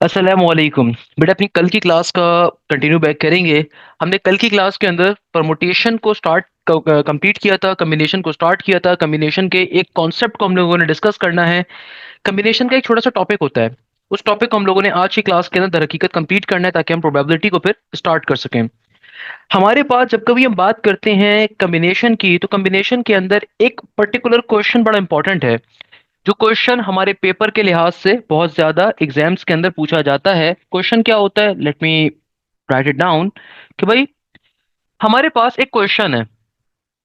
अस्सलामुअलैकुम। बेटा अपनी कल की क्लास का कंटिन्यू बैक करेंगे। हमने कल की क्लास के अंदर परमुटेशन को स्टार्ट कंप्लीट किया था, कम्बिनेशन को स्टार्ट किया था। कम्बिनेशन के एक कॉन्सेप्ट को हम लोगों ने डिस्कस करना है। कम्बिनेशन का एक छोटा सा टॉपिक होता है, उस टॉपिक को हम लोगों ने आज की क्लास के अंदर दर हकीकत कंप्लीट करना है ताकि हम प्रोबेबिलिटी को फिर स्टार्ट कर सकें। हमारे पास जब कभी हम बात करते हैं कम्बिनेशन की, तो कम्बिनेशन के अंदर एक पर्टिकुलर क्वेश्चन बड़ा इंपॉर्टेंट है, जो क्वेश्चन हमारे पेपर के लिहाज से बहुत ज्यादा एग्जाम्स के अंदर पूछा जाता है। क्वेश्चन क्या होता है, let me right it down. कि भाई हमारे पास एक क्वेश्चन है,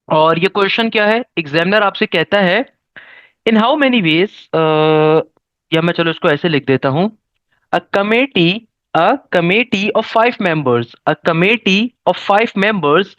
और ये क्वेश्चन क्या है, एग्जामिनर आपसे कहता है इन हाउ मेनी वेज, या मैं चलो इसको ऐसे लिख देता हूं। A committee, a committee of five members, a committee of five members,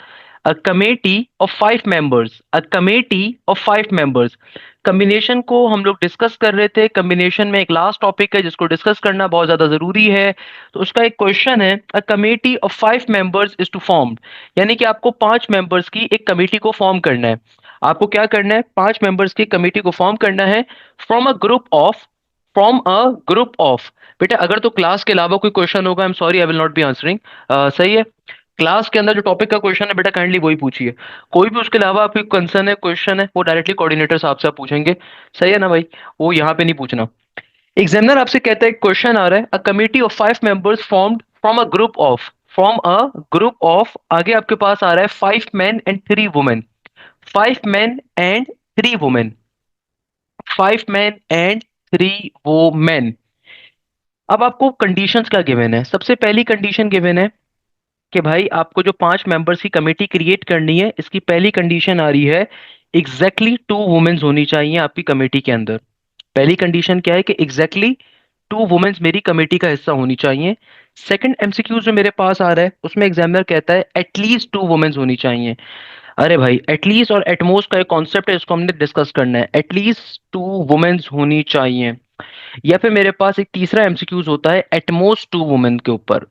a committee of five members, a committee of five members। Combination को हम लोग डिस्कस कर रहे थे। कम्बिनेशन में एक लास्ट टॉपिक है जिसको डिस्कस करना बहुत ज्यादा जरूरी है। तो उसका एक क्वेश्चन है, a committee of five members is to form. यानी कि आपको पांच मेंबर्स की एक कमेटी को फॉर्म करना है। आपको क्या करना है, पांच मेंबर्स की कमेटी को फॉर्म करना है फ्रॉम अ ग्रुप ऑफ। बेटा अगर तो क्लास के अलावा कोई क्वेश्चन होगा, I am sorry, I will not be answering. सही है। क्लास के अंदर जो टॉपिक का क्वेश्चन है बेटा काइंडली वही पूछिए। कोई भी उसके अलावा आपकी कंसर्न है, क्वेश्चन है, वो डायरेक्टली कोऑर्डिनेटर साहब से आप पूछेंगे। सही है ना भाई, वो यहाँ पे नहीं पूछना। एग्जामिनर आपसे कहता है, क्वेश्चन आ रहा है, a committee of five members formed from a group of, आगे आपके पास आ रहा है five man and three women. Five man and three women. Five man and three women. अब आपको कंडीशंस क्या गिवन है, सबसे पहली कंडीशन गिवन है कि भाई आपको जो पांच मेंबर्स की कमेटी क्रिएट करनी है, इसकी पहली कंडीशन आ रही है, एग्जैक्टली टू वुमेन्स होनी चाहिए आपकी कमेटी के अंदर। पहली कंडीशन क्या है कि एग्जैक्टली टू वुमेन्स मेरी कमेटी का हिस्सा होनी चाहिए। सेकंड एमसीक्यू जो मेरे पास आ रहा है उसमें एग्जामिनर कहता है एटलीस्ट टू वुमेन्स होनी चाहिए। अरे भाई एटलीस्ट और एटमोस्ट का एक कॉन्सेप्ट है, इसको हमने डिस्कस करना है। एटलीस्ट टू वुमेन्स होनी चाहिए। या फिर मेरे पास एक तीसरा एमसीक्यूज होता है एटमोस्ट टू वुमेन के ऊपर।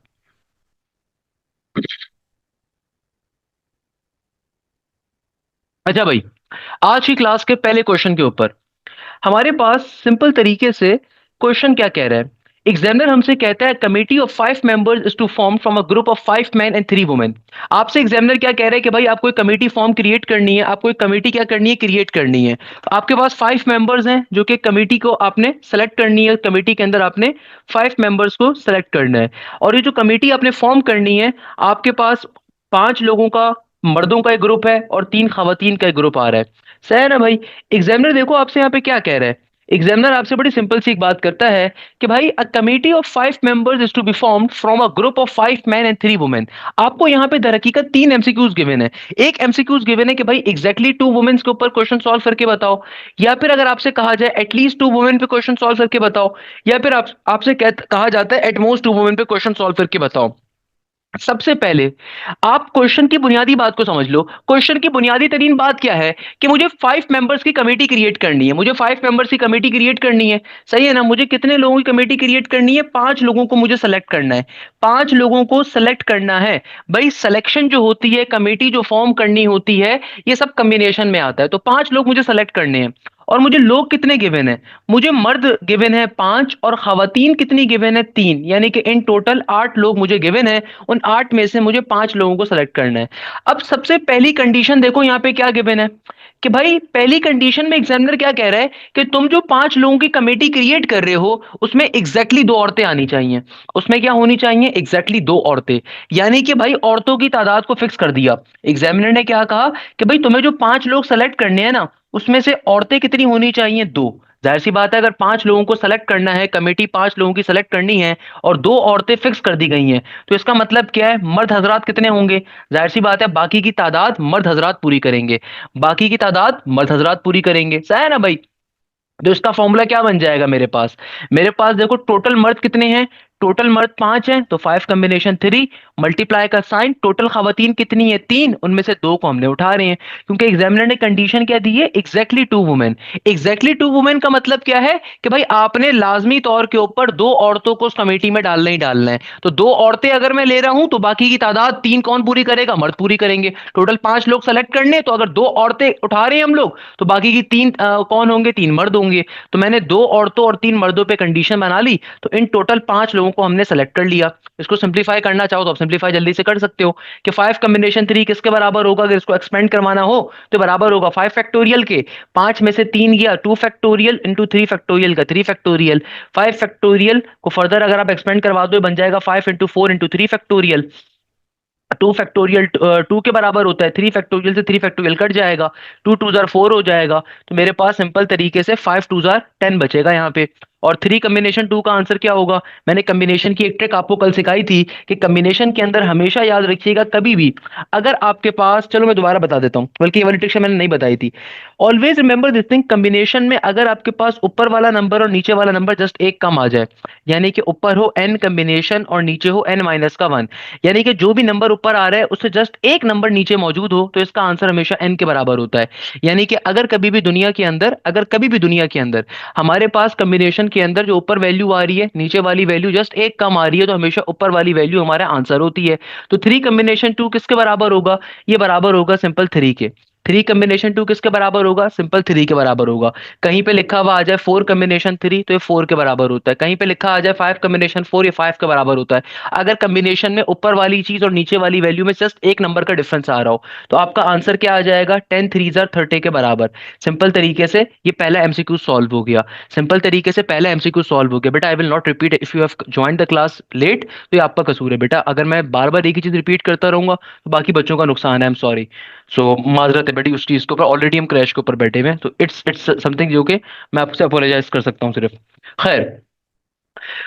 अच्छा भाई, आज की क्लास के पहले क्वेश्चन के ऊपर हमारे पास सिंपल तरीके से क्वेश्चन क्या कह रहा है। एग्जामिनर हमसे कहता है committee of five members is to form from a group of five man and three women. आपसे एग्जामिनर क्या कह रहा है कि भाई आपको एक कमेटी फॉर्म क्रिएट करनी है, आपको एक कमेटी क्या करनी है, क्रिएट करनी है। तो आपके पास फाइव मेंबर्स हैं जो कि कमेटी को आपने सेलेक्ट करनी है। कमेटी के अंदर आपने फाइव मेंबर्स को सेलेक्ट करना है, और ये जो कमेटी आपने फॉर्म करनी है, आपके पास पांच लोगों का, मर्दों का एक ग्रुप है और तीन खवातीन का एक ग्रुप आ रहा है। सही है ना भाई। एग्जामिनर देखो आपसे यहाँ पे क्या कह रहा है। एग्जामिनर आपसे बड़ी सिंपल सी एक बात करता है कि भाई a committee of five members is to be formed from a group of five man and three women. आपको यहाँ पे दर हकीकत तीन एमसीक्यूज गिवन है। एक एमसीक्यूज गिवन है कि भाई एग्जैक्टली टू वुमेन्स के ऊपर क्वेश्चन सॉल्व करके बताओ, या फिर अगर आपसे कहा जाए एटलीस्ट टू वुमेन पे क्वेश्चन सॉल्व करके बताओ, या फिर आपसे कहा जाता है एटमोस्ट टू वुमेन पे क्वेश्चन सॉल्व करके बताओ। सबसे पहले आप क्वेश्चन की बुनियादी बात को समझ लो। क्वेश्चन की बुनियादी तरीन बात क्या है कि मुझे फाइव मेंबर्स की कमेटी क्रिएट करनी है। मुझे फाइव मेंबर्स की कमेटी क्रिएट करनी है। सही है ना। मुझे कितने लोगों की कमेटी क्रिएट करनी है, पांच लोगों को मुझे सेलेक्ट करना है। पांच लोगों को सेलेक्ट करना है। भाई सिलेक्शन जो होती है, कमेटी जो फॉर्म करनी होती है, ये सब कॉम्बिनेशन में आता है। तो पांच लोग मुझे सेलेक्ट करने हैं, और मुझे लोग कितने गिवन है, मुझे मर्द गिवन है पांच और खवातीन कितनी गिवन है, तीन। यानी कि इन टोटल आठ लोग मुझे गिवन है। उन आठ में से मुझे पांच लोगों को सेलेक्ट करना है। अब सबसे पहली कंडीशन देखो यहाँ पे क्या गिवन है कि भाई पहली कंडीशन में एग्जामिनर क्या कह रहा है कि तुम जो पांच लोगों की कमेटी क्रिएट कर रहे हो, उसमें एग्जैक्टली दो औरतें आनी चाहिए। उसमें क्या होनी चाहिए, एग्जैक्टली दो औरतें। यानी कि भाई औरतों की तादाद को फिक्स कर दिया। एग्जामिनर ने क्या कहा कि भाई तुम्हें जो पांच लोग सेलेक्ट करने हैं ना, उसमें से औरतें कितनी होनी चाहिए, दो। जाहिर सी बात है, अगर पांच लोगों को सेलेक्ट करना है, कमेटी पांच लोगों की सेलेक्ट करनी है, और दो औरतें फिक्स कर दी गई हैं, तो इसका मतलब क्या है, मर्द हजरात कितने होंगे। जाहिर सी बात है बाकी की तादाद मर्द हजरात पूरी करेंगे। बाकी की तादाद मर्द हजरात पूरी करेंगे। सही है ना भाई। तो इसका फॉर्मूला क्या बन जाएगा मेरे पास देखो टोटल मर्द कितने हैं, टोटल मर्द पांच हैं, तो फाइव कॉम्बिनेशन थ्री, मल्टीप्लाई का साइन, टोटल खवातीन कितनी है, तीन। उनमें से दो को हमने उठा रहे हैं, क्योंकि एग्जामिनर ने कंडीशन क्या दी है, exactly two women. Exactly two women का मतलब क्या है कि भाई आपने लाजमी तौर के ऊपर दो औरतों को उस कमेटी में डालना ही डालना है। तो दो औरतें अगर मैं ले रहा हूं, तो बाकी की तादाद तीन कौन पूरी करेगा, मर्द पूरी करेंगे। टोटल पांच लोग सेलेक्ट करने, तो अगर दो औरतें उठा रहे हैं हम लोग, तो बाकी की तीन कौन होंगे, तीन मर्द होंगे। तो मैंने दो औरतों और तीन मर्दों पे कंडीशन बना ली, तो इन टोटल पांच लोगों लोगों को हमने सेलेक्ट कर लिया। इसको सिंप्लीफाई करना चाहो तो आप सिंप्लीफाई जल्दी से कर सकते हो कि 5 कॉम्बिनेशन 3 किसके बराबर होगा, अगर इसको एक्सपेंड करवाना हो तो बराबर होगा 5 फैक्टोरियल के, 5 में से 3 गया 2 फैक्टोरियल इंटू 3 फैक्टोरियल का 3 फैक्टोरियल, 5 फैक्टोरियल को फर्दर अगर आप एक्सपेंड करवा दो बन जाएगा 5 इंटू 4 इंटू 3 फैक्टोरियल। 2 फैक्टोरियल 2 के बराबर होता है, 3 फैक्टोरियल से 3 फैक्टोरियल कट जाएगा, 2 टू जार 4 हो जाएगा, तो मेरे पास सिंपल तरीके से 5 टू जार 10 बचेगा यहाँ पे। और 3 कॉम्बिनेशन 2 का आंसर क्या होगा, मैंने कॉम्बिनेशन की एक ट्रिक आपको कल सिखाई थी कि कॉम्बिनेशन के अंदर हमेशा याद रखिएगा कभी भी अगर आपके पास, चलो मैं दोबारा बता देता हूँ, बल्कि ये वाली ट्रिक मैंने नहीं बताई थी। Always remember this thing, combination में अगर आपके पास ऊपर वाला नंबर और नीचे वाला नंबर जस्ट एक कम आ जाए, यानी कि ऊपर हो n कॉम्बिनेशन और नीचे हो n माइनस का 1, यानी कि जो भी नंबर ऊपर आ रहा है उससे जस्ट एक नंबर नीचे मौजूद हो, तो इसका आंसर हमेशा n के बराबर होता है। यानी कि अगर कभी भी दुनिया के अंदर, अगर कभी भी दुनिया के अंदर हमारे पास कॉम्बिनेशन के अंदर जो ऊपर वैल्यू आ रही है नीचे वाली वैल्यू जस्ट एक कम आ रही है, तो हमेशा ऊपर वाली वैल्यू हमारा आंसर होती है। तो 3 कॉम्बिनेशन 2 किसके बराबर होगा, ये बराबर होगा सिंपल 3 के। 3 कॉम्बिनेशन 2 किसके बराबर होगा, सिंपल 3 के बराबर होगा। कहीं पे लिखा हुआ आ जाए 4 कॉम्बिनेशन 3 तो ये 4 के बराबर होता है, कहीं पे लिखा आ जाए 5 कॉम्बिनेशन 4 ये 5 के बराबर होता है। अगर कॉम्बिनेशन में ऊपर वाली चीज और नीचे वाली वैल्यू में जस्ट एक नंबर का डिफरेंस आ रहा हो, तो आपका आंसर क्या आ जाएगा, 10 3 जार 30 के बराबर। सिंपल तरीके से ये पहला एमसीक्यू सॉल्व हो गया, सिंपल तरीके से पहला एमसीक्यू सॉल्व हो गया। बेटा I will not repeat, if you have joined the class late तो ये आपका कसूर है बेटा, अगर मैं बार बार एक ही चीज रिपीट करता रहूंगा तो बाकी बच्चों का नुकसान है, आई एम सॉरी। सो माजरत है बेटी उस चीज के ऊपर, ऑलरेडी हम क्रैश के ऊपर बैठे हुए हैं, तो इट्स समथिंग जो कि मैं आपसे अपोलोजाइज कर सकता हूँ सिर्फ। खैर,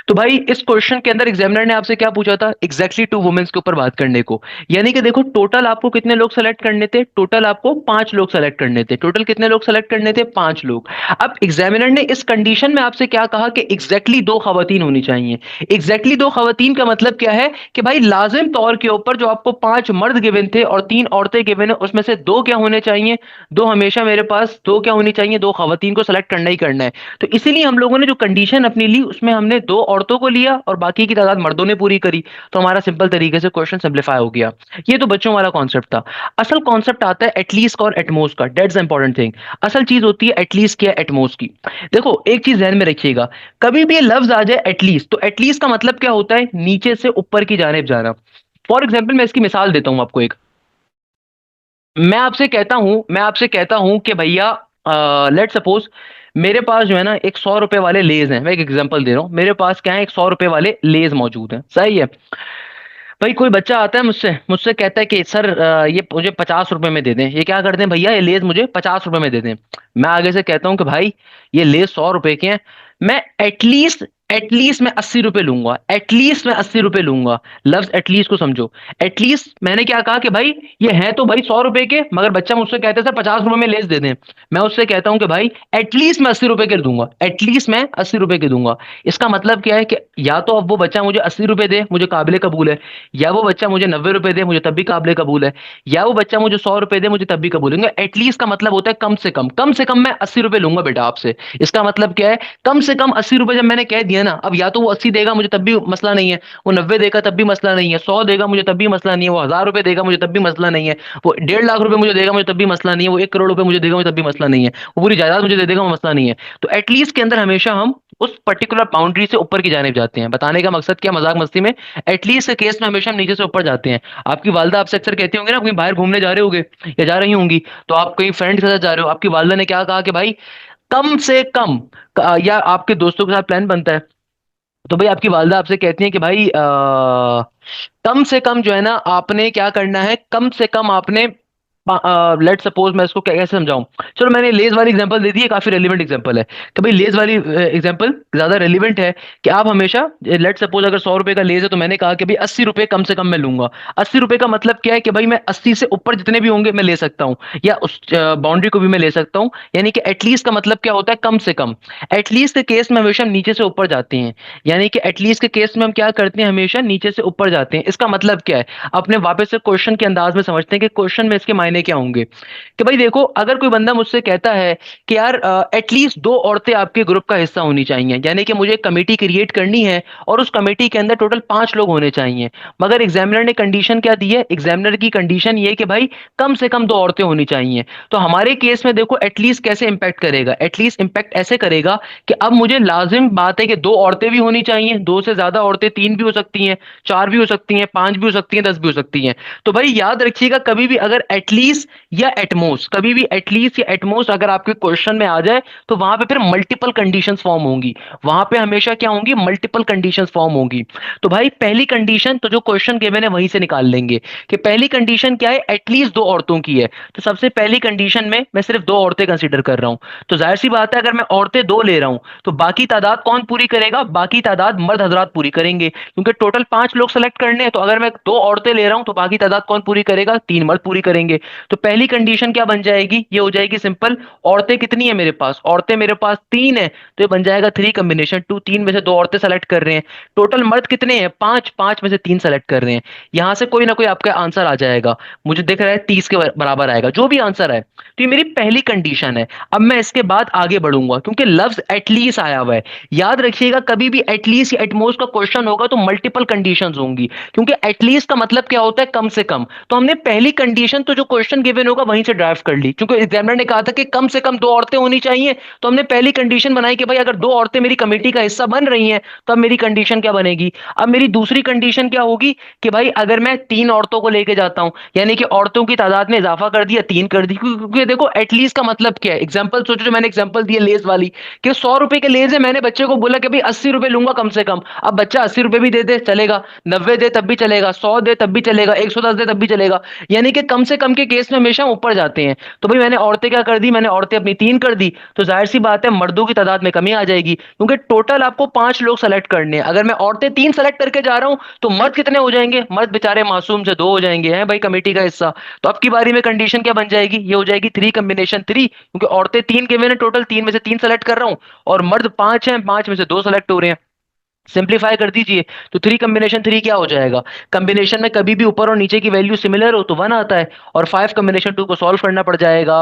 तो भाई इस क्वेश्चन के अंदर एग्जामिनर ने आपसे क्या पूछा था, एग्जैक्टली टू वुमेन्स के ऊपर बात करने को। यानी कि देखो टोटल आपको कितने लोग सेलेक्ट करने थे, टोटल आपको 5 लोग सेलेक्ट करने थे, टोटल कितने लोग सेलेक्ट करने थे, 5 लोग। अब एग्जामिनर ने इस कंडीशन में आपसे क्या कहा कि एग्जैक्टली 2 खवातीन होनी चाहिए। एग्जैक्टली 2 खवातीन का मतलब क्या है कि भाई लाजिम तौर के ऊपर जो आपको 5 मर्द गिवन थे और 3 औरतें गिवन है उसमें से 2 क्या होने चाहिए, 2 हमेशा मेरे पास 2 क्या होनी चाहिए, 2 खवातीन को सेलेक्ट करना ही करना है। तो इसीलिए हम लोगों ने जो कंडीशन अपनी ली उसमें हमने 2 औरतों को लिया और बाकी की तादाद मर्दों ने पूरी करी, तो हमारा सिंपल तरीके से क्वेश्चन सिंप्लीफाई हो गया। ये तो बच्चों वाला कॉन्सेप्ट था। असल कॉन्सेप्ट आता है एटलीस्ट और एटमोस्ट का, दैट्स इंपॉर्टेंट थिंग। असल चीज होती है एटलीस्ट की एटमोस्ट की। देखो एक चीज ध्यान में रखिएगा, कभी भी ये लफ्ज आ जाए एटलीस्ट, तो एटलीस्ट का मतलब क्या होता है, नीचे से ऊपर की जानिब जाना। फॉर एग्जाम्पल मैं इसकी मिसाल देता हूं आपको एक, मैं आपसे कहता हूं कि भैया लेट सपोज मेरे पास जो है ना एक 100 रुपए वाले लेज हैं, मैं एक एग्जांपल दे रहा हूं, मेरे पास क्या है एक 100 रुपए वाले लेज मौजूद हैं, सही है। भाई कोई बच्चा आता है मुझसे मुझसे कहता है कि सर ये मुझे 50 रुपए में दे दें, ये क्या कर दें भैया, ये लेज मुझे 50 रुपए में दे दें। मैं आगे से कहता हूँ कि भाई ये लेज 100 रुपए के हैं, मैं एटलीस्ट एटलीस्ट मैं 80 रुपए लूंगा, एटलीस्ट मैं 80 रुपए लूंगा। लफ्ज एटलीस्ट को समझो, एटलीस्ट मैंने क्या कहा कि भाई ये है तो भाई 100 रुपए के, मगर बच्चा मुझसे कहता है सर 50 रुपए में लेस दे दें। मैं उससे कहता हूं कि भाई एटलीस्ट मैं 80 रुपए के दूंगा, एटलीस्ट मैं 80 रुपए के दूंगा। इसका मतलब क्या है कि या तो अब वो बच्चा मुझे 80 रुपए दे, मुझे काबिल कबूल है, या वो बच्चा मुझे 90 रुपए दे, मुझे तब भी काबिल कबूल है, या वो बच्चा मुझे 100 रुपए दे, मुझे तब भी कबूल है। एटलीस्ट का मतलब होता है कम से कम, कम से कम मैं 80 रुपए लूंगा बेटा आपसे। इसका मतलब क्या है, कम से कम 80 रुपए जब मैंने कह दिया ना, अब या तो वो 80 देगा मुझे तब भी मसला नहीं है, वो 90 देगा तब भी मसला नहीं है, 100 देगा मुझे तब भी मसला नहीं है, वो 1000 रुपए देगा मुझे तब भी मसला नहीं है, वो 1.5 लाख रुपए मुझे देगा मुझे तब भी मसला नहीं है, वो 1 करोड़ रुपए मुझे देगा मुझे तब भी मसला नहीं है, वो पूरी जायदाद मुझे दे देगा वो मसला नहीं है। तो एटलीस्ट के अंदर हमेशा हम उस पर्टिकुलर बाउंड्री से ऊपर की जानिब जाते हैं। बताने का मकसद क्या, मजाक मस्ती में, एटलीस्ट के केस में हमेशा हम नीचे से ऊपर जाते हैं। आपकी वालदा आपसे अक्सर कहती होंगे ना, कहीं बाहर घूमने जा रहे होगे या जा रही होंगी, तो आप कहीं फ्रेंड के साथ जा रहे हो, आपकी वालदा ने क्या कहा कि भाई कम से कम, या आपके दोस्तों के साथ प्लान बनता है, तो भाई आपकी वालदा आपसे कहती है कि भाई कम से कम जो है ना आपने क्या करना है, कम से कम आपने लेट सपोज, मैं इसको कैसे समझाऊं, चलो मैंने लेज वाली एग्जांपल दे दी है, काफी रेलिवेंट एग्जांपल है, कि भाई लेज वाली एग्जांपल ज्यादा रेलिवेंट है कि आप हमेशा लेट सपोज अगर 100 रुपए का लेज है तो मैंने कहा कि भाई 80 रुपए कम से कम मैं लूंगा। 80 रुपए का मतलब क्या है कि भाई मैं 80 से ऊपर जितने भी होंगे मैं ले सकता हूँ, या उस बाउंड्री को भी मैं ले सकता हूँ। यानी कि एटलीस्ट का मतलब क्या होता है, कम से कम। एटलीस्ट के केस में हमेशा हम नीचे से ऊपर जाते हैं, यानी कि एटलीस्ट के केस में हम क्या करते हैं, हमेशा नीचे से ऊपर जाते हैं। इसका मतलब क्या है, अपने वापस से क्वेश्चन के अंदाज में समझते हैं कि क्वेश्चन में इसके मायने क्या होंगे कि भाई देखो, अगर कोई बंदा मुझसे कहता है कि यार एटलीस्ट दो औरतें आपके ग्रुप का हिस्सा होनी चाहिए, यानी कि मुझे एक कमेटी क्रिएट करनी है और उस कमेटी के अंदर टोटल 5 लोग होने चाहिए, मगर एग्जामिनर ने कंडीशन क्या दी है? एग्जामिनर की कंडीशन ये है कि भाई कम से कम दो औरतें होनी चाहिए। तो हमारे केस में देखो एटलीस्ट कैसे इंपैक्ट करेगा? एटलीस्ट इंपैक्ट ऐसे करेगा कि अब मुझे लाजिम बात है कि दो औरतें भी होनी चाहिए, दो से ज्यादा औरतें, तीन भी हो सकती हैं, चार भी हो सकती हैं, पांच भी हो सकती हैं, 10 भी हो सकती हैं। तो भाई याद रखिएगा, कभी भी अगर एटलीस्ट या एटमोस्ट, कभी भी एटलीस्ट या एटमोस्ट अगर आपके क्वेश्चन में आ जाए तो वहां पे फिर मल्टीपल कंडीशंस फॉर्म होंगी, वहां पे हमेशा क्या होंगी? मल्टीपल कंडीशंस फॉर्म होंगी। तो भाई पहली कंडीशन तो जो क्वेश्चन गिवन है वहीं से निकाल लेंगे कि पहली कंडीशन क्या है? एटलीस्ट दो औरतों की है। तो सबसे पहली कंडीशन में मैं सिर्फ दो औरतें कंसीडर कर रहा हूं, तो जाहिर सी बात है अगर मैं औरतें दो ले रहा हूं तो बाकी तादाद कौन पूरी करेगा? बाकी तादाद मर्द हजरात पूरी करेंगे, क्योंकि टोटल 5 लोग सेलेक्ट करने हैं। तो अगर मैं दो औरतें ले रहा हूं तो बाकी तादाद कौन पूरी करेगा? तीन मर्द पूरी करेंगे। तो पहली कंडीशन क्या बन जाएगी? ये हो जाएगी सिंपल, औरतें कितनी है मेरे पास? औरतें मेरे पास तीन है, तो ये बन जाएगा थ्री कॉम्बिनेशन टू, तीन में से दो औरतें सेलेक्ट कर रहे हैं। टोटल मर्द कितने हैं? पांच, पांच में से तीन सेलेक्ट कर रहे हैं। यहां से कोई ना कोई आपका आंसर आ जाएगा, मुझे दिख रहा है 30 के बराबर आएगा जो भी आंसर है। तो ये मेरी पहली कंडीशन है। अब मैं इसके बाद आगे बढ़ूंगा क्योंकि लफ्ज एटलीस्ट आया हुआ है। याद रखिएगा, कभी भी एटलीस्ट या एटमोस्ट का क्वेश्चन होगा तो मल्टीपल कंडीशंस होंगी, क्योंकि एटलीस्ट का मतलब क्या होता है? कम से कम। तो हमने पहली कंडीशन तो जो क्वेश्चन गिवन होगा वहीं से ड्राइव कर ली, क्योंकि एग्जामिनर ने कहा था कि कम से कम दो औरतें होनी चाहिए। तो हमने पहली कंडीशन बनाई कि भाई अगर दो औरतें मेरी कमेटी का हिस्सा बन रही हैं तो अब मेरी कंडीशन क्या बनेगी? अब मेरी दूसरी कंडीशन क्या होगी कि भाई अगर मैं तीन औरतों को लेके जाता हूं, यानी कि औरतों की तादाद में इजाफा कर दिया, तीन कर दी, क्योंकि देखो एटलीस्ट का मतलब क्या है? एग्जांपल सोचो, जो मैंने एग्जांपल दिया लेज वाली, कि 100 रुपए के लेज है, मैंने बच्चे को बोला कि भाई 80 रुपए लूंगा कम से कम। अब बच्चा 80 रुपए भी दे दे चलेगा, 90 दे तब भी चलेगा, 100 दे तब भी चलेगा, 110 दे तब भी चलेगा, यानी कि कम से कम के केस में हमेशा ऊपर जाते हैं। तो भाई मैंने औरतें क्या कर दी? मैंने औरतें अपनी तीन कर दी, तो जाहिर सी बात है मर्दों की तादाद में कमी आ जाएगी, क्योंकि टोटल आपको 5 लोग सेलेक्ट करने हैं। अगर मैं औरतें तीन सेलेक्ट करके जा रहा हूं तो मर्द कितने हो जाएंगे? मर्द बेचारे मासूम से दो हो जाएंगे, हैं भाई कमेटी का हिस्सा। तो अब की बारी में कंडीशन क्या बन जाएगी? ये हो जाएगी थ्री कॉम्बिनेशन थ्री, क्योंकि औरतें तीन के मैंने टोटल तीन में से तीन सेलेक्ट कर रहा हूं और मर्द पांच हैं, पांच में से दो सेलेक्ट हो रहे हैं। सिंप्लीफाई कर दीजिए तो थ्री कॉम्बिनेशन थ्री क्या हो जाएगा? कॉम्बिनेशन में कभी भी ऊपर और नीचे की वैल्यू सिमिलर हो तो वन आता है, और फाइव कॉम्बिनेशन टू को सॉल्व करना पड़ जाएगा।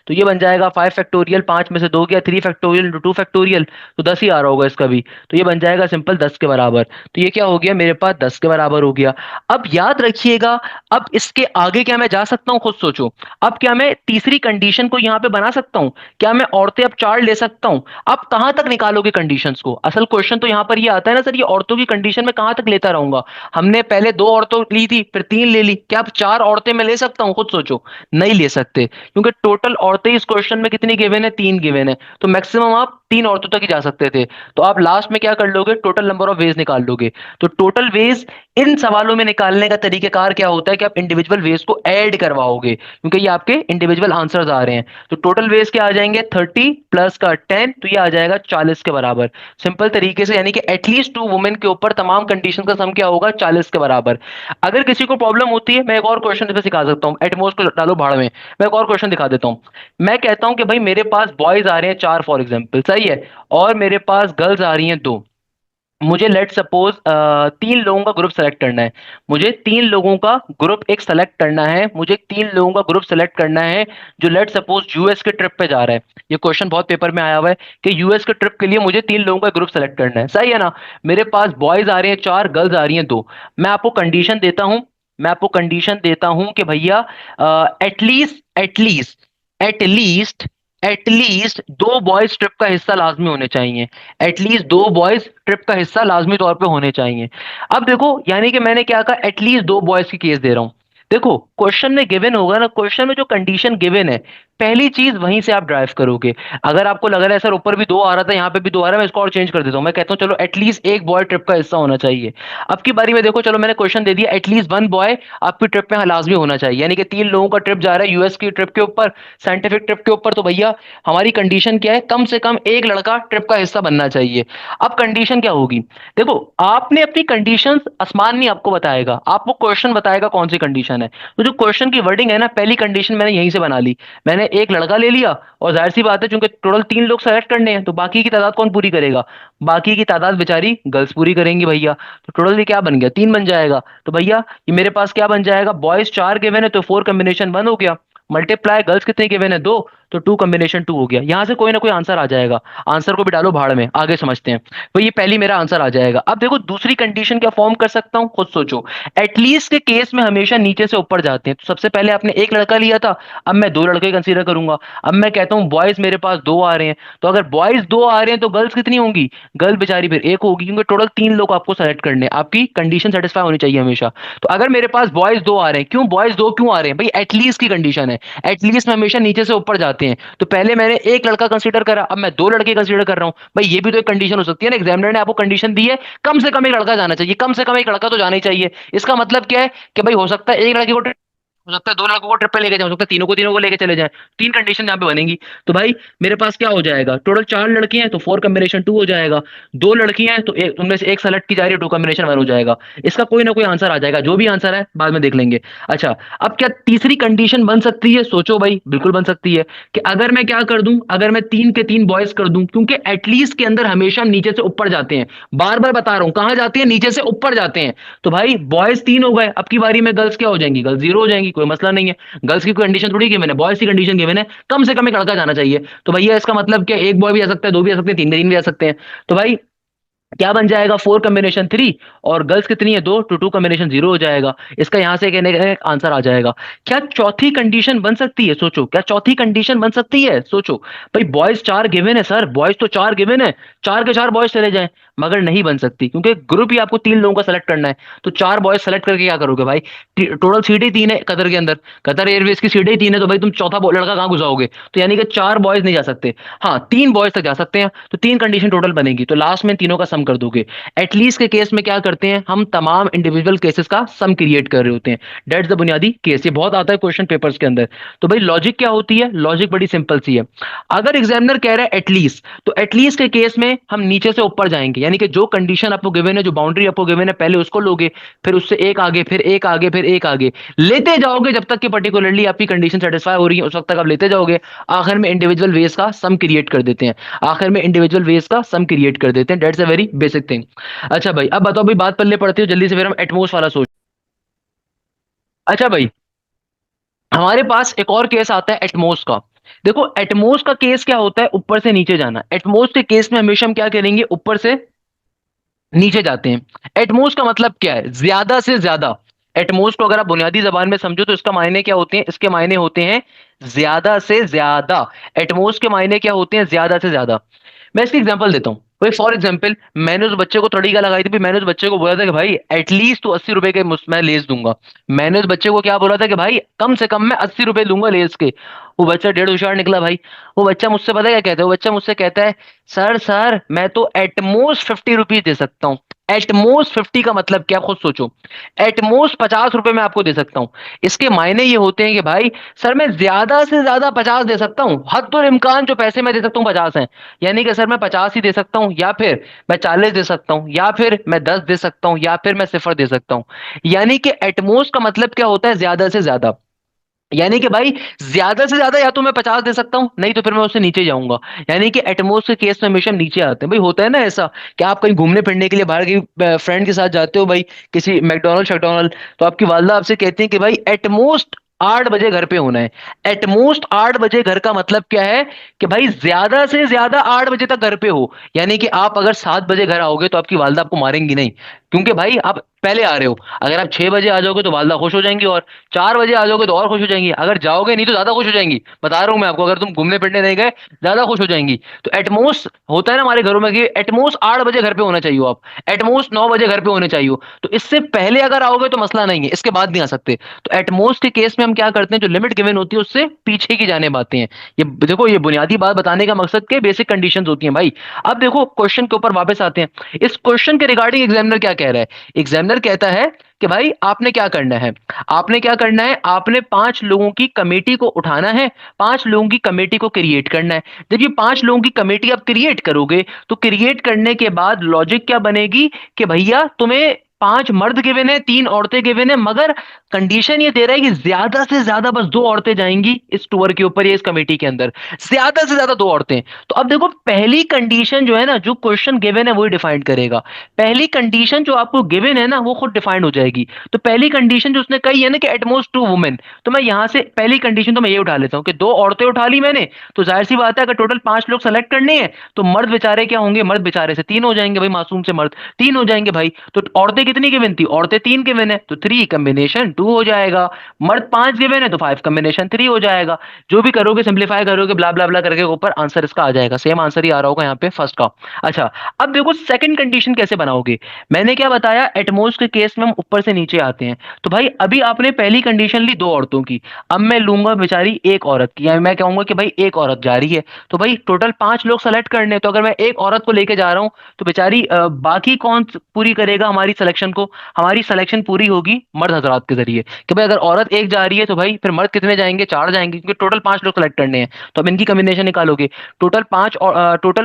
तो ये बन जाएगा फाइव फैक्टोरियल, पांच में से दो गया, three factorial into two factorial, तो 10 ही आ रहा होगा इसका भी। तो ये बन जाएगा सिंपल 10 के बराबर। तो ये क्या हो गया मेरे पास? 10 के बराबर हो गया। अब याद रखिएगा, अब इसके आगे क्या मैं जा सकता हूं? खुद सोचो। अब क्या मैं तीसरी कंडीशन को यहां पे बना सकता हूं? क्या मैं औरतें अब चार ले सकता हूं? आप कहां तक निकालोगे कंडीशंस को? असल क्वेश्चन तो यहां पर ये आता है ना सर, ये औरतों की कंडीशन में कहां तक लेता रहूंगा? हमने पहले दो औरतों ली थी, फिर तीन ले ली, क्या अब चार औरतें मैं ले सकता हूं? खुद सोचो। नहीं ले सकते, क्योंकि टोटल औरतें इस क्वेश्चन में कितनी गिवन है? तीन गिवन है, तो मैक्सिमम आप तीन औरतों तक ही जा सकते थे। तो आप लास्ट में क्या कर लोगे? टोटल नंबर ऑफ वेज निकाल लोगे। तो टोटल वेज इन सवालों में निकालने का तरीकेकार क्या होता है कि आप इंडिविजुअल वेज को ऐड करवाओगे, क्योंकि ये आपके इंडिविजुअल आंसर्स आ रहे हैं। तो टोटल वेज क्या आ जाएंगे? 30 प्लस का 10, तो ये आ जाएगा 40 के बराबर। सिंपल तरीके से, यानी कि एटलीस्ट टू वुमेन के ऊपर तमाम कंडीशन का सम क्या होगा? 40 के बराबर। अगर किसी को प्रॉब्लम होती है, मैं एक और क्वेश्चन इसमें सिखा सकता हूँ, एटमोस्ट को डालो भाड़ में। मैं एक और क्वेश्चन दिखा देता हूँ। मैं कहता हूं कि भाई मेरे पास बॉयज आ रहे हैं चार फॉर एग्जाम्पल, सही है, और मेरे पास गर्ल्स आ रही हैं दो। मुझे लेट सपोज तीन लोगों का ग्रुप सेलेक्ट करना है। मुझे तीन लोगों का ग्रुप एक सेलेक्ट करना है, मुझे तीन लोगों का ग्रुप सेलेक्ट करना है जो लेट सपोज यूएस के ट्रिप पे जा रहा है। ये क्वेश्चन बहुत पेपर में आया हुआ है कि यूएस के ट्रिप के लिए मुझे तीन लोगों का ग्रुप सेलेक्ट करना है, सही है ना? मेरे पास बॉयज आ रहे हैं चार, गर्ल्स आ रही हैं दो। मैं आपको कंडीशन देता हूं, मैं आपको कंडीशन देता हूं कि भैया एटलीस्ट एटलीस्ट एटलीस्ट एटलीस्ट दो बॉयज ट्रिप का हिस्सा लाजमी होने चाहिए। एटलीस्ट दो बॉयज ट्रिप का हिस्सा लाजमी तौर पे होने चाहिए। अब देखो, यानी कि मैंने क्या कहा? एटलीस्ट दो बॉयज की केस दे रहा हूं। देखो क्वेश्चन में गिवन होगा ना, क्वेश्चन में जो कंडीशन गिवन है पहली चीज वहीं से आप ड्राइव करोगे। अगर आपको लग रहा है सर ऊपर भी दो आ रहा था यहाँ पे भी दो आ रहा है, मैं इसको और चेंज कर देता हूँ, मैं कहता हूँ चलो एटलीस्ट एक बॉय ट्रिप का हिस्सा होना चाहिए। अब की बारी में देखो, चलो मैंने क्वेश्चन दे दिया एटलीस्ट वन बॉय आपकी ट्रिप में लाजमी होना चाहिए, यानी कि तीन लोगों का ट्रिप जा रहा है यूएस की ट्रिप के ऊपर, साइंटिफिक ट्रिप के ऊपर। तो भैया हमारी कंडीशन क्या है? कम से कम एक लड़का ट्रिप का हिस्सा बनना चाहिए। अब कंडीशन क्या होगी? देखो, आपने अपनी कंडीशंस, आसमान नहीं आपको बताएगा, आपको क्वेश्चन बताएगा कौन सी कंडीशन है। तो जो क्वेश्चन की वर्डिंग है ना, पहली कंडीशन मैंने यहीं से बना ली। मैंने एक लड़का ले लिया, और जाहिर सी बात है चूंकि टोटल तीन लोग सेलेक्ट करने हैं तो बाकी की तादाद कौन पूरी करेगा? बाकी की तादाद बेचारी गर्ल्स पूरी करेंगी भैया। तो टोटल क्या बन गया? तीन बन जाएगा। तो भैया ये मेरे पास क्या बन जाएगा? बॉयज चार गिवन है तो फोर कॉम्बिनेशन वन हो गया, मल्टीप्लाई गर्ल्स कितने गिवन है, 2, तो 2 कॉम्बिनेशन 2 हो गया। यहां से कोई ना कोई आंसर आ जाएगा, आंसर को भी डालो भाड़ में, आगे समझते हैं। तो ये पहली मेरा आंसर आ जाएगा। अब देखो दूसरी कंडीशन क्या फॉर्म कर सकता हूं, खुद सोचो। एटलीस्ट के केस में हमेशा नीचे से ऊपर जाते हैं, तो सबसे पहले आपने एक लड़का लिया था, अब मैं 2 लड़के कंसीडर करूंगा। अब मैं कहता हूं बॉयज मेरे पास 2 आ रहे हैं, तो अगर बॉयज 2 आ रहे हैं तो गर्ल्स कितनी होंगी, गर्ल बेचारी फिर 1 होगी, क्योंकि टोटल 3 लोग आपको सेलेक्ट करने हैं, आपकी कंडीशन सेटिस्फाई होनी चाहिए हमेशा। तो अगर मेरे पास बॉयज 2 आ रहे हैं, क्यों बॉयज 2 क्यों आ रहे हैं भाई, एटलीस्ट की कंडीशन है, एटलीस्ट में हमेशा नीचे से ऊपर जाते हैं। तो पहले मैंने एक लड़का कंसीडर करा, अब मैं 2 लड़के कंसीडर कर रहा हूं, भाई ये भी तो एक कंडीशन हो सकती है ना, एग्जामिनर ने आपको कंडीशन दी है, कम से कम एक लड़का जाना चाहिए, कम से कम एक लड़का तो जाना ही चाहिए। इसका मतलब क्या है कि भाई हो सकता है एक लड़के को हो सकता है 2 लड़कों को ट्रिप पे लेके जाए, हो सकता है तीनों को लेके चले जाए, 3 कंडीशन यहाँ पे बनेंगी। तो भाई मेरे पास क्या हो जाएगा, टोटल 4 लड़की हैं तो 4 कॉम्बिनेशन 2 हो जाएगा, 2 लड़की हैं तो एक उनमें से एक सेलेक्ट की जा रही है, 2 कॉम्बिनेशन 1 हो जाएगा। इसका कोई ना कोई आंसर आ जाएगा, जो भी आंसर है बाद में देख लेंगे। अच्छा, अब क्या तीसरी कंडीशन बन सकती है, सोचो भाई, बिल्कुल बन सकती है कि अगर मैं क्या कर दूं, अगर मैं 3 के 3 बॉयज कर दूं, क्योंकि एटलीस्ट के अंदर हमेशा नीचे से ऊपर जाते हैं, बार बार बता रहा हूं कहां जाते हैं, नीचे से ऊपर जाते हैं। तो भाई बॉयज 3 हो गए, अब की बारी में गर्ल्स क्या हो जाएंगी, गर्ल्स 0 हो जाएंगी, कोई मसला नहीं है। गर्ल्स की कंडीशन थोड़ी गिवन है, बॉयज की कंडीशन गिवन है, कम से कम एक लड़का जाना चाहिए। तो भैया इसका मतलब क्या, एक बॉय भी आ सकता है, 2 भी आ सकते हैं, 3 के 3 भी आ सकते हैं। तो भाई क्या बन जाएगा, 4 कॉम्बिनेशन 3, और गर्ल्स कितनी है, 2, तो 2 कॉम्बिनेशन 0 हो जाएगा। इसका यहां से कहने का एक आंसर आ जाएगा। क्या चौथी कंडीशन बन सकती है, सोचो, क्या चौथी कंडीशन बन सकती है, सोचो। भाई बॉयज 4 गिवन है सर, बॉयज तो 4 गिवन है, 4 के 4 बॉयज चले जाएं, मगर नहीं बन सकती, क्योंकि ग्रुप ही आपको 3 लोगों का सेलेक्ट करना है। तो 4 बॉयज सेलेक्ट करके क्या करोगे भाई, टोटल सीटें 3 है कतर के अंदर, कतर एयरवेज की सीटें 3 है, तो भाई तुम चौथा लड़का कहां घुसाओगे, तो यानी कि 4 बॉयज नहीं जा सकते, हाँ 3 बॉयज तक जा सकते हैं। तो 3 कंडीशन टोटल बनेगी, तो लास्ट में तीनों का सम कर दोगे। एटलीस्ट के केस में क्या करते हैं, हम तमाम इंडिविजुअल केसेस का सम क्रिएट कर रहे होते हैं, दैट्स द बुनियादी केस। ये बहुत आता है क्वेश्चन पेपर्स के अंदर। तो भाई लॉजिक क्या होती है, लॉजिक बड़ी सिंपल सी है। अगर एग्जामिनर कह रहा है एटलीस्ट, तो एटलीस्ट के केस में हम नीचे से ऊपर जाएंगे, यानी कि जो कंडीशन आपको गिवन है, जो बाउंड्री आपको गिवन है, पहले उसको लोगे, फिर उससे एक आगे, फिर एक आगे, फिर एक आगे लेते जाओगे, जब तक कि पर्टिकुलरली आपकी कंडीशन सेटिस्फाई हो रही है उस वक्त तक आप लेते जाओगे। आखिर में इंडिविजुअल वेज का सम क्रिएट कर देते हैं, आखिर में इंडिविजुअल वेज का सम क्रिएट कर देते हैं, that's a very basic thing. अच्छा भाई अब बताओ भाई, बात पल्ले पड़ती हो जल्दी से, फिर हम एटमोस वाला सोच। अच्छा भाई, हमारे पास एक और केस आता है एटमोस का। देखो एटमोस का केस क्या होता है, ऊपर से नीचे जाना। एटमोस के केस में हमेशा हम क्या करेंगे, ऊपर से नीचे जाते हैं। एटमोस का मतलब क्या है, ज्यादा से ज्यादा। एटमोस को अगर आप बुनियादी जबान में समझो तो इसका मायने क्या होते हैं, इसके मायने होते हैं ज्यादा से ज्यादा। एटमोस के मायने क्या होते हैं, ज्यादा से ज्यादा। मैं इसकी एग्जांपल देता हूँ भाई, फॉर एग्जांपल मैंने उस बच्चे को तड़ीका लगाई थी, मैंने उस बच्चे को बोला था कि भाई एटलीस्ट तो 80 रुपए के मैं लेस दूंगा। मैंने उस बच्चे को क्या बोला था कि भाई कम से कम मैं 80 रुपए दूंगा लेस के। वो बच्चा डेढ़ होशियार निकला भाई। वो बच्चा मुझसे पता है क्या कहता है, वो बच्चा मुझसे कहता है, सर सर मैं तो एटमोस्ट 50 रुपीज दे सकता हूँ। एटमोस्ट 50 का मतलब क्या, खुद सोचो। एटमोस्ट 50 रुपए मैं आपको दे सकता हूँ। इसके मायने ये होते हैं कि भाई सर मैं ज्यादा से ज्यादा 50 दे सकता हूँ, हद और इम्कान जो पैसे मैं दे सकता हूँ 50 है। यानी कि सर मैं 50 ही दे सकता हूँ, या फिर मैं 40 दे सकता हूँ, या फिर मैं 10 दे सकता हूँ, या फिर मैं 0 दे सकता हूँ। यानी कि एटमोस्ट का मतलब क्या होता है, ज्यादा से ज्यादा। यानी कि भाई ज्यादा से ज्यादा या तो मैं 50 दे सकता हूं, नहीं तो फिर मैं उससे नीचे जाऊंगा। यानी कि एटमोस्ट के केस में हमेशा हम नीचे आते हैं। भाई होता है ना ऐसा कि आप कहीं घूमने फिरने के लिए बाहर की फ्रेंड के साथ जाते हो भाई, किसी मैकडोनल्ड शैकडोनल्ड, तो आपकी वालदा आपसे कहती है कि भाई एटमोस्ट 8 बजे घर पे होना है। एटमोस्ट 8 बजे घर का मतलब क्या है कि भाई ज्यादा से ज्यादा 8 बजे तक घर पे हो। यानी कि आप अगर 7 बजे घर आओगे तो आपकी वालदा आपको मारेंगी नहीं, क्योंकि भाई आप पहले आ रहे हो। अगर आप 6 बजे आ जाओगे तो वालदा खुश हो जाएंगी, और 4 बजे आ जाओगे तो और खुश हो जाएंगी, अगर जाओगे नहीं तो ज्यादा खुश हो जाएंगी। बता रहा हूं मैं आपको, अगर तुम घूमने फिरने नहीं गए ज्यादा खुश हो जाएंगी। तो एटमोस्ट होता है ना हमारे घरों में कि एटमोस्ट 8 बजे घर पे होना चाहिए आप, एटमोस्ट 9 बजे घर पे होने चाहिए। तो इससे पहले अगर आओगे तो मसला नहीं है, इसके बाद नहीं आ सकते। तो एटमोस्ट के केस में हम क्या करते हैं, जो लिमिट गिवन होती है उससे पीछे की जाने आते हैं। ये देखो, ये बुनियादी बात बताने का मकसद के बेसिक कंडीशंस होती हैं भाई। अब देखो क्वेश्चन के ऊपर वापस आते हैं। इस क्वेश्चन के रिगार्डिंग एग्जामिनर क्या कह रहा है, एग्जामिनर कहता है कि भाई आपने क्या करना है, आपने क्या करना है, आपने 5 लोगों की कमेटी को उठाना है, 5 लोगों की कमेटी को क्रिएट करना है। जब ये 5 लोगों की कमेटी आप क्रिएट करोगे, तो क्रिएट करने के बाद लॉजिक क्या बनेगी कि भैया तुम्हें 5 मर्द गिवन है, 3 औरतें गिवन है, मगर कंडीशन ये दे रहा है कि ज्यादा से ज्यादा बस 2 औरतें जाएंगी इस टूर के ऊपर या इस कमेटी के अंदर, ज्यादा से ज्यादा 2 औरतें। तो अब देखो पहली कंडीशन जो है ना, जो क्वेश्चन गिवन है वही डिफाइन करेगा। पहली कंडीशन जो आपको गिवन है ना वो खुद डिफाइन हो जाएगी। तो पहली कंडीशन जो उसने कही है ना कि एटमोस्ट 2 वुमेन, तो मैं यहां से पहली कंडीशन तो मैं ये उठा लेता हूं कि 2 औरतें उठा ली मैंने, तो जाहिर सी बात है अगर टोटल 5 लोग सेलेक्ट करने हैं तो मर्द बेचारे क्या होंगे, मर्द बेचारे से 3 हो जाएंगे भाई, मासूम से मर्द 3 हो जाएंगे भाई। तो औरतें कितनी गिवन थी, औरतें 3 गिवन है, तो 3 कॉम्बिनेशन 2 हो जाएगा। मर्द 5 गिवन है तो 5 कॉम्बिनेशन 3 हो जाएगा। जो भी करोगे सिंप्लीफाई करोगे ब्ला ब्ला ब्ला करके ऊपर आंसर इसका आ जाएगा, सेम आंसर ही आ रहा होगा यहाँ पे फर्स्ट का। अच्छा, अब देखो सेकंड कंडीशन कैसे बनाओगे। मैंने क्या बताया, एटमोस्ट के केस में हम ऊपर से नीचे आते हैं। तो भाई अभी आपने पहली कंडीशन ली 2 औरतों की, अब मैं लूंगा बेचारी एक औरत की, या मैं कहूंगा कि भाई एक औरत जा रही है, तो भाई टोटल 5 लोग सेलेक्ट करने हैं, तो अगर मैं एक औरत को लेके जा रहा हूं तो बेचारी बाकी कौन पूरी करेगा हमारी सिलेक्शन को, हमारी सिलेक्शन पूरी होगी मर्द हजरात के जरिए। कि भाई अगर औरत एक जा रही है तो भाई फिर मर्द कितने जाएंगे, 4 जाएंगे, क्योंकि टोटल 5 लोग सेलेक्ट करने हैं। तो अब इनकी कॉम्बिनेशन निकालोगे, टोटल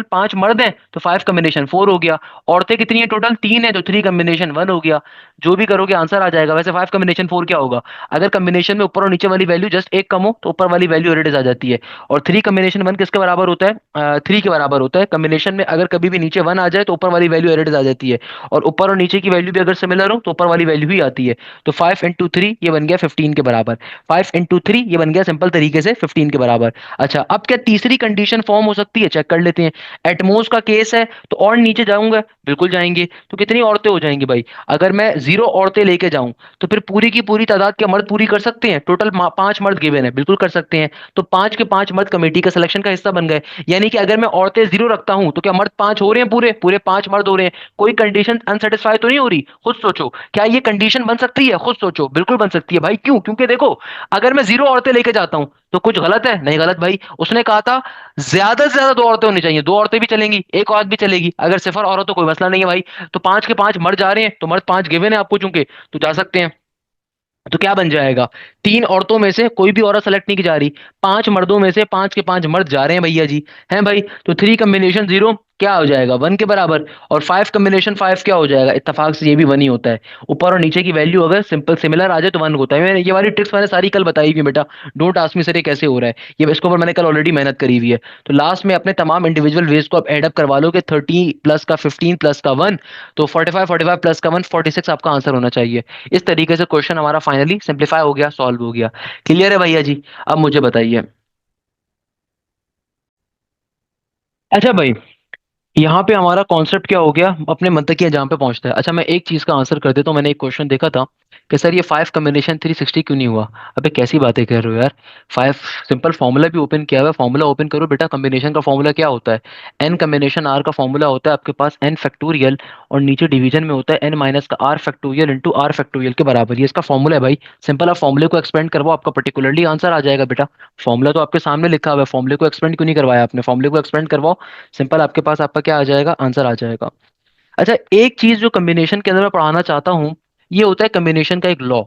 5 मर्द हैं तो 5 कॉम्बिनेशन 4 हो गया। औरतें कितनी है, टोटल 3 है तो 3 कॉम्बिनेशन 1 हो गया। जो भी करोगे आंसर आ जाएगा। वैसे 5 कॉम्बिनेशन 4 क्या होगा, अगर कॉम्बिनेशन में ऊपर और नीचे वाली वैल्यू जस्ट एक कम हो तो ऊपर वाली वैल्यू एडिट आ जाती है। और 3 कॉम्बिनेशन 1 किसके बराबर होता है, 3 के बराबर होता है। कॉम्बिनेशन में अगर कभी भी नीचे 1 आ जाए तो ऊपर वाली वैल्यू एडिट आ जाती है, और ऊपर और नीचे की वैल्यू भी अगर सिमिलर हो तो ऊपर वाली वैल्यू ही आती है। तो 5 इंटू 3 ये बन गया 15 के बराबर, 5 इंटू 3 ये बन गया सिंपल तरीके से 15 के बराबर। अच्छा, अब क्या तीसरी कंडीशन फॉर्म हो सकती है, चेक कर लेते हैं। एटमोस का केस है तो और नीचे जाऊंगा, बिल्कुल जाएंगे। तो कितनी औरतें हो जाएंगी भाई, अगर मैं 0 औरतें लेके जाऊं तो फिर पूरी की पूरी तादाद क्या मर्द पूरी कर सकते हैं, टोटल 5 मर्द गिवन है, बिल्कुल कर सकते हैं। तो 5 के 5 मर्द कमेटी का सिलेक्शन का हिस्सा बन गए। यानी कि अगर मैं औरतें 0 रखता हूं तो क्या मर्द 5 हो रहे हैं, पूरे पूरे 5 मर्द हो रहे हैं। कोई कंडीशन अनसेटिस्फाई तो नहीं हो रही, खुद सोचो क्या ये कंडीशन बन सकती है, खुद सोचो, बिल्कुल बन सकती है भाई। क्यों, क्योंकि देखो अगर मैं 0 औरतें लेके जाता हूं तो कुछ गलत है, नहीं गलत भाई। उसने कहा था ज्यादा से ज्यादा 2 औरतें होनी चाहिए, 2 औरतें भी चलेंगी, एक औरत भी चलेगी। अगर सिफर औरत तो कोई मसला नहीं है भाई। तो 5 के 5 मर्द जा रहे हैं तो मर्द 5 गिवन है आपको चूंकि, तो जा सकते हैं। तो क्या बन जाएगा, 3 औरतों में से कोई भी औरत सेलेक्ट नहीं की जा रही, 5 मर्दों में से 5 के 5 मर्द जा रहे हैं भैया जी, हैं भाई। तो 3 कॉम्बिनेशन 0 क्या हो जाएगा, 1 के बराबर। और 5 कॉम्बिनेशन 5 क्या हो जाएगा, इत्तेफाक से ये भी 1 ही होता है। ऊपर और नीचे की वैल्यू अगर सिंपल सिमिलर आ जाए तो 1 होता है। मैंने ये वाली ट्रिक्स मैंने सारी कल बताई हुई है बेटा, डोंट आस्क मी सर ये कैसे हो रहा है, ये इसके ऊपर मैंने कल ऑलरेडी मेहनत करी हुई है। तो लास्ट में अपने तमाम इंडिविजुअल वेज को आप एडअप करवा लो कि 30 प्लस का 15 प्लस का 1, तो 45, 45 प्लस का 1 46 आपका आंसर होना चाहिए। इस तरीके से क्वेश्चन हमारा फाइनली सिंप्लीफाई हो गया, सॉल्व हो गया। क्लियर है भैया जी, अब मुझे बताइए। अच्छा भाई, यहाँ पे हमारा कॉन्सेप्ट क्या हो गया, अपने मंतकिया जहाँ पे पहुंचता है। अच्छा मैं एक चीज का आंसर कर देता हूँ। मैंने एक क्वेश्चन देखा था कि सर ये 5 कॉम्बिनेशन 360 क्यों नहीं हुआ। अबे कैसी बातें कर रहे हो यार, 5 सिंपल फॉर्मूला भी ओपन किया हुआ है, फॉर्मूला ओपन करो बेटा। कॉम्बिनेशन का फॉर्मूला क्या होता है, एन कॉम्बिनेशन आर का फॉर्मूला होता है आपके पास एन फैक्टोरियल, और नीचे डिवीजन में होता है एन माइनस का r factorial into r factorial के बराबर। ये इसका फॉर्मूला है भाई। सिंपल आप फॉर्मूले को एक्सपेंड करवाओ, आपका पर्टिकुलरली आंसर आ जाएगा बेटा। फॉर्मूला तो आपके सामने लिखा हुआ है, फॉर्मूले को एक्सपेंड क्यों नहीं करवाया आपने, फॉर्मूले को एक्सपेंड करवाओ, सिंपल आपके पास आपका क्या आ जाएगा, आंसर आ जाएगा। अच्छा एक चीज जो कॉम्बिनेशन के अंदर मैं पढ़ाना चाहता हूँ, ये होता है कॉम्बिनेशन का एक लॉ।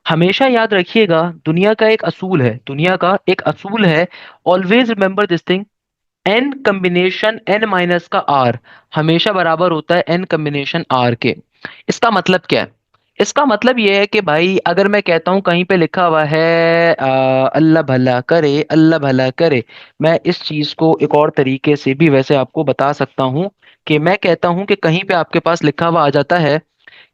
हमेशा याद रखिएगा, दुनिया का एक असूल है, दुनिया का एक असूल है, always remember this thing, n combination n minus का आर हमेशा बराबर होता है एन कॉम्बिनेशन आर के। इसका मतलब क्या है, इसका मतलब यह है कि भाई अगर मैं कहता हूं कहीं पे लिखा हुआ है अल्लाह भला करे, अल्लाह भला करे, मैं इस चीज को एक और तरीके से भी वैसे आपको बता सकता हूं कि मैं कहता हूं कि कहीं पे आपके पास लिखा हुआ आ जाता है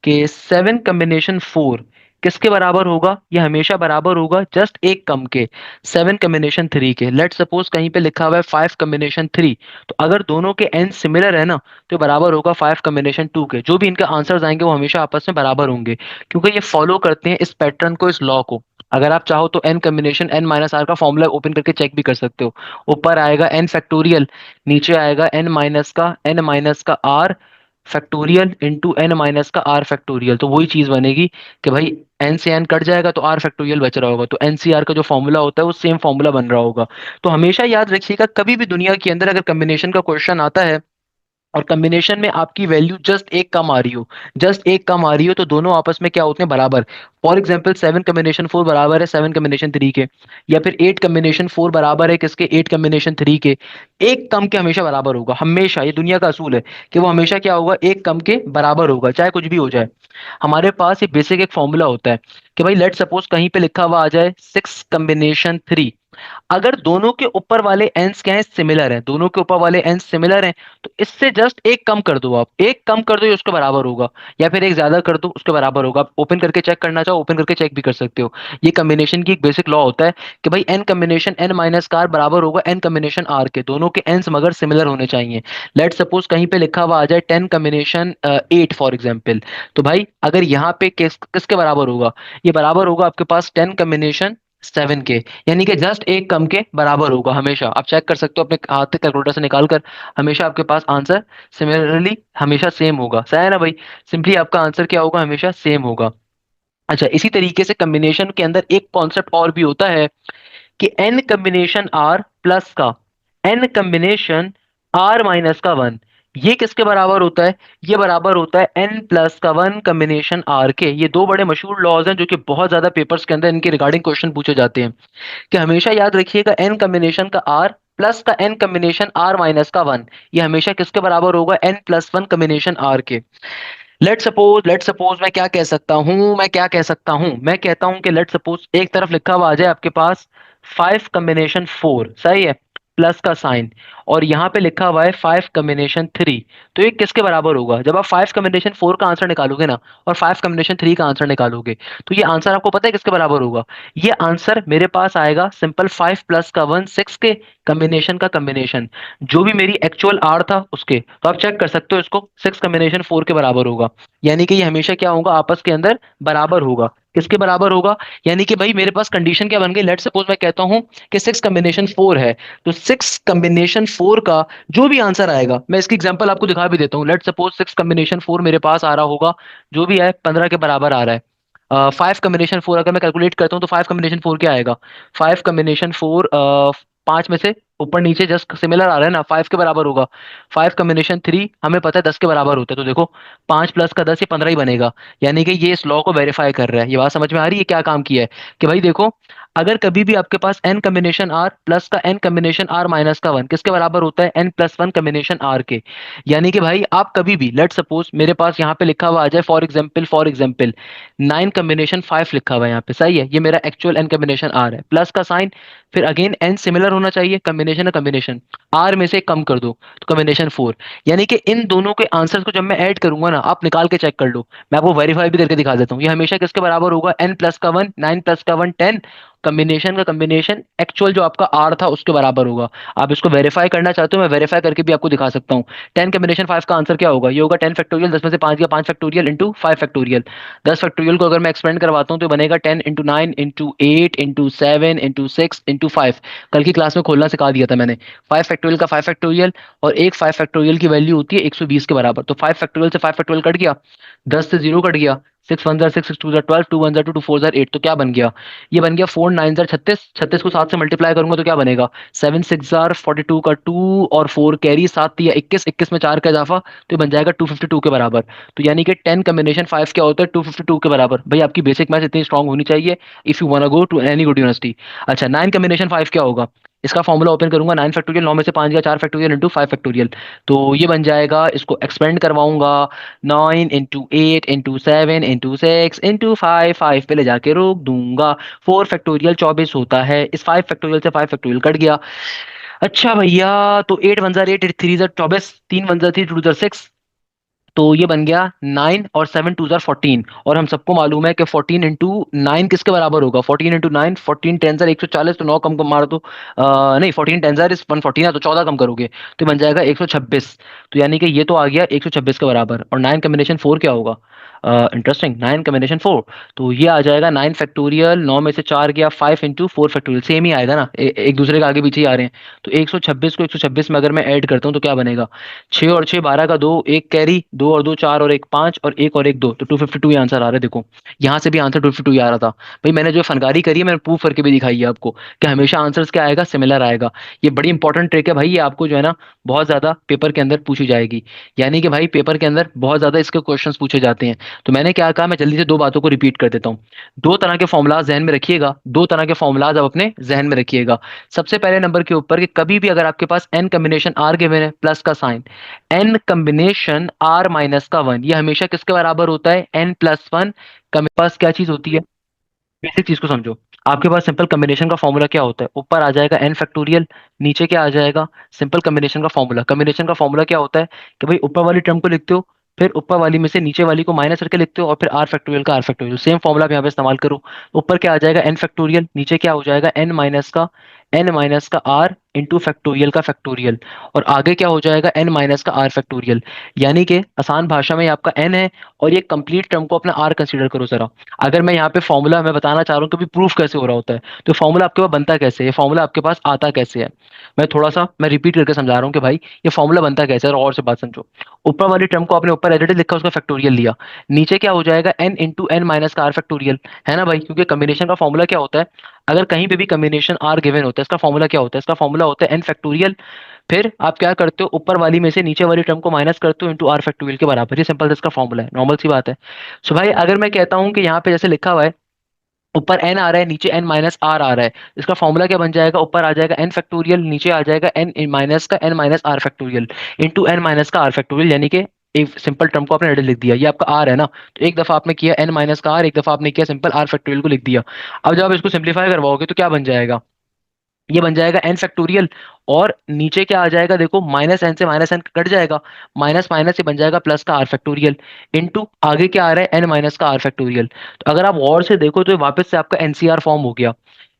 कि 7 कॉम्बिनेशन 4 किसके बराबर होगा, ये हमेशा बराबर होगा जस्ट एक कम के, 7 कॉम्बिनेशन 3 के। लेट सपोज कहीं पे लिखा हुआ है 5 कॉम्बिनेशन 3, तो अगर दोनों के एन सिमिलर है ना तो बराबर होगा 5 कॉम्बिनेशन 2 के। जो भी इनके आंसर्स आएंगे वो हमेशा आपस में बराबर होंगे, क्योंकि ये फॉलो करते हैं इस पैटर्न को, इस लॉ को। अगर आप चाहो तो n combination n minus r का फॉर्मूला ओपन करके चेक भी कर सकते हो। ऊपर आएगा एन फैक्टोरियल, नीचे आएगा एन माइनस का r factorial into n minus का आर फैक्टोरियल। तो वही चीज बनेगी कि भाई एन से एन कट जाएगा तो आर फैक्टोरियल बच रहा होगा, तो एन सी आर का जो फॉर्मूला होता है वो सेम फॉर्मूला बन रहा होगा। तो हमेशा याद रखिएगा कभी भी दुनिया के अंदर अगर कॉम्बिनेशन का क्वेश्चन आता है और कॉम्बिनेशन में आपकी वैल्यू जस्ट एक कम आ रही हो, जस्ट एक कम आ रही हो, तो दोनों आपस में क्या होते हैं, बराबर। फॉर एग्जाम्पल 7 कॉम्बिनेशन 4 बराबर है 7 कॉम्बिनेशन 3 के, या फिर 8 कॉम्बिनेशन 4 बराबर है किसके, 8 कॉम्बिनेशन 3 के। एक कम के हमेशा बराबर होगा, हमेशा, ये दुनिया का असूल है कि वो हमेशा क्या होगा, एक कम के बराबर होगा, चाहे कुछ भी हो जाए। हमारे पास ये बेसिक एक फॉर्मूला होता है कि भाई लेट सपोज कहीं पे लिखा हुआ आ जाए 6 कॉम्बिनेशन 3, अगर दोनों के ऊपर वाले एंस क्या है, सिमिलर है, दोनों के ऊपर वाले एंस सिमिलर हैं, तो इससे जस्ट एक कम कर दो, आप एक कम कर दो ये उसके बराबर होगा, या फिर एक ज्यादा कर दो उसके बराबर होगा। आप ओपन करके चेक करना चाहो, ओपन करके चेक भी कर सकते हो। ये कॉम्बिनेशन की एक बेसिक लॉ होता है कि भाई एन कॉम्बिनेशन एन माइनस कार बराबर होगा एन कॉम्बिनेशन आर के, दोनों के एंस मगर सिमिलर होने चाहिए। लेट सपोज कहीं पे लिखा हुआ आ जाए 10 कॉम्बिनेशन 8 फॉर एग्जाम्पल, तो भाई अगर यहाँ पे किसके बराबर होगा, ये बराबर होगा आपके पास 10 कॉम्बिनेशन 7 के, यानी कि जस्ट एक कम के बराबर होगा हमेशा। आप चेक कर सकते हो अपने हाथ से कैलकुलेटर से निकाल कर, हमेशा आपके पास आंसर सिमिलरली हमेशा सेम होगा, सही है ना भाई। सिंपली आपका आंसर क्या होगा, हमेशा सेम होगा। अच्छा, इसी तरीके से कॉम्बिनेशन के अंदर एक कॉन्सेप्ट और भी होता है कि एन कॉम्बिनेशन आर प्लस का एन कॉम्बिनेशन आर माइनस का 1, ये किसके बराबर होता है, ये बराबर होता है एन प्लस का 1 कॉम्बिनेशन आर के। ये दो बड़े मशहूर लॉज हैं जो कि बहुत ज्यादा पेपर्स के अंदर इनके रिगार्डिंग क्वेश्चन पूछे जाते हैं। कि हमेशा याद रखिएगा एन कॉम्बिनेशन का आर प्लस का एन कॉम्बिनेशन आर माइनस का 1, ये हमेशा किसके बराबर होगा, n+1 कॉम्बिनेशन आर के। लेट सपोज मैं क्या कह सकता हूं, मैं क्या कह सकता हूं, मैं कहता हूं कि लेट सपोज एक तरफ लिखा हुआ आ जाए आपके पास 5 कॉम्बिनेशन 4, सही है, प्लस का साइन, और यहाँ पे लिखा हुआ है 5 कॉम्बिनेशन 3, तो ये किसके बराबर होगा, जब आप 5 कॉम्बिनेशन 4 का आंसर निकालोगे ना और 5 कॉम्बिनेशन 3 का आंसर निकालोगे, तो ये आंसर आपको पता है किसके बराबर होगा, ये आंसर मेरे पास आएगा सिंपल 5 + 1 6 के कॉम्बिनेशन का कॉम्बिनेशन, जो भी मेरी एक्चुअल आर था उसके। तो आप चेक कर सकते हो इसको, 6 कॉम्बिनेशन 4 के बराबर होगा, यानी कि ये हमेशा क्या होगा, आपस के अंदर बराबर होगा। किसके बराबर होगा, यानी कि भाई मेरे पास कंडीशन क्या बन गई, लेट सपोज मैं कहता हूं कि 6 कॉम्बिनेशन 4 है, तो 6 कॉम्बिनेशन 4 का जो भी आंसर आएगा, मैं इसकी एग्जांपल आपको दिखा भी देता हूं। लेट सपोज 6 कॉम्बिनेशन 4 मेरे पास आ रहा होगा, जो भी है 15 के बराबर आ रहा है। 5 कॉम्बिनेशन 4 अगर मैं कैलकुलेट करता हूँ तो 5 कॉम्बिनेशन 4 क्या आएगा, 5 कॉम्बिनेशन 4 पांच में से ऊपर नीचे जस्ट सिमिलर आ रहा है ना, 5 के बराबर होगा। 5 कॉम्बिनेशन 3 हमें पता है 10 के बराबर होता है, तो देखो 5 + 10 ये 15 ही बनेगा, यानी कि ये इस लॉ को वेरीफाई कर रहा है। ये बात समझ में आ रही है क्या काम किया है, कि भाई देखो, अगर कभी भी आपके पास n कॉम्बिनेशन आर प्लस का n कॉम्बिनेशन आर माइनस का 1 किसके बराबर होता है, n+1 कॉम्बिनेशन आर के, यानी कि भाई आप कभी भी लेट सपोज मेरे पास यहाँ पे लिखा हुआ आ जाए फॉर एग्जाम्पल 9 कॉम्बिनेशन 5 लिखा हुआ है यहाँ पे, सही है, ये मेरा एक्चुअल n कॉम्बिनेशन आर है, प्लस का साइन, फिर अगेन n सिमिलर होना चाहिए, कॉम्बिनेशन है कॉम्बिनेशन, आर में से कम कर दो तो कॉम्बिनेशन 4, यानी कि इन दोनों के आंसर्स को जब मैं ऐड करूंगा ना, आप निकाल के चेक कर लो, मैं आपको वेरीफाई भी करके दिखा देता हूँ, ये हमेशा किसके बराबर होगा, n+1 9 + 1 10, कॉम्बिनेशन का कॉम्बिनेशन एक्चुअल जो आपका आर था उसके बराबर होगा। आप इसको वेरीफाई करना चाहते हो, मैं वेरीफाई करके भी आपको दिखा सकता हूँ। 10 कॉम्बिनेशन 5 का आंसर क्या होगा, ये होगा 10 फैक्टोरियल, 10 में से 5 गया, 5 फैक्टोरियल इंटू 5 फैक्टोरियल। 10 फैक्टोरियल को अगर मैं एक्सपेंड करवाता हूँ तो बनेगा 10 × 9 × 8 × 7 × 6 × 5। कल की क्लास में खोलना सिखा दिया था मैंने। 5 फैक्टोरियल का 5 फैक्टोरियल, और एक 5 फैक्टोरियल की वैल्यू होती है 120 के बराबर, तो 5 फैक्टोरियल से 5 फैक्टोरियल कट गया, 10 से 0 कट गया, 6 1 6 6 2 12 2 1 2 2 4 8, तो क्या बन गया, ये बन गया 4 9 36, 36 को 7 से मल्टीप्लाई करूंगा तो क्या बनेगा, 7 6 42 का 2 और 4 कैरी, 7 × 3 = 21, 21 में 4 का इजाफा, तो ये बन जाएगा 252 के बराबर। तो यानी कि 10 कॉम्बिनेशन 5 क्या होता है, 252 के बराबर। भाई आपकी बेसिक मैथ इतनी स्ट्रांग होनी चाहिए if you wanna go to any good university. अच्छा, 9 कॉम्बिनेशन 5 क्या होगा, इसका फॉर्मूला ओपन करूंगा, 9 फैक्टोरियल, 9 में से 5 गया, 4 फैक्टोरियल इंटू 5 फैक्टोरियल, तो ये बन जाएगा, इसको एक्सपेंड करवाऊंगा, 9 × 8 × 7 × 6 × 5, पे ले जाके रोक दूंगा, 4 फैक्टोरियल 24 होता है, इस 5 फैक्टोरियल से 5 फैक्टोरियल कट गया। अच्छा भैया, तो 8 1 8 8 3 24, 3 1 3 2 6, तो ये बन गया 9 और 7 2 14, और हम सबको मालूम है कि 14 × 9 किसके बराबर होगा, 14 × 9, 14 10 140, तो 9 कम कम मार दो, नहीं, 14 10 इज 140 ना, तो 14 कम करोगे तो ये बन जाएगा 126, तो यानी कि ये तो आ गया 126 के बराबर। और 9 कॉम्बिनेशन 4 क्या होगा, इंटरेस्टिंग, 9 कॉम्बिनेशन 4। तो ये आ जाएगा 9 फैक्टोरियल, 9 में से 4 गया, 5 इंटू 4 फैक्टोरियल, सेम ही आएगा ना, एक दूसरे के आगे पीछे ही आ रहे हैं। तो 126 को 126 में अगर मैं ऐड करता हूँ तो क्या बनेगा, 6 और 6 12 का 2, एक कैरी, 2 और 2 4 और एक 5 और एक और एक 2, तो 252 ये आंसर आ रहा है। देखो यहाँ से भी आंसर 252 ही आ रहा था। भाई मैंने जो फनकारी करी है मैंने प्रूव करके भी दिखाई है आपको कि हमेशा आंसर्स क्या आएगा, सिमिलर आएगा। ये बड़ी इंपॉर्टेंट ट्रिक है भाई, ये आपको जो है ना बहुत ज्यादा पेपर के अंदर पूछी जाएगी। यानी कि भाई पेपर के अंदर बहुत ज्यादा इसके क्वेश्चंस पूछे जाते हैं। तो मैंने क्या कहा, मैं जल्दी से दो बातों को रिपीट कर देता हूँ। दो तरह के फॉर्मुलाज जहन में रखिएगा, दो तरह के फॉर्मुलाज आप अपने जहन में रखिएगा। सबसे पहले नंबर के ऊपर कि कभी भी अगर आपके पास एन कॉम्बिनेशन आर गिवन है, प्लस का sign, n combination r minus का वन, ये हमेशा किसके बराबर होता है, एन प्लस वन। का पास क्या चीज होती है, बेसिक चीज को समझो। आपके पास सिंपल कॉम्बिनेशन का फॉर्मूला क्या होता है, ऊपर आ जाएगा एन फैक्टोरियल, नीचे क्या आ जाएगा, सिंपल कॉम्बिनेशन का फॉर्मूला। कॉम्बिनेशन का फॉर्मूला क्या होता है कि भाई ऊपर वाली टर्म को लिखते हो, फिर ऊपर वाली में से नीचे वाली को माइनस करके लिखते हो, और फिर आर फैक्टोरियल का आर फैक्टोरियल, सेम फॉर्मूला आप यहाँ पे इस्तेमाल करो। ऊपर क्या आ जाएगा एन फैक्टोरियल, नीचे क्या हो जाएगा एन माइनस का आर इंटू फैक्टोरियल का फैक्टोरियल, और आगे क्या हो जाएगा एन माइनस का आर फैक्टोरियल। यानी कि आसान भाषा में ये आपका एन है, और ये कंप्लीट टर्म को अपना आर कंसीडर करो जरा। अगर मैं यहाँ पे फॉर्मूला मैं बताना चाह रहा हूँ कि भी प्रूफ कैसे हो रहा होता है, तो फॉर्मूला आपके पास बनता कैसे है, फॉर्मूला आपके पास आता कैसे है, मैं थोड़ा सा मैं रिपीट करके समझा रहा हूँ कि भाई ये फॉर्मूला बनता कैसे है, और से बात समझो। ऊपर वाली टर्म को आपने ऊपर एज इट इज लिखा, उसका फैक्टोरियल लिया, नीचे क्या हो जाएगा एन इंटू एन माइनस का आर फैक्टोरियल, है ना भाई, क्योंकि कॉम्बिनेशन का फॉर्मूला क्या होता है, अगर कहीं पे भी कॉम्बिनेशन आर गिवन होता है, इसका फॉर्मूला क्या होता है, इसका फॉर्मूला होता है एन फैक्टोरियल, फिर आप क्या करते हो, ऊपर वाली में से नीचे वाली टर्म को माइनस करते हो इंटू आर फैक्टोरियल के बराबर। ये सिंपल इसका फॉर्मूला है, नॉर्मल सी बात है। सो भाई अगर मैं कहता हूँ कि यहाँ पे जैसे लिखा हुआ है, ऊपर एन आ रहा है, नीचे एन माइनस आर आ रहा है, इसका फॉर्मूला क्या बन जाएगा, ऊपर आ जाएगा एन फैक्टोरियल, नीचे आ जाएगा एन माइनस का n minus r factorial into n minus का आर फैक्टोरियल, यानी कि एक सिंपल टर्म को आपने एडिट लिख दिया, ये आपका आर है ना। तो एक दफा आपने किया एन माइनस का आर, एक दफा आपने किया सिंपल आर फैक्टोरियल को लिख दिया। अब जब आप इसको सिंप्लीफाई करवाओगे तो क्या बन जाएगा, ये बन जाएगा एन फैक्टोरियल, और नीचे क्या आ जाएगा, देखो माइनस एन से माइनस एन कट जाएगा, माइनस माइनस से बन जाएगा प्लस का आर फैक्टोरियल, इनटू आगे क्या आ रहा है एन माइनस का आर फैक्टोरियल। तो अगर आप गौर से देखो तो ये वापस से आपका एनसीआर फॉर्म हो गया।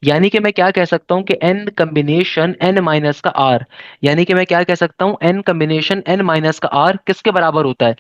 यानी कि मैं क्या कह सकता हूं कि एन कॉम्बिनेशन एन माइनस का आर, यानी कि मैं क्या कह सकता हूं, एन कॉम्बिनेशन एन माइनस का आर किसके बराबर होता है,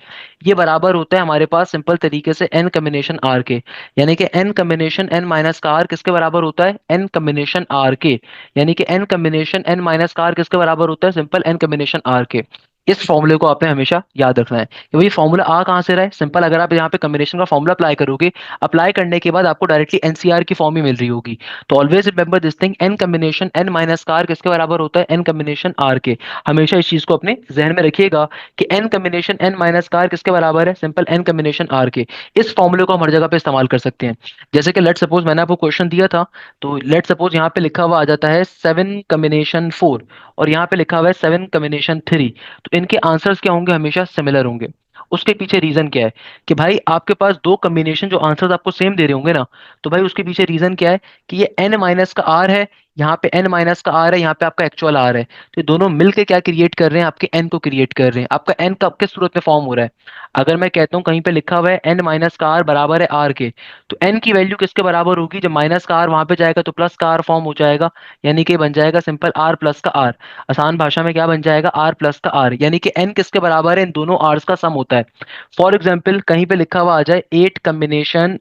ये बराबर होता है हमारे पास सिंपल तरीके से एन कॉम्बिनेशन आर के। यानी कि एन कॉम्बिनेशन एन माइनस का आर किसके बराबर होता है, एन कॉम्बिनेशन आर के। यानी कि एन कॉम्बिनेशन एन माइनस का आर किसके बराबर होता है, सिंपल एन कॉम्बिनेशन आर के। इस फॉर्मूले को आपने हमेशा याद रखना है कि भाई फॉर्मूला आ कहां से रहा है, सिंपल अगर आप यहाँ पे कॉम्बिनेशन का फॉर्मूला अप्लाई करोगे, अप्लाई करने के बाद आपको डायरेक्टली एनसीआर की फॉर्म ही मिल रही होगी। तो always remember this thing, n combination n minus का आर किसके बराबर होता है, एन कॉम्बिनेशन आर के। हमेशा इस चीज को अपने जहन में रखिएगा कि एन कॉम्बिनेशन एन माइनस का आर किसके बराबर है, सिंपल एन कॉम्बिनेशन आर के। इस फॉर्मूले को हम हर जगह पे इस्तेमाल कर सकते हैं। जैसे कि लेट सपोज मैंने आपको क्वेश्चन दिया था, तो लेट सपोज यहाँ पे लिखा हुआ आ जाता है 7 कॉम्बिनेशन 4, और यहाँ पे लिखा हुआ है 7 कॉम्बिनेशन 3। तो इनके आंसर्स क्या होंगे, हमेशा सिमिलर होंगे। उसके पीछे रीजन क्या है कि भाई आपके पास दो कॉम्बिनेशन जो आंसर्स आपको सेम दे रहे होंगे ना, तो भाई उसके पीछे रीजन क्या है कि ये एन माइनस का आर है, यहाँ पे एन माइनस का आर है, यहाँ पे आपका एक्चुअल आर है, तो ये दोनों मिलके क्या क्रिएट कर रहे हैं, आपके एन को क्रिएट कर रहे हैं। आपका एन कब किस सूरत में फॉर्म हो रहा है, अगर मैं कहता हूँ कहीं पे लिखा हुआ है एन माइनस का आर बराबर है आर के, तो एन की वैल्यू किसके बराबर होगी, जब माइनस का आर वहां पे जाएगा तो प्लस का आर फॉर्म हो जाएगा, यानी कि बन जाएगा सिंपल आर प्लस का आर। आसान भाषा में क्या बन जाएगा, आर प्लस का आर, यानी कि एन किसके बराबर है, इन दोनों आर्स का सम होता है। फॉर एग्जाम्पल कहीं पे लिखा हुआ आ जाए 8 कॉम्बिनेशन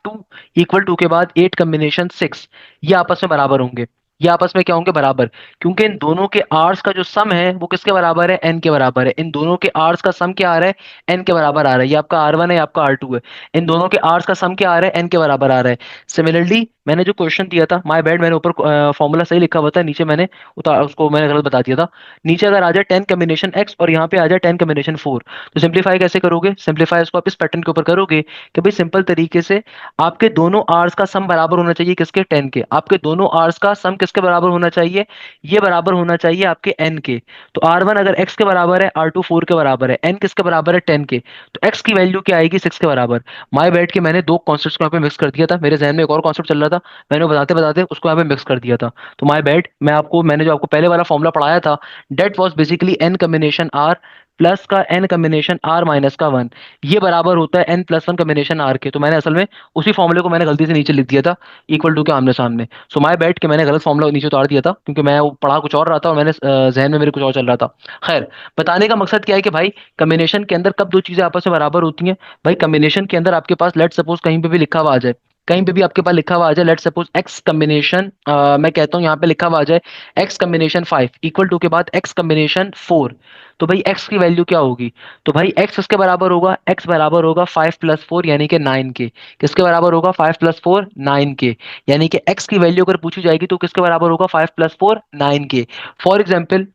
2 इक्वल टू के बाद 8 कॉम्बिनेशन 6, ये आपस में बराबर होंगे। ये आपस में क्या होंगे, बराबर, क्योंकि इन दोनों के आर्स का जो सम है वो किसके बराबर है, एन के बराबर है। इन दोनों के आर्स का सम क्या आ रहा है, एन के बराबर आ रहा है। ये आपका आर वन है, आपका आर टू है, इन दोनों के आर्स का सम क्या आ रहा है, एन के बराबर आ रहा है। सिमिलरली मैंने जो क्वेश्चन दिया था, माय बैड, मैंने ऊपर फॉर्मूला सही लिखा हुआ था, नीचे मैंने उसको मैंने गलत बता दिया था। नीचे अगर आ जाए 10 कॉम्बिनेशन x और यहाँ पे आ जाए 10 कॉम्बिनेशन 4, तो सिंप्लीफाई कैसे करोगे, सिंप्लीफाई इसको आप इस पैटर्न के ऊपर करोगे कि भाई सिंपल तरीके से आपके दोनों आर्स का सम बराबर होना चाहिए किसके, 10 के। आपके दोनों आर्स का सम किसके बराबर होना चाहिए, ये बराबर होना चाहिए आपके n के। तो R1 अगर x के बराबर है, R2 4 के बराबर है, n किसके बराबर है, 10 के, तो x की वैल्यू क्या आएगी, 6 के बराबर। माय बैड के मैंने दो कॉन्सेप्ट्स को यहाँ पे मिक्स कर दिया था, मेरे जहन में एक और कॉन्सेप्ट चल रहा था। था, मैंने बताते बताते उसको यहाँ पे मिक्स कर दिया था। तो माय बैड, मैंने जो आपको पहले वाला फॉर्मूला पढ़ाया था, that was basically n combination r plus का एन कम्बिनेशन आर माइनस का वन, ये बराबर होता है n plus one combination r के। तो मैंने असल में उसी फॉर्मूले को मैंने गलती से नीचे लिख दिया था इक्वल टू के आमने सामने। सो माय बैड कि मैंने गलत फॉर्मूला नीचे उतार दिया था, क्योंकि मैं वो पढ़ा कुछ और रहा था और मैंने जहन में मेरे कुछ और चल रहा था। खैर, बताने का मकसद क्या है कि भाई कम्बिनेशन के अंदर कब दो चीजें आपस में बराबर होती हैं। भाई कम्बिनेशन के अंदर आपके पास लेट सपोज कहीं पे भी लिखा हुआ आ जाए, कहीं पे भी आपके पास लिखा हुआ आ जाए, लेट सपोज एक्स कम्बिनेशन, मैं कहता हूँ यहाँ पे लिखा हुआ आ जाए x combination five equal to के बाद एक्स कम्बिनेशन फोर। तो भाई एक्स की वैल्यू क्या होगी? तो भाई एक्स किसके बराबर होगा? एक्स बराबर होगा फाइव प्लस फोर यानी कि नाइन के। किसके बराबर होगा? फाइव प्लस फोर नाइन के। यानी कि एक्स की वैल्यू अगर पूछी जाएगी तो किसके बराबर होगा? फाइव प्लस फोर नाइन के। फॉर एग्जाम्पल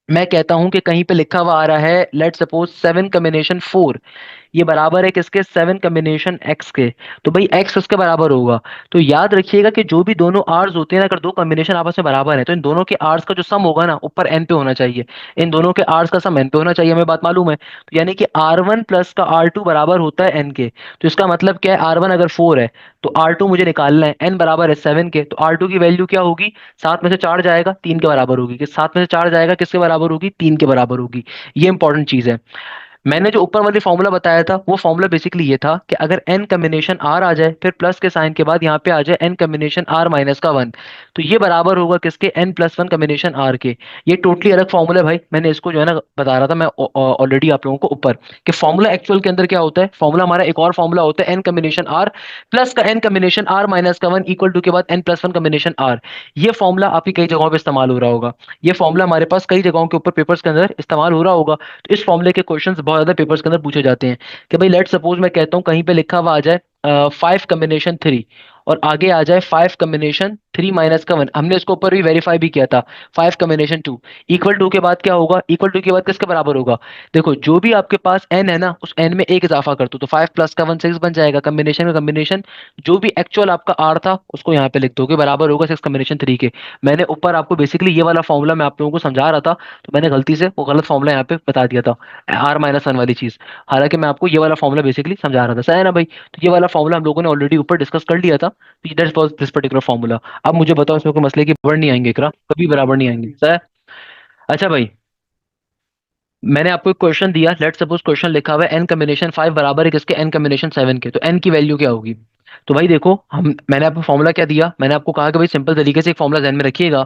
मैं कहता हूं कि कहीं पे लिखा हुआ आ रहा है let suppose seven combination four, ये बराबर है किसके? सेवन कम्बिनेशन एक्स के। तो भाई एक्स किसके बराबर होगा? तो याद रखिएगा कि जो भी दोनों आर्स होते हैं ना, अगर दो कम्बिनेशन आपस में बराबर है तो इन दोनों के आर्स का जो सम होगा ना ऊपर एन पे होना चाहिए। इन दोनों के आर्स का सम एन पे होना चाहिए, हमें बात मालूम है। तो यानी कि आर वन प्लस का आर टू बराबर होता है एन के। तो इसका मतलब क्या है? आर वन अगर फोर है तो आर टू मुझे निकालना है, एन बराबर है सेवन के। तो आर टू की वैल्यू क्या होगी? सात में से चार जाएगा तीन के बराबर होगी। कि सात में से चार जाएगा किसके बराबर होगी? तीन के बराबर होगी। ये इंपॉर्टेंट चीज है। मैंने जो ऊपर वाली फॉर्मूला बताया था वो फॉर्मूला बेसिकली ये था कि अगर n कम्बिनेशन r आ जाए फिर प्लस के साइन के बाद यहाँ पे आ जाए n कम्बिनेशन r माइनस का वन, तो ये बराबर होगा किसके? n plus one combination r के। ये टोटली अलग फॉर्मूला है भाई, मैंने इसको जो है ना बता रहा था मैं ऑलरेडी आप लोगों को ऊपर, कि फॉर्मूला एक्चुअल के अंदर क्या होता है। फॉर्मूला हमारा एक और फॉर्मूला होता है n कम्बिनेशन r प्लस का n कम्बिनेशन r माइनस का वन इक्वल टू के बाद n plus one combination r। ये फॉर्मूला आपकी कई जगहों पर इस्तेमाल हो रहा होगा, ये फॉर्मूला हमारे पास कई जगहों के ऊपर पेपर्स के अंदर इस्तेमाल हो रहा होगा। तो इस फॉर्मूले के क्वेश्चंस बहुत ज्यादा पेपर्स के अंदर पूछे जाते हैं। कि भाई लेट सपोज मैं कहता हूँ कहीं पे लिखा हुआ आ जाए फाइव कम्बिनेशन थ्री और आगे आ जाए फाइव कम्बिनेशन थ्री माइनस का वन, हमने इसको ऊपर भी वेरीफाई भी किया था। Five combination two equal to के बाद क्या होगा? इक्वल टू के बाद किसके बराबर होगा? देखो जो भी आपके पास एन है ना उस एन में एक इजाफा कर दो तो फाइव प्लस का वन सिक्स बन जाएगा। कम्बिनेशन का कम्बिनेशन जो भी एक्चुअल आपका आर था उसको यहाँ पे लिख दोगे, बराबर होगा सिक्स कम्बिनेशन थ्री के। मैंने ऊपर आपको बेसिकली ये वाला फॉर्मूला मैं आप लोगों को समझा रहा था, तो मैंने गलती से वो गलत फॉर्मूला यहाँ पे बता दिया था, आर माइनस वन वाली चीज। हालांकि मैं आपको ये वाला फॉर्मूला बेसिकली समझा रहा था, सही है ना भाई? तो ये वाला फॉर्मूला हम लोगों ने ऑलरेडी ऊपर डिस्कस कर लिया था, तो that was this particular formula. अब मुझे बताओ इसमें कोई मसले की बराबर नहीं आएंगे? इकरा कभी बराबर नहीं आएंगे, सही है? अच्छा भाई, मैंने आपको एक क्वेश्चन दिया, लेट सपोज क्वेश्चन लिखा हुआ है एन कम्बिनेशन फाइव बराबर है किसके? एन कम्बिनेशन सेवन के। तो एन की वैल्यू क्या होगी? तो भाई देखो, हम मैंने आपको फॉर्मूला क्या दिया? मैंने आपको कहा कि भाई सिंपल तरीके से एक फॉर्मूला ध्यान में रखिएगा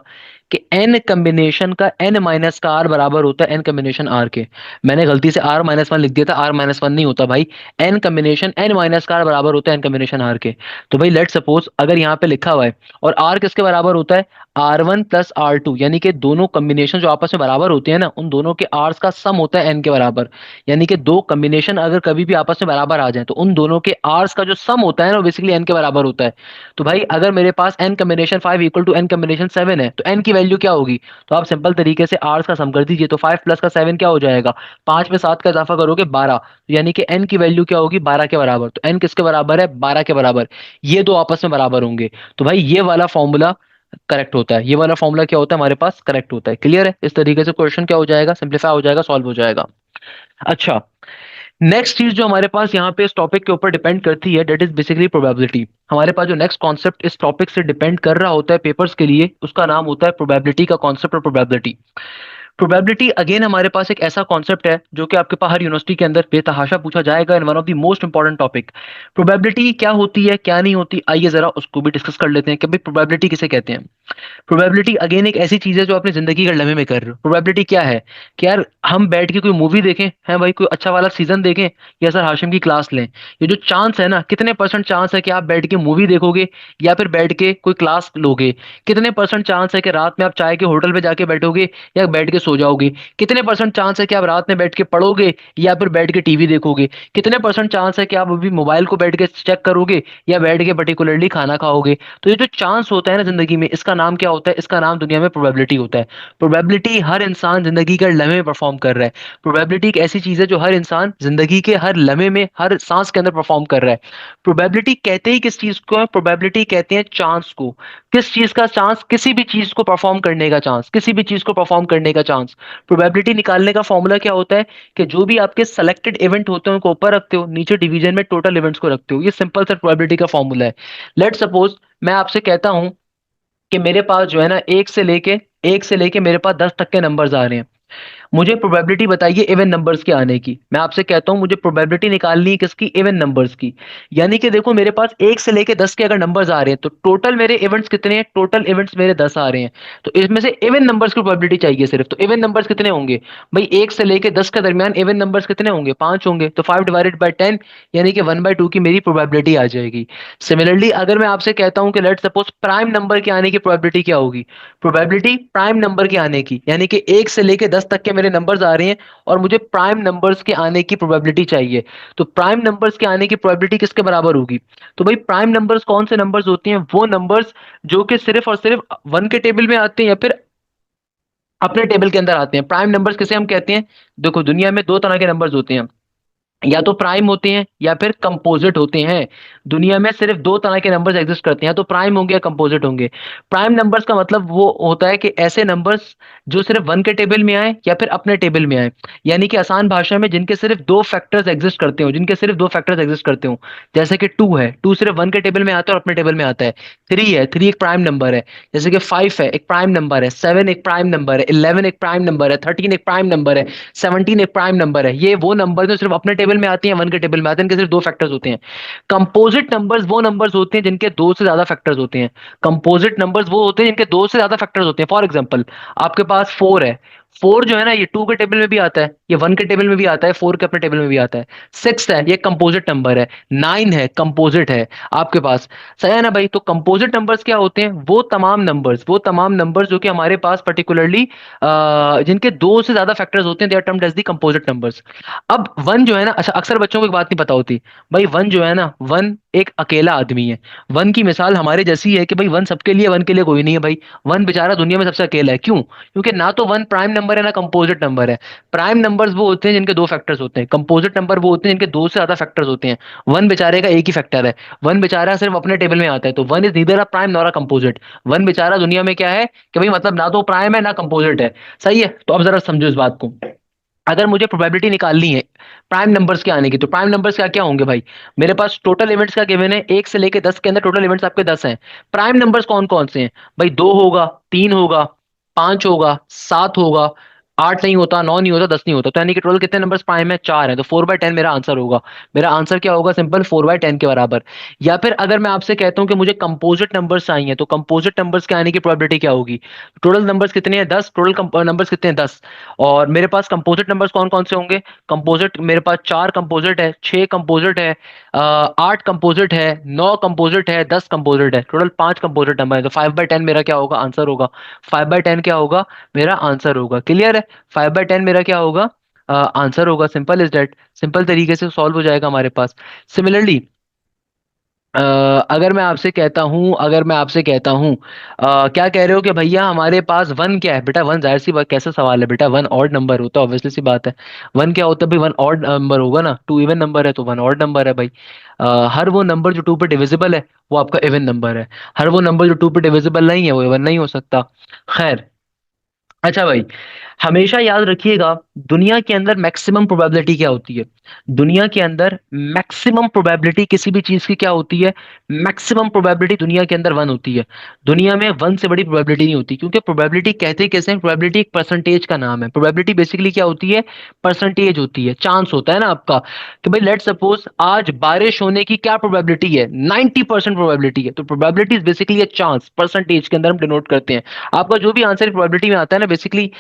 कि एन कम्बिनेशन का एन माइनस का आर बराबर होता है एन कम्बिनेशन आर के। मैंने गलती से आर माइनस वन लिख दिया था, आर माइनस वन नहीं होता भाई, एन कम्बिनेशन एन माइनस का आर बराबर होता है एन कम्बिनेशन आर के। तो भाई लेट सपोज अगर यहाँ पे लिखा हुआ है और आर किसके बराबर होता है? R one plus r two, यानी कि दोनों कम्बिनेशन जो आपस में बराबर होते हैं ना उन दोनों के आर्स का सम होता है एन के बराबर। यानी कि दो कम्बिनेशन अगर कभी भी आपस में बराबर आ जाए तो उन दोनों के आर्स का जो सम होता है ना वो बेसिकली एन के बराबर होता है। तो भाई अगर मेरे पास n combination five equal to n combination seven है तो एन की वैल्यू क्या होगी? तो आप सिंपल तरीके से आर्स का सम कर दीजिए, तो फाइव प्लस का सेवन क्या हो जाएगा? पांच में सात का इजाफा करोगे बारह, तो यानी कि एन की वैल्यू क्या होगी? बारह के बराबर। तो एन किसके बराबर है? बारह के बराबर। ये दो आपस में बराबर होंगे, तो भाई ये वाला फॉर्मूला करेक्ट होता है। ये वाला फॉर्मूला क्या होता है हमारे पास? करेक्ट होता है। क्लियर है? इस तरीके से क्वेश्चन क्या हो जाएगा? सिंप्लीफाई हो जाएगा, सॉल्व हो जाएगा। अच्छा, नेक्स्ट चीज जो हमारे पास यहाँ पे इस टॉपिक के ऊपर डिपेंड करती है डेट इज बेसिकली प्रोबेबिलिटी। हमारे पास जो नेक्स्ट कॉन्सेप्ट इस टॉपिक से डिपेंड कर रहा होता है पेपर्स के लिए उसका नाम होता है प्रोबेबिलिटी का कॉन्सेप्ट और प्रोबेबिलिटी। प्रोबेबिलिटी अगेन हमारे पास एक ऐसा कॉन्सेप्ट है जो कि आपके पास हर यूनिवर्सिटी के अंदर बेतहाशा पूछा जाएगा in one of the most important topic. Probability क्या होती है, क्या नहीं होती, आइए जरा उसको भी डिस्कस कर लेते हैं कि भाई प्रोबेबिलिटी किसे कहते हैं। प्रोबेबिलिटी अगेन एक ऐसी चीज है जो अपनी जिंदगी के लम्हे में कर रहे हो। प्रोबेबिलिटी क्या है कि यार हम बैठ के कोई मूवी देखें, है भाई कोई अच्छा वाला सीजन देखें, या सर हाशिम की क्लास लें, ये जो चांस है ना, कितने परसेंट चांस है कि आप बैठ के मूवी देखोगे या फिर बैठ के कोई क्लास लोगे? कितने परसेंट चांस है कि रात में आप चाय के होटल पे जाके बैठोगे या बैठ के सो जाओगे? कितने परसेंट चांस है कि आप रात में बैठ के पढ़ोगे या फिर बैठ के टीवी देखोगे? कितने परसेंट चांस है कि आप अभी मोबाइल को बैठ के चेक करोगे या बैठ के पर्टिकुलरली खाना खाओगे? तो ये जो चांस होता है ना जिंदगी में, इसका नाम क्या होता है? इसका नाम दुनिया में प्रोबेबिलिटी होता है। प्रोबेबिलिटी हर इंसान जिंदगी के लम्हे में परफॉर्म कर रहा है। प्रोबेबिलिटी एक ऐसी चीज है जो हर इंसान जिंदगी के हर लम्हे में हर सांस के अंदर परफॉर्म कर रहा है। प्रोबेबिलिटी कहते ही किस चीज को है? प्रोबेबिलिटी कहते हैं चांस को। किस चीज का चांस, किसी भी चीज को परफॉर्म करने का चांस, किसी भी चीज को परफॉर्म करने का चांस। प्रोबेबिलिटी निकालने का फॉर्मूला क्या होता है कि जो भी आपके सेलेक्टेड इवेंट होते हैं उनको ऊपर रखते हो, नीचे डिवीजन में टोटल इवेंट्स को रखते हो। ये सिंपल सा प्रोबेबिलिटी का फॉर्मूला है। लेट सपोज मैं आपसे कहता हूं कि मेरे पास जो है ना एक से लेके मेरे पास 10 तक के नंबर्स आ रहे हैं। मुझे प्रोबेबिलिटी बताइए इवन नंबर्स के आने की। मैं आपसे कहता हूं मुझे प्रोबेबिलिटी निकालनी है किसकी, इवन नंबर्स की। यानी कि देखो मेरे पास 1 से लेके 10 के अगर नंबर्स आ रहे हैं तो टोटल मेरे इवेंट्स कितने हैं, टोटल इवेंट्स मेरे 10 आ रहे हैं। तो इसमें से इवन नंबर्स की प्रोबेबिलिटी चाहिए सिर्फ। तो इवन नंबर्स कितने होंगे भाई, 1 से लेके 10 के दरमियान इवन नंबर्स कितने होंगे, 5 होंगे। तो 5/10 यानी कि 1/2 की मेरी प्रोबेबिलिटी आ जाएगी। सिमिलरली अगर मैं आपसे कहता हूं कि लेट सपोज प्राइम नंबर के आने की प्रोबेबिलिटी क्या होगी, प्रोबेबिलिटी प्राइम नंबर के आने की, यानी कि 1 से लेके 10 तक के मेरे नंबर्स आ रहे हैं और मुझे प्राइम नंबर्स के आने की प्रोबेबिलिटी चाहिए। तो प्राइम नंबर्स के आने की प्रोबेबिलिटी किसके बराबर होगी, तो भाई प्राइम नंबर्स कौन से नंबर्स होते हैं, वो नंबर्स जो कि सिर्फ और सिर्फ वन के टेबल में आते हैं या फिर अपने टेबल के अंदर आते हैं। प्राइम नंबर्स किसे हम कहते हैं, देखो दुनिया में दो तरह के नंबर्स होते हैं, या तो प्राइम होते हैं या फिर कंपोजिट होते हैं। दुनिया में सिर्फ दो तरह के नंबर्स एग्जिस्ट करते हैं, या तो प्राइम होंगे या कंपोजिट होंगे। प्राइम नंबर्स का मतलब वो होता है कि ऐसे नंबर्स जो सिर्फ वन के टेबल में आए या फिर अपने टेबल में आए, यानी कि आसान भाषा में जिनके सिर्फ दो फैक्टर्स एग्जिस्ट करते हो, जिनके सिर्फ दो फैक्टर्स एग्जिस्ट करते हो। जैसे कि 2 है, 2 सिर्फ वन के टेबल में आता है और अपने टेबल में आता है। 3 है, 3 एक प्राइम नंबर है। जैसे कि 5 है, एक प्राइम नंबर है। 7 एक प्राइम नंबर है। 11 एक प्राइम नंबर है। 13 एक प्राइम नंबर है। 17 एक प्राइम नंबर है। ये वो नंबर जो सिर्फ अपने टेबल में आते हैं, वन के टेबल में आते हैं, इनके सिर्फ दो फैक्टर्स होते हैं। कंपोजिट नंबर्स वो नंबर्स होते हैं जिनके दो से ज्यादा फैक्टर्स होते हैं। कंपोजिट नंबर्स वो होते हैं जिनके दो से ज्यादा फैक्टर्स होते हैं। फॉर एग्जांपल आपके पास 4 है, 4 जो है ना ये 2 के टेबल में भी आता है, ये 1 के टेबल में भी आता है, 4 के अपने टेबल में भी आता है। 6 है, ये कंपोजिट नंबर है। 9 है, कंपोजिट है आपके पास। सही है ना भाई। तो कंपोजिट नंबर्स क्या होते हैं, वो तमाम नंबर्स जो कि हमारे पास पर्टिकुलरली जिनके दो से ज्यादा फैक्टर्स होते हैं, they are termed as the composite numbers. अब वन जो है ना, अच्छा अक्सर बच्चों को एक बात नहीं पता होती भाई, वन जो है ना, वन एक अकेला आदमी है। वन की मिसाल हमारे जैसी है कि भाई वन सबके लिए, वन के लिए कोई नहीं है भाई। वन बेचारा दुनिया में सबसे अकेला है। क्यों, क्योंकि ना तो वन प्राइम नंबर है ना कंपोजिट नंबर है। प्राइम नंबर्स वो होते हैं जिनके दो फैक्टर्स होते हैं, कंपोजिट नंबर वो होते हैं जिनके दो से ज्यादा फैक्टर्स होते हैं। वन बेचारे का एक ही फैक्टर है। वन बेचारा सिर्फ अपने टेबल में आता है, तो one is neither a prime nor a composite. One बेचारा दुनिया में क्या है कि भाई मतलब ना तो प्राइम है ना कंपोजिट है। सही है, तो अब जरा समझो इस बात को। अगर मुझे प्रोबेबिलिटी निकालनी है प्राइम नंबर्स के आने की, तो प्राइम नंबर्स क्या क्या होंगे भाई। मेरे पास टोटल इवेंट्स का गिवन है, 1 से लेके 10 के अंदर टोटल इवेंट्स आपके 10 हैं। प्राइम नंबर्स कौन कौन से हैं भाई, 2 होगा, 3 होगा, 5 होगा, 7 होगा, 8 नहीं होता, 9 नहीं होता, 10 नहीं होता। तो यानी कि टोटल कितने नंबर्स प्राइम है, 4 है। तो 4/10 मेरा आंसर होगा। मेरा आंसर क्या होगा, सिंपल 4/10 के बराबर। या फिर अगर मैं आपसे कहता हूं कि मुझे कंपोजिट नंबर्स चाहिए, तो कंपोजिट नंबर्स के आने की प्रोबेबिलिटी क्या होगी। टोटल नंबर्स कितने हैं, 10। टोटल नंबर्स कितने हैं, 10। और मेरे पास कंपोजिट नंबर्स कौन कौन से होंगे, कंपोजिट मेरे पास 4 कंपोजिट है, 6 कंपोजिट है, 8 कंपोजिट है, 9 कंपोजिट है, 10 कंपोजिट है। टोटल 5 कंपोजिट नंबर है। तो 5/10 मेरा क्या होगा, आंसर होगा। 5/10 क्या होगा, मेरा आंसर होगा। क्लियर है, 5/10 मेरा क्या होगा, आंसर होगा। सिंपल इज डेट, सिंपल तरीके से सॉल्व हो जाएगा हमारे पास। सिमिलरली अ, अगर मैं आपसे कहता हूं क्या कह रहे हो कि भैया हमारे पास वन क्या है, बेटा वन जाहिर सी बात, कैसा सवाल है बेटा, वन ऑड नंबर होता है, ऑब्वियसली सी बात है। वन क्या होता है भाई, वन ऑड नंबर होगा ना। टू इवन नंबर है तो वन ऑड नंबर है भाई। हर वो नंबर जो टू पे डिविजिबल है वो आपका इवन नंबर है। हर वो नंबर जो टू पे डिविजिबल नहीं है वो इवन नहीं हो सकता। खैर, अच्छा भाई, हमेशा याद रखिएगा दुनिया के अंदर मैक्सिमम प्रोबेबिलिटी क्या होती है। दुनिया के अंदर मैक्सिमम प्रोबेबिलिटी किसी भी चीज की क्या होती है, मैक्सिमम प्रोबेबिलिटी दुनिया के अंदर वन होती है। दुनिया में वन से बड़ी प्रोबेबिलिटी नहीं होती, क्योंकि प्रोबेबिलिटी कहते कैसे हैं, प्रोबेबिलिटी एक परसेंटेज का नाम है। प्रोबेबिलिटी बेसिकली क्या होती है, परसेंटेज होती है, चांस होता है ना आपका, कि भाई लेट सपोज आज बारिश होने की क्या प्रोबेबिलिटी है, 90% प्रोबेबिलिटी है। तो probability is basically a chance, percentage के अंदर हम डिनोट करते हैं। आपका जो भी आंसर प्रोबेबिलिटी में आता है ना बेसिकली,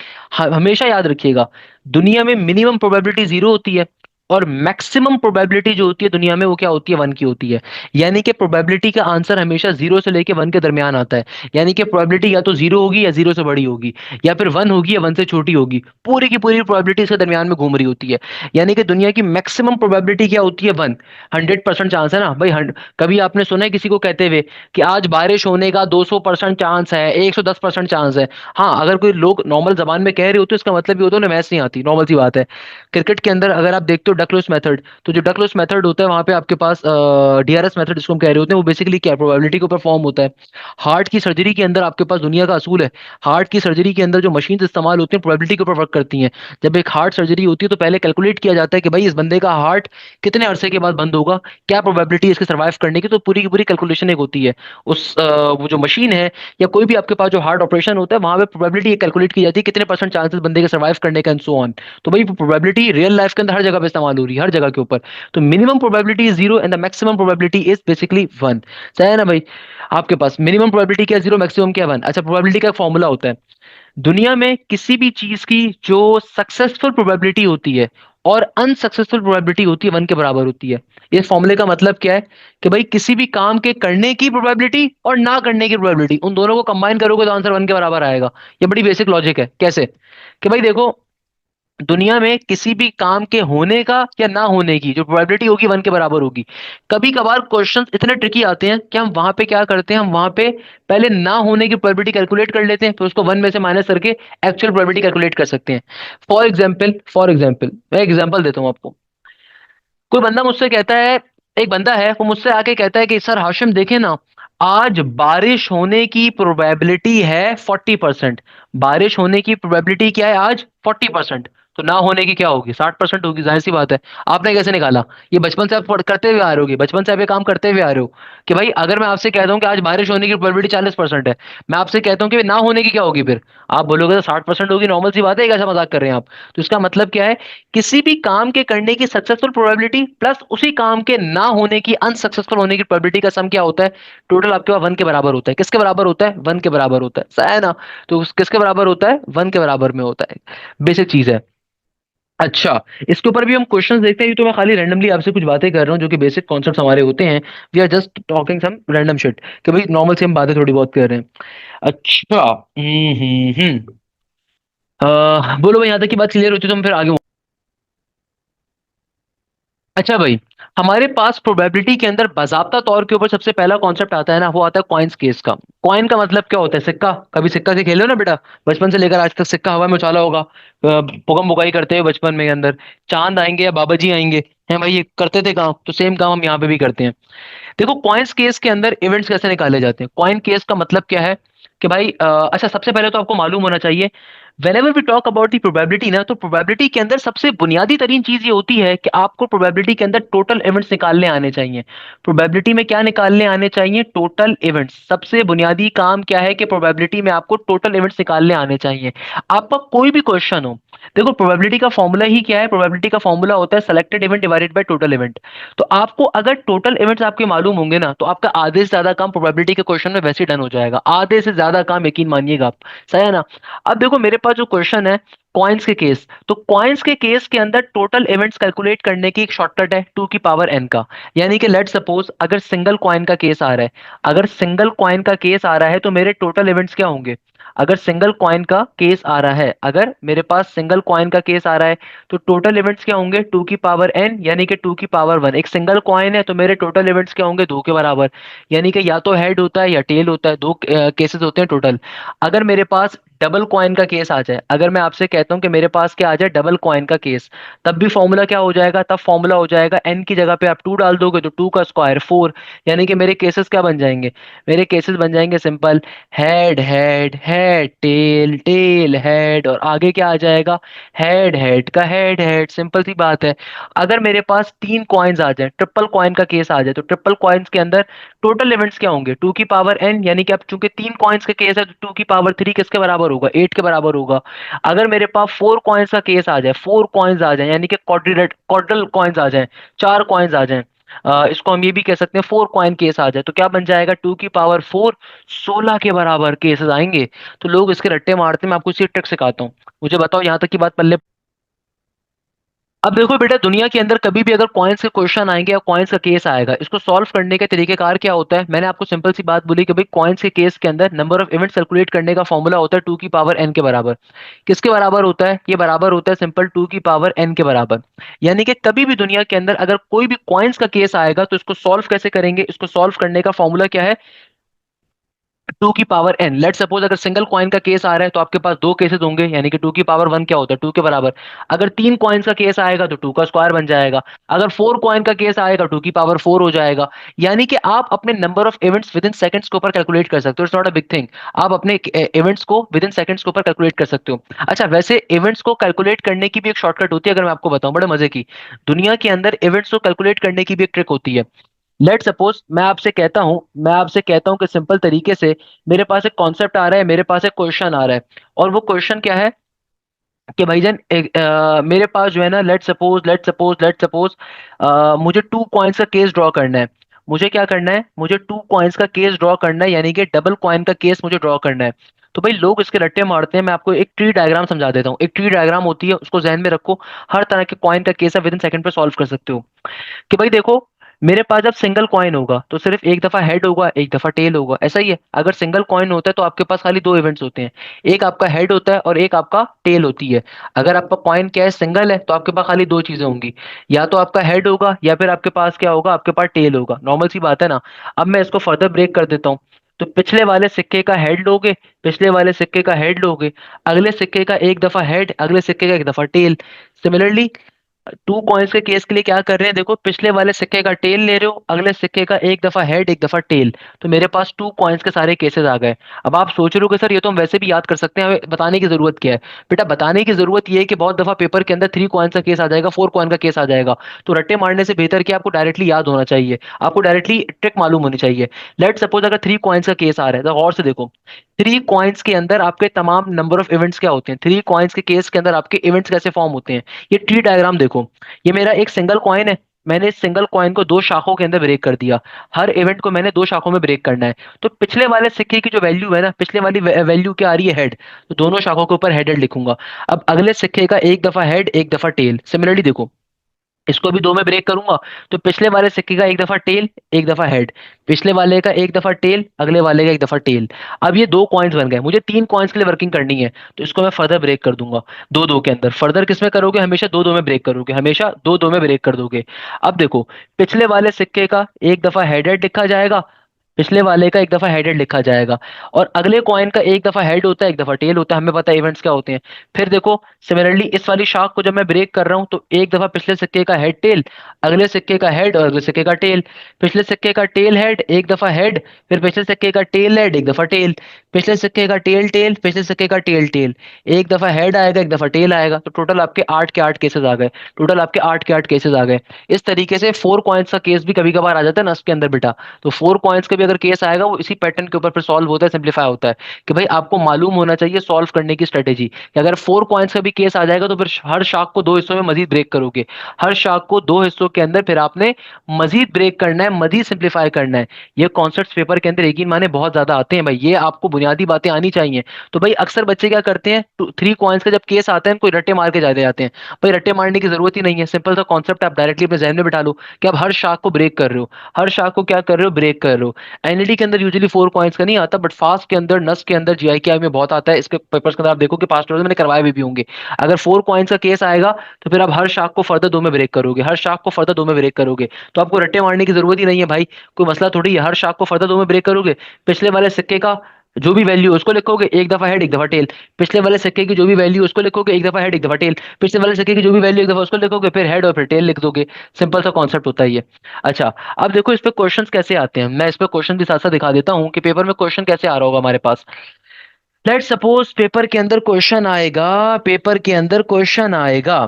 हमेशा याद रखिएगा दुनिया में मिनिमम प्रोबेबिलिटी 0 होती है और मैक्सिमम प्रोबेबिलिटी जो होती है दुनिया में वो क्या होती है, 1 की होती है। यानी कि प्रोबेबिलिटी का आंसर हमेशा 0 से लेके 1 के दरमियान आता है। यानी कि प्रोबेबिलिटी या तो 0 होगी या 0 से बड़ी होगी, या फिर 1 होगी या 1 से छोटी होगी। पूरी की पूरी प्रोबेबिलिटी इसके दरमियान में घूम रही होती है। यानी कि दुनिया की मैक्सिमम प्रोबेबिलिटी क्या होती है, 1। 100% चांस है ना भाई। कभी आपने सुना है किसी को कहते हुए कि आज बारिश होने का 200% चांस है, 110% चांस है। हाँ, अगर कोई लोग नॉर्मल जबान में कह रहे हो तो इसका मतलब ये होता है उन्हें मैथ्स नहीं आती, नॉर्मल सी बात है। क्रिकेट के अंदर अगर आप देखते हो डकवर्थ मेथड, तो जो डकवर्थ मेथड होता है वहां पे आपके पास डीआरएस मेथड जिसको हम कह रहे होते हैं, वो बेसिकली क्या प्रोबेबिलिटी के ऊपर फॉर्म होता है। हार्ट की सर्जरी के अंदर आपके पास दुनिया का असूल है, हार्ट की सर्जरी के अंदर जो मशीन इस्तेमाल होती हैं प्रोबेबिलिटी के ऊपर वर्क करती हैं। जब एक हार्ट सर्जरी होती है तो पहले कैलकुलेट किया जाता है कि भाई इस बंदे का हार्ट कितने अरसे के बाद बंद होगा, क्या प्रोबेबिलिटी है इसके सर्वाइव करने की, तो पूरी की पूरी कैलकुलेशन एक होती है। वो जो मशीन है या कोई भी आपके पास जो हार्ट ऑपरेशन होता है वहां पे प्रोबेबिलिटी कैलकुलेट की जाती है कितने परसेंट चांसेस बंदे के सर्वाइव करने का एंड सो ऑन। तो भाई प्रोबेबिलिटी रियल लाइफ के अंदर हर जगह पे इस्तेमाल हो रही है, हर जगह के ऊपर। तो minimum probability is zero and the maximum probability is basically one. सही है ना भाई? आपके पास मिनिमम प्रोबेबिलिटी क्या, जीरो, मैक्सिमम क्या, वन। अच्छा, प्रोबेबिलिटी का फॉर्मूला होता है दुनिया में किसी भी चीज की जो सक्सेसफुल प्रोबेबिलिटी होती है और अनसक्सेसफुल प्रोबेबिलिटी होती है वन के बराबर होती है। इस फॉर्मूले का मतलब क्या है कि भाई किसी भी काम के करने की प्रोबेबिलिटी और ना करने की प्रोबेबिलिटी, उन दोनों को कंबाइन करोगे तो आंसर वन के बराबर आएगा। ये बड़ी बेसिक लॉजिक है। कैसे? कि भाई देखो, दुनिया में किसी भी काम के होने का या ना होने की जो प्रोबेबिलिटी होगी वन के बराबर होगी। कभी कभार क्वेश्चंस इतने ट्रिकी आते हैं कि हम वहां पे क्या करते हैं, हम वहां पे पहले ना होने की प्रोबेबिलिटी कैलकुलेट कर लेते हैं, फिर उसको वन में से माइनस करके एक्चुअल प्रोबेबिलिटी कैलकुलेट कर सकते हैं। फॉर एग्जाम्पल मैं एग्जाम्पल देता हूं आपको। कोई बंदा मुझसे कहता है, एक बंदा है वो मुझसे आके कहता है कि सर हाशिम देखे ना, आज बारिश होने की प्रोबेबिलिटी है 40%। बारिश होने की प्रोबेबिलिटी क्या है आज? 40%। तो ना होने की क्या होगी? 60% होगी। जाहिर सी बात है। आपने कैसे निकाला? ये बचपन से आप करते हुए आ रहे होगे, बचपन से आप ये काम करते हुए आ रहे हो कि भाई अगर मैं आपसे कहता हूँ कि आज बारिश होने की प्रोबेबिलिटी 40% है, मैं आपसे कहता हूँ कि ना होने की क्या होगी, फिर आप बोलोगे तो 60% होगी। नॉर्मल सी बात है, कैसा मजाक कर रहे हैं आप? तो इसका मतलब क्या है? किसी भी काम के करने की सक्सेसफुल प्रोबेबिलिटी प्लस उसी काम के ना होने की, अनसक्सेसफुल होने की प्रोबेबिलिटी का सम क्या होता है? टोटल आपके पास वन के बराबर होता है। किसके बराबर होता है? वन के बराबर होता है। सही है ना? तो किसके बराबर होता है? वन के बराबर में होता है। बेसिक चीज है। अच्छा, इसके ऊपर भी हम क्वेश्चंस देखते हैं। ये तो मैं खाली रैंडमली आपसे कुछ बातें कर रहा हूँ जो कि बेसिक कॉन्सेप्ट्स हमारे होते हैं। We are just talking some random shit कि भाई नॉर्मल से हम बातें थोड़ी बहुत कर रहे हैं। अच्छा। बोलो भाई, यहाँ तक की बात क्लियर होती है तो हम फिर आगे। अच्छा भाई, हमारे पास प्रोबेबिलिटी के अंदर बाजाब्ता तौर के ऊपर सबसे पहला कॉन्सेप्ट आता है ना, वो आता है कॉइन्स केस का। कॉइन का मतलब क्या होता है? सिक्का। कभी सिक्का से खेले हो ना बेटा? बचपन से लेकर आज तक सिक्का हवा में उछाला होगा, पुगम बुगाई करते हुए बचपन में के अंदर। चांद आएंगे या बाबा जी आएंगे, हैं भाई, ये करते थे काम, तो सेम काम हम यहाँ पे भी करते हैं। देखो, कॉइन्स केस के अंदर इवेंट्स कैसे निकाले जाते हैं। कॉइन केस का मतलब क्या है कि भाई अच्छा, सबसे पहले तो आपको मालूम होना चाहिए, whenever we talk about the probability ना, तो प्रोबेबिलिटी के अंदर सबसे बुनियादी तरीन चीज ये होती है कि आपको प्रोबेबिलिटी के अंदर टोटल इवेंट्स निकालने आने चाहिए। प्रोबेबिलिटी में क्या निकालने आने चाहिए? Total events. सबसे बुनियादी काम क्या है कि प्रोबेबिलिटी में आपको टोटल इवेंट्स निकालने आने चाहिए। आपका कोई भी क्वेश्चन हो, देखो प्रोबेबिलिटी का फॉर्मूला ही क्या है? प्रोबेबिलिटी का फॉर्मूला होता है selected event divided by total event. तो आपको अगर टोटल इवेंट्स आपके मालूम होंगे ना, तो आपका आधे से ज्यादा काम प्रोबेबिलिटी के क्वेश्चन में वैसे ही डन हो जाएगा। आधे से ज्यादा काम, यकीन मानिएगा आप। सही है ना? अब देखो, मेरे पास जो क्वेश्चन है कॉइन्स के केस, तो कॉइन्स के केस के अंदर टोटल इवेंट्स कैलकुलेट करने की एक शॉर्टकट है टू की पावर एन का। यानी कि लेट सपोज अगर सिंगल कॉइन का केस आ रहा है, अगर सिंगल कॉइन का केस आ रहा है तो मेरे टोटल इवेंट्स क्या होंगे? अगर सिंगल कॉइन का केस आ रहा है, अगर मेरे पास सिंगल कॉइन का केस आ रहा है, तो टोटल इवेंट्स क्या होंगे? टू की पावर एन, यानी कि टू की पावर वन। एक सिंगल कॉइन है तो मेरे टोटल इवेंट्स क्या होंगे? दो के बराबर। यानी कि या तो हेड होता है या टेल होता है, दो केसेस होते हैं टोटल। अगर मेरे पास डबल कॉइन का केस आ जाए, अगर मैं आपसे कहता हूं कि मेरे पास क्या आ जाए? डबल कॉइन का केस, तब भी फॉर्मूला क्या हो जाएगा? तब फॉर्मूला हो जाएगा एन की जगह पे आप टू डाल दोगे तो टू का स्क्वायर फोर। यानी कि मेरे केसेस क्या बन जाएंगे? मेरे केसेस बन जाएंगे simple, head head head, tail tail head, और आगे क्या आ जाएगा? हेड हेड का हेड हेड। सिंपल सी बात है। अगर मेरे पास तीन कॉइन्स आ जाए, ट्रिपल कॉइन का केस आ जाए, तो ट्रिपल कॉइन्स के अंदर टोटल इवेंट्स क्या होंगे? टू की पावर एन, यानी कि अब चूंकि तीन कॉइन्स का केस है तो टू की पावर थ्री किसके बराबर होगा? एट के बराबर होगा। अगर मेरे पास फोर कॉइन्स का केस आ जाए, फोर कॉइन्स आ जाए, यानी कि क्वाड्रल कॉइन्स आ जाए, चार कॉइन्स आ जाए, इसको हम ये भी कह सकते हैं फोर कॉइन केस आ जाए, तो क्या बन जाएगा? टू की पावर फोर, 16 के बराबर केसेस आएंगे। तो लोग इसके रट्टे मारते हैं। मैं आपको इसी ट्रिक सिखाता हूँ। मुझे बताओ यहाँ तक की बात पल्ले। अब देखो बेटा, दुनिया के अंदर कभी भी अगर कॉइन्स के क्वेश्चन आएंगे या कॉइन्स का केस आएगा, इसको सॉल्व करने के तरीकेकार क्या होता है? मैंने आपको सिंपल सी बात बोली कि भाई कॉइन्स के केस के अंदर नंबर ऑफ इवेंट्स कैलकुलेट करने का फॉर्मूला होता है टू की पावर एन के बराबर। किसके बराबर होता है? ये बराबर होता है सिंपल टू की पावर एन के बराबर। यानी कि कभी भी दुनिया के अंदर अगर कोई भी कॉइन्स का केस आएगा तो इसको सॉल्व कैसे करेंगे? इसको सॉल्व करने का फॉर्मूला क्या है? टू की पावर एन। लेट सपोज अगर सिंगल कॉइन का केस आ रहा है तो आपके पास दो केसेस होंगे, यानी कि टू की पावर वन क्या होता है, टू के बराबर। अगर तीन कॉइन्स का केस आएगा तो टू का स्क्वायर बन जाएगा। अगर फोर कॉइन का केस आएगा टू की पावर फोर हो जाएगा। यानी कि आप अपने number of events with in seconds के ऊपर कैलकुलेट कर सकते हो। It's not a big thing. आप अपने इवेंट्स को विद इन सेकंड्स के ऊपर कैलकुलेट कर सकते हो। अच्छा, वैसे इवेंट्स को कैलकुलेट करने की भी एक शॉर्टकट होती है, अगर मैं आपको बताऊं, बड़े मजे की। दुनिया के अंदर इवेंट्स को कैलकुलेट करने की भी एक ट्रिक होती है। लेट सपोज मैं आपसे कहता हूं कि सिंपल तरीके से मेरे पास एक कॉन्सेप्ट आ रहा है, मेरे पास एक क्वेश्चन आ रहा है। और वो क्वेश्चन क्या है कि भाईजान मेरे पास जो है ना, लेट सपोज मुझे टू कॉइन्स का केस ड्रॉ करना है। मुझे क्या करना है, मुझे टू कॉइन्स का केस ड्रॉ करना है, यानी कि डबल कॉइन का केस मुझे ड्रॉ करना है। तो भाई लोग इसके रट्टे मारते हैं। मैं आपको एक ट्री डायग्राम समझा देता हूँ। एक ट्री डायग्राम होती है, उसको जहन में रखो। हर तरह के कॉइन का केस है, विद इन सेकंड पे सॉल्व कर सकते हो। कि भाई देखो, मेरे पास जब सिंगल कॉइन होगा तो सिर्फ एक दफा हेड होगा, एक दफा टेल होगा, ऐसा ही है। अगर सिंगल कॉइन होता है तो आपके पास खाली दो इवेंट्स होते हैं। एक आपका हेड होता है और एक आपका टेल होती है। अगर आपका कॉइन क्या है, सिंगल है, तो आपके पास खाली दो चीजें होंगी। या तो आपका हेड होगा या फिर आपके पास क्या होगा, आपके पास टेल होगा। नॉर्मल सी बात है ना। अब मैं इसको फर्दर ब्रेक कर देता हूँ। तो पिछले वाले सिक्के का हेड लोगे, पिछले वाले सिक्के का हेड लोगे, अगले सिक्के का एक दफा हेड, अगले सिक्के का एक दफा टेल। सिमिलरली टू कॉइन्स के केस के लिए क्या कर रहे हैं, देखो, पिछले वाले सिक्के का टेल ले रहे हो, अगले सिक्के का एक दफा हेड, एक दफा टेल। तो मेरे पास टू कॉइन्स के सारे केसेस आ गए। अब आप सोच रहे हो कि सर ये तो हम वैसे भी याद कर सकते हैं, हमें बताने की जरूरत क्या है। बेटा, बताने की जरूरत ये है कि बहुत दफा पेपर के अंदर थ्री कॉइन्स का केस आ जाएगा, फोर कॉइन का केस आ जाएगा। तो रट्टे मारने से बेहतर कि आपको डायरेक्टली याद होना चाहिए, आपको डायरेक्टली ट्रिक मालूम होनी चाहिए। लेट सपोज अगर थ्री कॉइन्स का केस आ रहा है तो गौर से देखो। थ्री कॉइन्स के अंदर आपके तमाम नंबर ऑफ इवेंट्स क्या होते हैं, थ्री कॉइन्स के केस के अंदर आपके इवेंट्स कैसे फॉर्म होते हैं। ये ट्री डायग्राम देखो। ये मेरा एक सिंगल कॉइन है। मैंने इस सिंगल कॉइन को दो शाखों के अंदर ब्रेक कर दिया। हर इवेंट को मैंने दो शाखों में ब्रेक करना है। तो पिछले वाले सिक्के की जो वैल्यू है ना, पिछले वाली वैल्यू क्या आ रही है, हेड। तो दोनों शाखों के ऊपर हेड हेड लिखूंगा। अब अगले सिक्के का एक दफा हेड, एक दफा टेल। सिमिलरली देखो, इसको भी दो में ब्रेक करूंगा। तो पिछले वाले सिक्के का एक दफा टेल, एक दफा हेड। पिछले वाले का एक दफा टेल, अगले वाले का एक दफा टेल। अब ये दो कॉइन्स बन गए, मुझे तीन कॉइन्स के लिए वर्किंग करनी है। तो इसको मैं फर्दर ब्रेक कर दूंगा। दो दो के अंदर फर्दर किस में करोगे, हमेशा दो दो में ब्रेक करोगे, हमेशा दो दो में ब्रेक कर दोगे। अब देखो, पिछले वाले सिक्के का एक दफा हेड हेड लिखा जाएगा, पिछले वाले का एक दफा हेड हेड लिखा जाएगा। और अगले कॉइन का एक दफा हेड होता है, एक दफा टेल होता है, हमें पता है इवेंट्स क्या होते हैं। फिर देखो, सिमिलरली इस वाली शाख को जब मैं ब्रेक कर रहा हूं तो एक दफा पिछले सिक्के का हेड टेल, अगले सिक्के का हेड और अगले सिक्के का टेल। पिछले सिक्के का टेल हेड, एक दफा हेड, फिर पिछले सिक्के का टेल हेड, एक दफा टेल, पिछले सिक्के का टेल टेल, पिछले सिक्के का टेल टेल। एक दफा हेड आएगा, एक दफा टेल आएगा। तो टोटल आपके आठ के आठ केसेस आ गए। टोटल आपके आठ के आठ केसेस आ गए। इस तरीके से फोर कॉइन्स का केस भी कभी कभार आ जाता है ना इसके अंदर बेटा। तो फोर कॉइन्स का भी अगर केस आएगा, वो इसी पैटर्न के ऊपर फिर सॉल्व होता है, सिंप्लीफाई होता है। कि भाई आपको मालूम होना चाहिए सॉल्व करने की स्ट्रेटेजी, कि अगर फोर कॉइन्स का भी केस आ जाएगा तो फिर हर शाख को दो हिस्सों में मजीद ब्रेक करोगे। हर शाख को दो हिस्सों के अंदर फिर आपने मजीद ब्रेक करना है, मजीद सिंप्लीफाई करना है। ये कॉन्सेप्ट्स पेपर के अंदर यकीन माने बहुत ज्यादा आते हैं भाई, ये आपको बुनियादी बातें आनी चाहिए। तो भाई अक्सर बच्चे क्या करते हैं, थ्री कॉइन्स का जब केस आता है कोई रट्टे मार के जाते जाते हैं। भाई रट्टे मारने की जरूरत ही नहीं है, सिंपल सा कॉन्सेप्ट आप डायरेक्टली अपने जहन में बिठा लो कि आप हर शाख को ब्रेक कर रहे हो। हर शाख को क्या कर रहे हो, ब्रेक कर रहे हो। एनएलडी के अंदर यूजुअली फोर कॉइन्स का नहीं आता, बट फास्ट के अंदर, नस के अंदर, जीआईकेआई में बहुत आता है। इसके पेपर्स के अंदर आप देखो कि पास्ट मैंने करवाए भी होंगे। अगर फोर कॉइन्स का केस आएगा तो फिर आप हर शाख को फर्दर दो में ब्रेक करोगे, हर शाख को फर्दर दो में ब्रेक करोगे। तो आपको रट्टे मारने की जरूरत ही नहीं है भाई, कोई मसला थोड़ी है। हर शाख को फर्दर दो में ब्रेक करोगे, पिछले वाले सिक्के का जो भी वैल्यू है उसको लिखोगे, एक दफा हेड, एक दफा टेल। पिछले वाले सिक्के की जो भी वैल्यू उसको लिखोगे, एक दफा हेड, एक दफा टेल। पिछले वाले सिक्के की जो भी वैल्यू, एक दफा उसको लिखोगे, फिर हेड और फिर टेल लिख दोगे। सिंपल सा कॉन्सेप्ट होता है ये। अच्छा, अब देखो इस पे क्वेश्चंस कैसे आते हैं, मैं इस पे क्वेश्चन भी साथ साथ दिखा देता हूँ कि पेपर में क्वेश्चन कैसे आ रहा होगा हमारे पास। लेट सपोज पेपर के अंदर क्वेश्चन आएगा, पेपर के अंदर क्वेश्चन आएगा,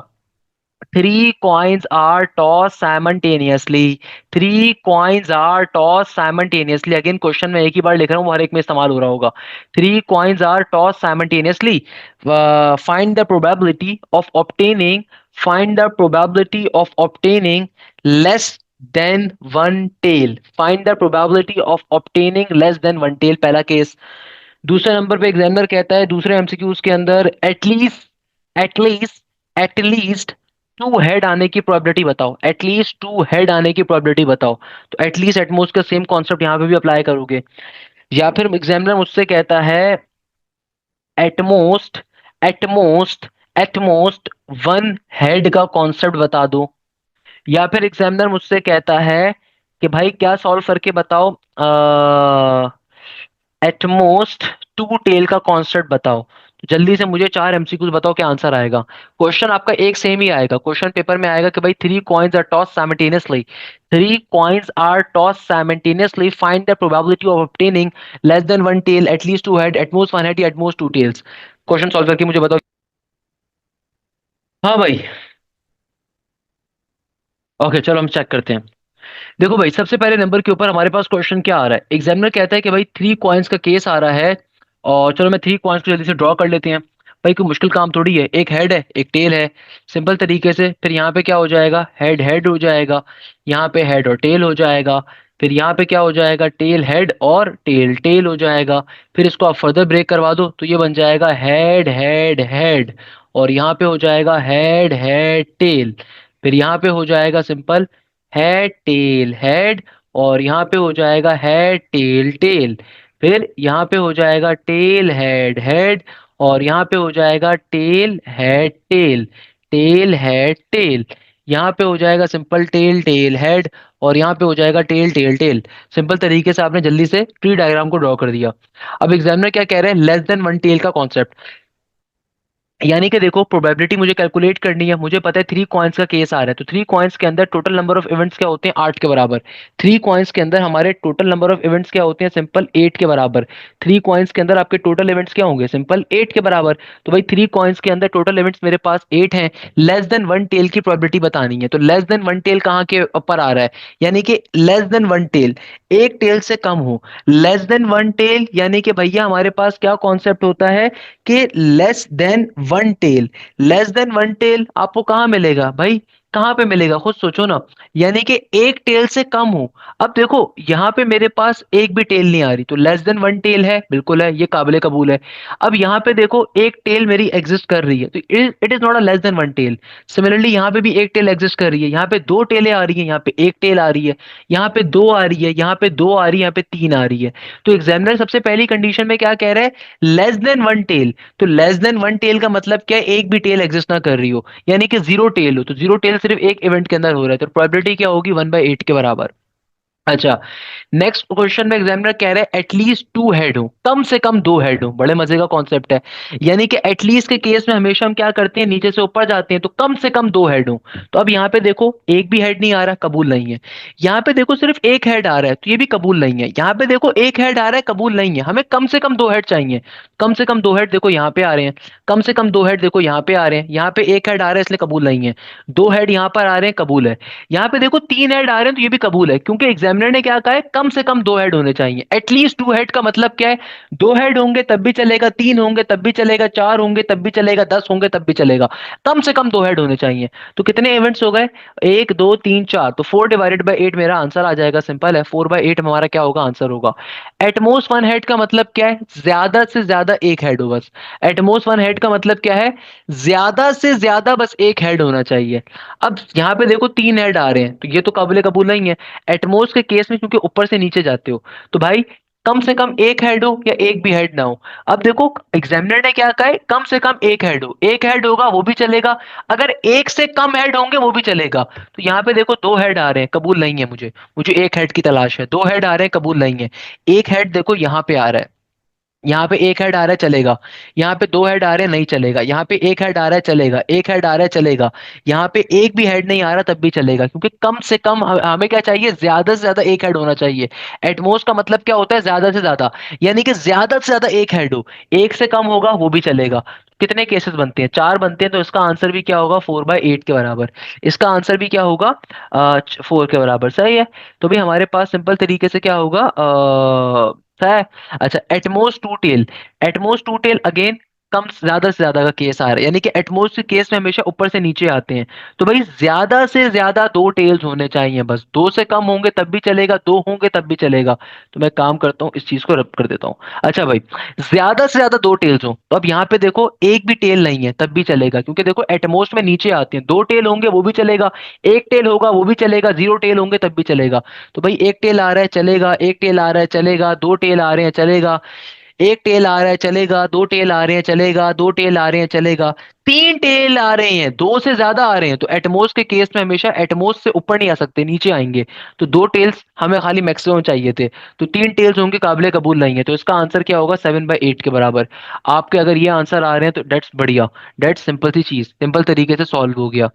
three coins are tossed simultaneously, three coins are tossed simultaneously। Again question में एक ही बार लिख रहा हूँ, हर एक में इस्तेमाल हो रहा होगा। three coins are tossed simultaneously, find the probability of obtaining, find the probability of obtaining less than one tail, find the probability of obtaining less than one tail, पहला केस। दूसरे नंबर पे एग्जामिनर कहता है दूसरे MCQs के अंदर, at least at least two head आने की प्रोबेबिलिटी बताओ, एटलीस्ट टू हेड आने की प्रोबेबिलिटी बताओ। तो एटलीस्ट एटमोस्ट का सेम कॉन्सेप्ट यहाँ पे भी अप्लाई करोगे। या फिर एग्जामिनर मुझसे कहता है at most at most at most one head का कॉन्सेप्ट बता दो। या फिर एग्जामिनर मुझसे कहता है कि भाई क्या सॉल्व करके बताओ, एटमोस्ट टू टेल का कॉन्सेप्ट बताओ। तो जल्दी से मुझे चार एमसीक्यूज बताओ क्या आंसर आएगा। क्वेश्चन आपका एक सेम ही आएगा, क्वेश्चन पेपर में आएगा कि भाई three coins are tossed simultaneously, three coins are tossed simultaneously, find the probability of obtaining less than one tail, at least two head, at most one head या at most two tails. Question solve करके मुझे बताओ। हाँ भाई। ओके चलो हम check करते हैं। देखो भाई सबसे पहले नंबर के ऊपर हमारे पास क्वेश्चन क्या आ रहा है, एग्जामिनर कहता है कि भाई थ्री कॉइन्स का केस आ रहा है। और चलो मैं थ्री कॉइन्स को जल्दी से ड्रॉ कर लेते हैं। भाई कोई मुश्किल काम थोड़ी है, एक हेड है एक टेल है, सिंपल तरीके से। फिर यहाँ पे क्या हो जाएगा, हेड हेड हो जाएगा, यहाँ पे हेड और टेल हो जाएगा। फिर यहाँ पे क्या हो जाएगा, टेल हेड और टेल टेल हो जाएगा। फिर इसको आप फर्दर ब्रेक करवा दो तो ये बन जाएगा हेड हेड हेड, और यहाँ पे हो जाएगा हेड हेड टेल। फिर यहाँ पे हो जाएगा सिंपल हेड टेल हेड, और यहाँ पे हो जाएगा हेड टेल टेल। फिर यहाँ पे हो जाएगा टेल हेड हेड, और यहाँ पे हो जाएगा tail head tail, tail head tail. यहाँ पे हो जाएगा सिंपल टेल टेल हेड, और यहाँ पे हो जाएगा टेल टेल टेल। सिंपल तरीके से आपने जल्दी से ट्री डायग्राम को ड्रॉ कर दिया। अब एग्जामिनर क्या कह रहे हैं, लेस देन वन टेल का कॉन्सेप्ट। यानी कि देखो प्रोबेबिलिटी मुझे कैलकुलेट करनी है, मुझे पता है थ्री कॉइन्स का केस आ रहा है, तो थ्री कॉइन्स के अंदर टोटल नंबर ऑफ इवेंट्स क्या होते हैं, आठ के बराबर। थ्री कॉइन्स के अंदर हमारे टोटल नंबर ऑफ इवेंट्स क्या होते हैं, सिंपल एट के बराबर। थ्री कॉइन्स के अंदर आपके टोटल इवेंट्स क्या होंगे, सिंपल एट के बराबर। तो भाई थ्री कॉइन्स के अंदर टोटल इवेंट्स मेरे पास एट हैं, लेस देन वन टेल की प्रोबेबिलिटी बतानी है। तो लेस देन वन टेल कहाँ के ऊपर आ रहा है, यानी कि लेस देन वन टेल, एक टेल से कम हो। लेस देन वन टेल यानी कि भैया हमारे पास क्या कॉन्सेप्ट होता है कि less than one tail. Less than one tail आपको कहां मिलेगा भाई, कहां पे मिलेगा खुद सोचो ना। यानी कि एक टेल से कम हो। अब देखो यहां पे मेरे पास एक भी टेल नहीं आ रही, तो लेस देन वन टेल है, बिल्कुल है, ये काबिले कबूल है। अब यहां पे देखो एक टेल मेरी एग्जिस्ट कर रही है, तो it is not a less than one tail. Similarly यहां पे भी एक टेल एग्जिस्ट कर रही है, यहाँ पे दो टेलें आ रही है, यहाँ पे एक टेल आ रही है, यहाँ पे दो आ रही है, यहाँ पे दो आ रही है, यहाँ पे तीन आ रही है। तो एग्जामिनर सबसे पहली कंडीशन में क्या कह रहा है, लेस देन वन टेल। तो लेस देन वन टेल का मतलब क्या है, एक भी टेल एग्जिस्ट ना कर रही हो, यानी कि जीरो टेल हो। तो जीरो टेल सिर्फ एक इवेंट के अंदर हो रहा है, तो प्रोबेबिलिटी क्या होगी, वन बाई एट के बराबर। अच्छा, नेक्स्ट क्वेश्चन में एग्जामिनर कह रहा है एटलीस्ट टू हेड हो, कम से कम दो हेड हो। बड़े मजे का कॉन्सेप्ट है। यानी कि एटलीस्ट के केस में हमेशा हम क्या करते हैं, नीचे से ऊपर जाते हैं, तो कम से कम दो हेड हो। तो अब यहाँ पे देखो एक भी हेड नहीं आ रहा, कबूल नहीं है। यहाँ पे देखो सिर्फ एक हेड आ रहा है, तो ये भी कबूल नहीं है। यहाँ पे देखो एक हेड आ रहा है, कबूल नहीं है। हमें कम से कम दो हेड चाहिए। कम से कम दो हेड देखो यहाँ पे आ रहे हैं, कम से कम दो हेड देखो यहाँ पे आ रहे हैं। यहाँ पे एक हेड आ रहा है इसलिए कबूल नहीं है, दो हेड यहाँ पर आ रहे हैं, कबूल है। यहाँ पे देखो तीन हेड आ रहे हैं, तो ये भी कबूल है, क्योंकि एग्जामिनर ने क्या कहा है, कम से कम दो हेड होने चाहिए। एटलीस्ट टू हेड का मतलब क्या है, दो हेड होंगे तब भी चलेगा, तीन होंगे तब भी चलेगा, चार होंगे तब भी चलेगा, दस होंगे तब भी चलेगा, कम से कम दो हेड होने चाहिए। तो कितने इवेंट्स हो गए, एक दो तीन चार, तो फोर डिवाइडेड बाई एट मेरा आंसर आ जाएगा। सिंपल है, फोर बाई एट हमारा क्या होगा, आंसर होगा। एटमोस्ट वन हेड का मतलब क्या है, ज्यादा से ज्यादा एक हेड हो बस। एटमोस्ट वन हेड का मतलब क्या है, ज्यादा से ज्यादा बस एक हेड होना चाहिए। अब यहाँ पे देखो तीन हेड आ रहे हैं, तो ये तो काबिले कबूल नहीं है। एटमोस्ट के केस में क्योंकि ऊपर से नीचे जाते हो, तो भाई कम से कम एक हेड हो या एक भी हेड ना हो। अब देखो एग्जामिनर ने क्या कहा है, कम से कम एक हेड हो, एक हेड होगा वो भी चलेगा, अगर एक से कम हेड होंगे वो भी चलेगा। तो यहाँ पे देखो दो हेड आ रहे हैं, कबूल नहीं है, मुझे मुझे एक हेड की तलाश है। दो हेड आ रहे हैं, कबूल नहीं है। एक हेड देखो यहाँ पे आ रहा है, यहाँ पे एक हेड आ रहा है चलेगा, यहाँ पे दो हेड आ रहे हैं नहीं चलेगा, यहाँ पे एक हेड आ रहा है चलेगा, एक हेड आ रहा है चलेगा, यहाँ पे एक भी हेड नहीं आ रहा तब भी चलेगा, क्योंकि कम से कम हमें क्या चाहिए, ज्यादा से ज्यादा एक हेड होना चाहिए। एटमोस्ट का मतलब क्या होता है, ज्यादा से ज्यादा, यानी कि ज्यादा से ज्यादा एक हेड हो, एक से कम होगा वो भी चलेगा। कितने केसेस बनते हैं, चार बनते हैं, तो इसका आंसर भी क्या होगा, फोर बाई एट के बराबर। इसका आंसर भी क्या होगा, फोर के बराबर, सही है। तो भी हमारे पास सिंपल तरीके से क्या होगा, है। अच्छा, at most two tail, at most two tail again कम ज्यादा से ज्यादा का केस आ रहा है, यानी कि एटमोस्ट के केस में हमेशा ऊपर से नीचे आते हैं। तो भाई ज्यादा से ज्यादा दो टेल्स होने चाहिए बस, दो से कम होंगे तब भी चलेगा, दो होंगे तब भी चलेगा। तो मैं काम करता हूँ, इस चीज को रब कर देता हूँ। अच्छा भाई, ज्यादा से ज्यादा दो टेल्स हो, तो अब यहाँ पे देखो एक भी टेल नहीं है तब भी चलेगा, क्योंकि देखो एटमोस्ट में नीचे आते हैं, दो टेल होंगे वो भी चलेगा, एक टेल होगा वो भी चलेगा, जीरो टेल होंगे तब भी चलेगा। तो भाई एक टेल आ रहा है चलेगा, एक टेल आ रहा है चलेगा, दो टेल आ रहे हैं चलेगा, एक टेल आ रहा है चलेगा, दो टेल आ रहे हैं चलेगा, दो टेल आ रहे हैं चलेगा, तीन टेल आ रहे हैं, दो से ज्यादा आ रहे हैं, तो एटमोस के केस में हमेशा एटमोस से ऊपर नहीं आ सकते, नीचे आएंगे। तो दो टेल्स हमें खाली मैक्सिमम चाहिए थे, तो तीन टेल्स होंगे काबिले कबूल नहीं है, तो इसका आंसर क्या होगा, 7/8 के बराबर। आपके अगर ये आंसर आ रहे हैं तो डेट्स बढ़िया, डेट्स सिंपल सी चीज, सिंपल तरीके से सॉल्व हो गया।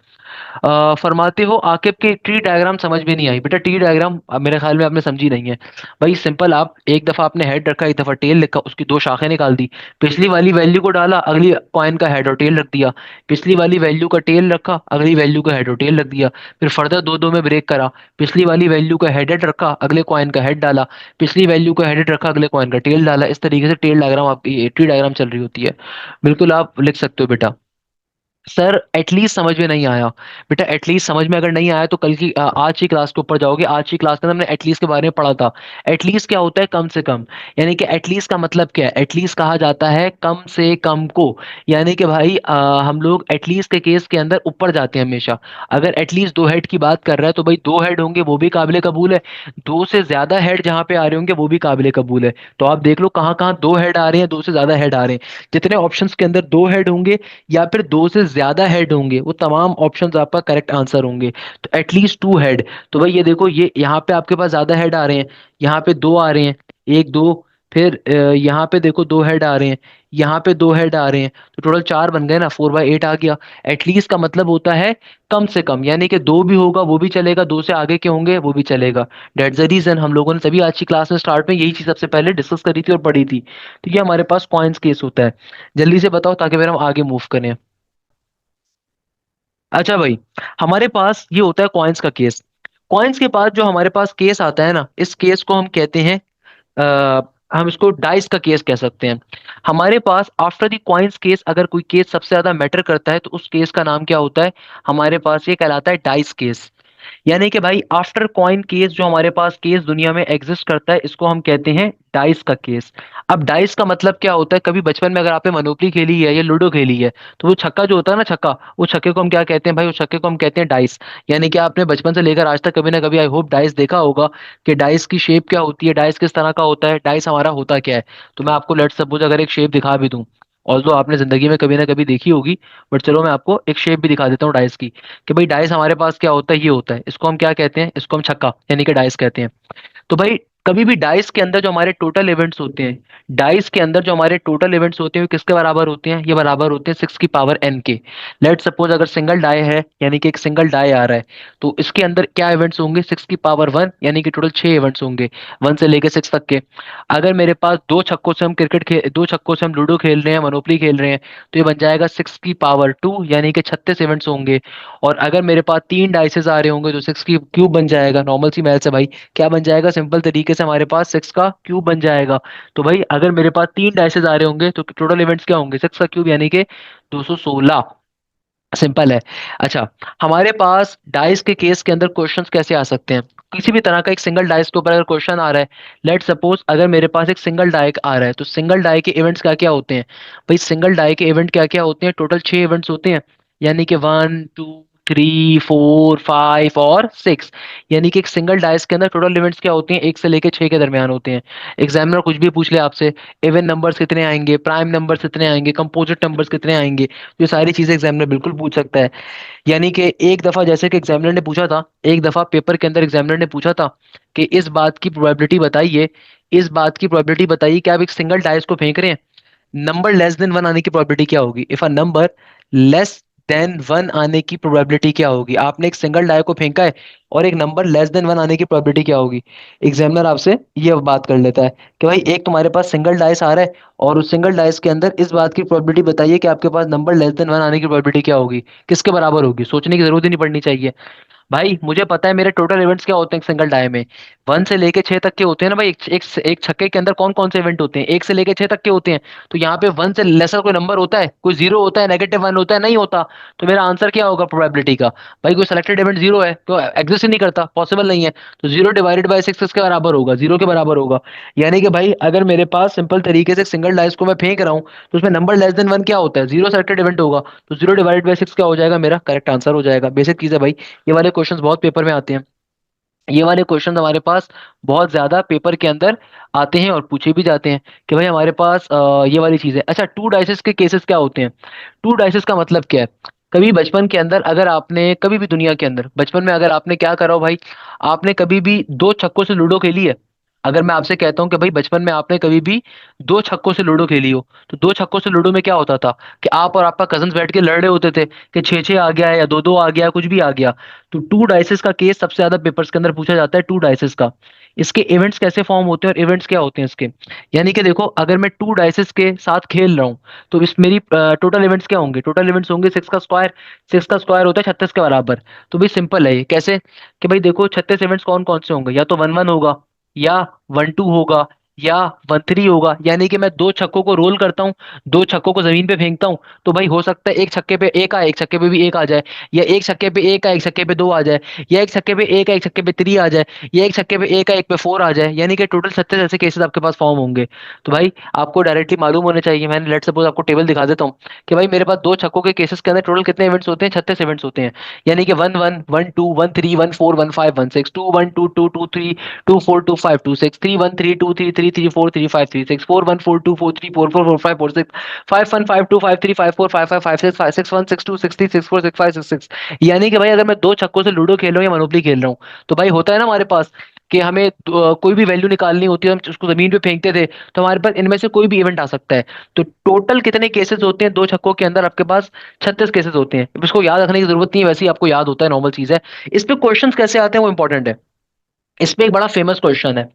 फरमाते हो आकिब की ट्री डायग्राम समझ में नहीं आई। बेटा ट्री डायग्राम मेरे ख्याल में आपने समझी नहीं है। भाई सिंपल, आप एक दफा आपने हेड रखा, एक दफा टेल लिखा, उसकी दो शाखें निकाल दी, पिछली वाली वैल्यू को डाला, अगली कॉइन का हेड और टेल रख दिया, पिछली वाली वैल्यू का टेल रखा, अगली वैल्यू का हेड और टेल रख दिया, फिर फर्दर दो दो में ब्रेक करा, पिछली वाली वैल्यू का हेड रखा, अगले कॉइन का हेड डाला, पिछली वैल्यू का हेड रखा, अगले कॉइन का टेल डाला। इस तरीके से टेल डायग्राम आपकी ट्री डायग्राम चल रही होती है। बिल्कुल आप लिख सकते हो बेटा। सर एटलीस्ट समझ में नहीं आया। बेटा एटलीस्ट समझ में अगर नहीं आया तो कल की आज की क्लास के ऊपर जाओगे, आज की क्लास में हमने एटलीस्ट के बारे में पढ़ा था। एटलीस्ट क्या होता है, कम से कम। यानी कि एटलीस्ट का मतलब क्या है, एटलीस्ट कहा जाता है कम से कम को। यानी कि भाई हम लोग एटलीस्ट के केस के अंदर ऊपर जाते हैं हमेशा। अगर एटलीस्ट दो हेड की बात कर रहा है तो भाई दो हेड होंगे वो भी काबिले कबूल है, दो से ज्यादा हेड जहां पे आ रहे होंगे वो भी काबिले कबूल है। तो आप देख लो कहाँ कहाँ दो हेड आ रहे हैं, दो से ज्यादा हेड आ रहे हैं। जितने ऑप्शंस के अंदर दो हेड होंगे या फिर दो से ज्यादा हेड होंगे, वो तमाम ऑप्शंस आपका करेक्ट आंसर होंगे। तो एटलीस्ट टू हेड, तो भाई ये देखो, ये यहाँ पे आपके पास ज्यादा हेड आ रहे हैं, यहाँ पे दो आ रहे हैं, एक दो, फिर यहाँ पे देखो दो हेड आ रहे हैं, यहाँ पे दो हेड आ रहे हैं, तो टोटल चार बन गए ना, 4/8 आ गया। एटलीस्ट का मतलब होता है कम से कम, यानी कि दो भी होगा वो भी चलेगा, दो से आगे के होंगे वो भी चलेगा। डेट्स द रीजन हम लोगों ने तभी आज की क्लास में स्टार्ट में यही चीज सबसे पहले डिस्कस करी थी और पढ़ी थी। तो ये हमारे पास कॉइन्स केस होता है। जल्दी से बताओ ताकि फिर हम आगे मूव करें। अच्छा भाई, हमारे पास ये होता है कॉइन्स का केस। कॉइन्स के पास जो हमारे पास केस आता है ना, इस केस को हम कहते हैं, हम इसको डाइस का केस कह सकते हैं। हमारे पास आफ्टर द कॉइन्स केस अगर कोई केस सबसे ज्यादा मैटर करता है तो उस केस का नाम क्या होता है, हमारे पास ये कहलाता है डाइस केस। यानी कि भाई आफ्टर कॉइन केस जो हमारे पास केस दुनिया में एग्जिस्ट करता है, इसको हम कहते हैं डाइस का केस। अब डाइस का मतलब क्या होता है, कभी बचपन में अगर आपने मनोपली खेली है या लूडो खेली है, तो वो छक्का जो होता है ना, छक्का, वो छक्के को हम क्या कहते हैं भाई, वो छक्के को हम कहते हैं डाइस। यानी कि आपने बचपन से लेकर आज तक कभी ना कभी आई होप डाइस देखा होगा कि डाइस की शेप क्या होती है, डाइस किस तरह का होता है, डाइस हमारा होता क्या है। तो मैं आपको लेट सपोज अगर एक शेप दिखा भी दूं, ऑल्दो आपने जिंदगी में कभी ना कभी देखी होगी, बट चलो मैं आपको एक शेप भी दिखा देता हूँ डाइस की, कि भाई डाइस हमारे पास क्या होता है, ये होता है, इसको हम क्या कहते हैं, इसको हम छक्का यानी कि डाइस कहते हैं। तो भाई कभी भी डाइस के अंदर जो हमारे टोटल इवेंट्स होते हैं, डाइस के अंदर जो हमारे टोटल इवेंट्स होते हैं वो किसके बराबर होते हैं, ये बराबर होते हैं 6 की पावर n के। लेट सपोज अगर सिंगल डाई है, यानी कि एक सिंगल डाई आ रहा है, तो इसके अंदर क्या इवेंट्स होंगे, 6 की पावर 1, यानी कि टोटल 6 इवेंट्स होंगे, 1 से लेकर 6 तक के। अगर मेरे पास दो छक्कों से हम लूडो खेल रहे हैं, मनोपली खेल रहे हैं, तो ये बन जाएगा 6 की पावर 2, यानी कि 36 इवेंट्स होंगे। और अगर मेरे पास तीन डाइसेस आ रहे होंगे तो 6 की क्यूब बन जाएगा, नॉर्मल सी मैथ से भाई। क्या बन जाएगा, सिंपल तरीके से हमारे पास 6 का क्यूब बन जाएगा। तो भाई अगर मेरे पास तीन डाइसेस आ रहे होंगे तो टोटल इवेंट्स क्या होंगे, 6 का क्यूब यानी कि 216। सिंपल है। अच्छा, हमारे पास डाइस के केस के अंदर क्वेश्चंस कैसे आ सकते हैं, किसी भी तरह का एक सिंगल डाइस के ऊपर अगर क्वेश्चन आ रहा है, लेट सपोज अगर मेरे पास एक सिंगल डाई आ रहा है, तो सिंगल डाई के इवेंट्स क्या क्या होते हैं। भाई सिंगल डाई के इवेंट क्या क्या होते हैं, टोटल 6 इवेंट्स होते हैं, यानी कि 1 2 3 4 5 और 6। यानी कि एक सिंगल डाइस के अंदर टोटल इवेंट्स क्या होते हैं, 1 से लेकर 6 के दरमियान होते हैं। एग्जामिनर कुछ भी पूछ ले आपसे, इवन नंबर्स कितने आएंगे, प्राइम नंबर्स कितने आएंगे, कंपोजिट नंबर्स कितने आएंगे, ये सारी चीजें एग्जामिनर बिल्कुल पूछ सकता है। यानी कि एक दफा जैसे कि एग्जामिनर ने पूछा था, एक दफा पेपर के अंदर एग्जामिनर ने पूछा था कि इस बात की प्रोबेबिलिटी बताइए, इस बात की प्रोबेबिलिटी बताइए कि आप एक सिंगल डाइस को फेंक रहे हैं, नंबर लेस देन 1 आने की प्रोबेबिलिटी क्या होगी, if a number less than 1 आने की प्रोबेबिलिटी क्या होगी। आपने एक सिंगल डाई को फेंका है और एक नंबर लेस देन 1 आने की प्रोबेबिलिटी क्या होगी। एग्जामिनर आपसे ये बात कर लेता है कि भाई एक तुम्हारे पास सिंगल डाइस आ रहा है और उस सिंगल डाइस के अंदर इस बात की प्रोबेबिलिटी बताइए कि आपके पास नंबर लेस देन 1 आने की प्रोबेबिलिटी क्या होगी, किसके बराबर होगी, सोचने की जरूरत ही नहीं पड़नी चाहिए। भाई मुझे पता है मेरे टोटल इवेंट्स क्या होते हैं सिंगल डाई में, 1 से लेके 6 तक के होते हैं ना भाई। एक छक्के के अंदर कौन कौन से इवेंट होते हैं, 1 से लेके 6 तक के होते हैं। तो यहाँ पे 1 से लेसर कोई नंबर होता है, कोई जीरो होता है, -1 होता है, नहीं होता। तो मेरा आंसर क्या होगा प्रोबेबिलिटी का, भाई कोई सिलेक्टेड इवेंट जीरो है तो एग्जिस्ट ही नहीं करता, पॉसिबल नहीं है। तो 0/6 किसके बराबर होगा, जीरो के बराबर होगा। यानी कि भाई अगर मेरे पास सिंपल तरीके से सिंगल डाइस को मैं फेंक रहा हूँ तो उसमें नंबर लेस देन 1 क्या होता है, जीरो सेलेक्टेड इवेंट होगा। तो 0/6 क्या हो जाएगा, मेरा करेक्ट आंसर हो जाएगा। बेसिक चीज है भाई, ये वाले क्वेश्चंस बहुत पेपर में आते हैं। ये वाले क्वेश्चन हमारे पास बहुत ज्यादा पेपर के अंदर आते हैं और पूछे भी जाते हैं कि भाई हमारे पास ये वाली चीज है। अच्छा, टू डाइसेस के केसेस क्या होते हैं? टू डाइसेस का मतलब क्या है? कभी बचपन के अंदर अगर आपने कभी भी दुनिया के अंदर बचपन में अगर आपने क्या करा हो भाई, आपने कभी भी दो छक्कों से लूडो खेली है? अगर मैं आपसे कहता हूँ कि भाई बचपन में आपने कभी भी दो छक्कों से लूडो खेली हो, तो दो छक्कों से लूडो में क्या होता था कि आप और आपका कजन बैठ के लड़ रहे होते थे कि छः छः आ गया है या दो दो आ गया है, कुछ भी आ गया। तो टू डाइसेस का केस सबसे ज्यादा पेपर्स के अंदर पूछा जाता है, टू डाइसेस का। इसके इवेंट्स कैसे फॉर्म होते हैं और इवेंट्स क्या होते हैं इसके? यानी कि देखो, अगर मैं टू डाइसेस के साथ खेल रहा हूँ तो इस मेरी टोटल इवेंट्स क्या होंगे? टोटल इवेंट्स होंगे सिक्स का स्क्वायर। सिक्स का स्क्वायर होता है 36 के बराबर। तो भाई सिंपल है ये कैसे कि भाई देखो 36 इवेंट्स कौन कौन से होंगे, या तो वन वन होगा, या वन टू होगा, या वन थ्री होगा। यानी कि मैं दो छक्कों को रोल करता हूँ, दो छक्कों को जमीन पे फेंकता हूँ, तो भाई हो सकता है एक छक्के पे एक आए, एक छक्के पे भी एक आ जाए, या एक छक्के पे एक आए एक छक्के पे दो आ जाए, या एक छक्के पे एक आए एक छक्के पे थ्री आ जाए, या एक छक्के पे एक आए एक पे फोर आ जाए। यानी कि टोटल 36 ऐसे केसेस आपके पास फॉर्म होंगे। तो भाई आपको डायरेक्टली मालूम होने चाहिए। मैंने लेट सपोज आपको टेबल दिखा देता हूँ कि भाई मेरे पास दो छक्कों के केसेस के अंदर टोटल कितने इवेंट्स होते हैं? 36 इवेंट्स होते हैं। यानी कि one one, one two, one three, one four, one five, one six, two one, two two, two three, two four, two five, two six, three one, three two, three three, three four, three five, three six, four one, four two, four three, four four, four five, four six, five one, five two, five three, five four, five five, five six, five six one, six two, six three, six four, six five, six six. यानी कि भाई अगर मैं दो छक्कों से ludo खेल रहा हूँ या मनोपली खेल रहा हूँ, तो भाई होता है ना हमारे पास कि हमें कोई भी वैल्यू निकालनी होती है, हम उसको जमीन पे फेंकते थे, तो हमारे पास इनमें से कोई भी इवेंट आ सकता है। तो टोटल कितने केसेस होते हैं दो छक्कों के अंदर? आपके पास 36 केसेस होते हैं। अब इसको याद रखने की जरूरत नहीं है, वैसे ही आपको याद होता है, नॉर्मल चीज है। इस पे क्वेश्चंस कैसे आते हैं वो इंपॉर्टेंट है। इस पे एक बड़ा फेमस क्वेश्चन है।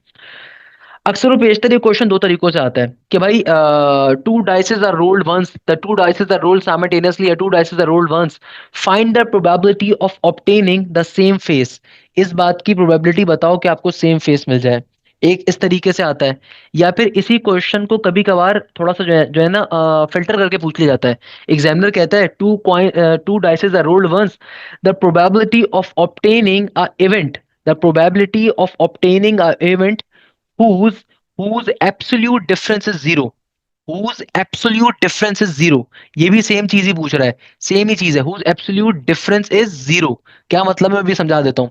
अक्सर वो पेशतर ये क्वेश्चन दो तरीकों से आता है कि भाई two dices are rolled once, the two dices are rolled simultaneously, या two dices are rolled once, find the probability of obtaining the same face. इस बात की प्रोबेबिलिटी बताओ कि आपको सेम फेस मिल जाए। एक इस तरीके से आता है। या फिर इसी क्वेश्चन को कभी कभार थोड़ा सा जो है ना फिल्टर करके पूछ लिया जाता है। एग्जामिनर कहता है two coin, two dices are rolled once, the probability of obtaining a event, the probability of obtaining a event whose whose absolute difference is zero, whose absolute difference is zero। ये भी same चीज ही पूछ रहा है, same ही चीज है, whose absolute difference is zero। क्या मतलब है मैं भी समझा देता हूँ।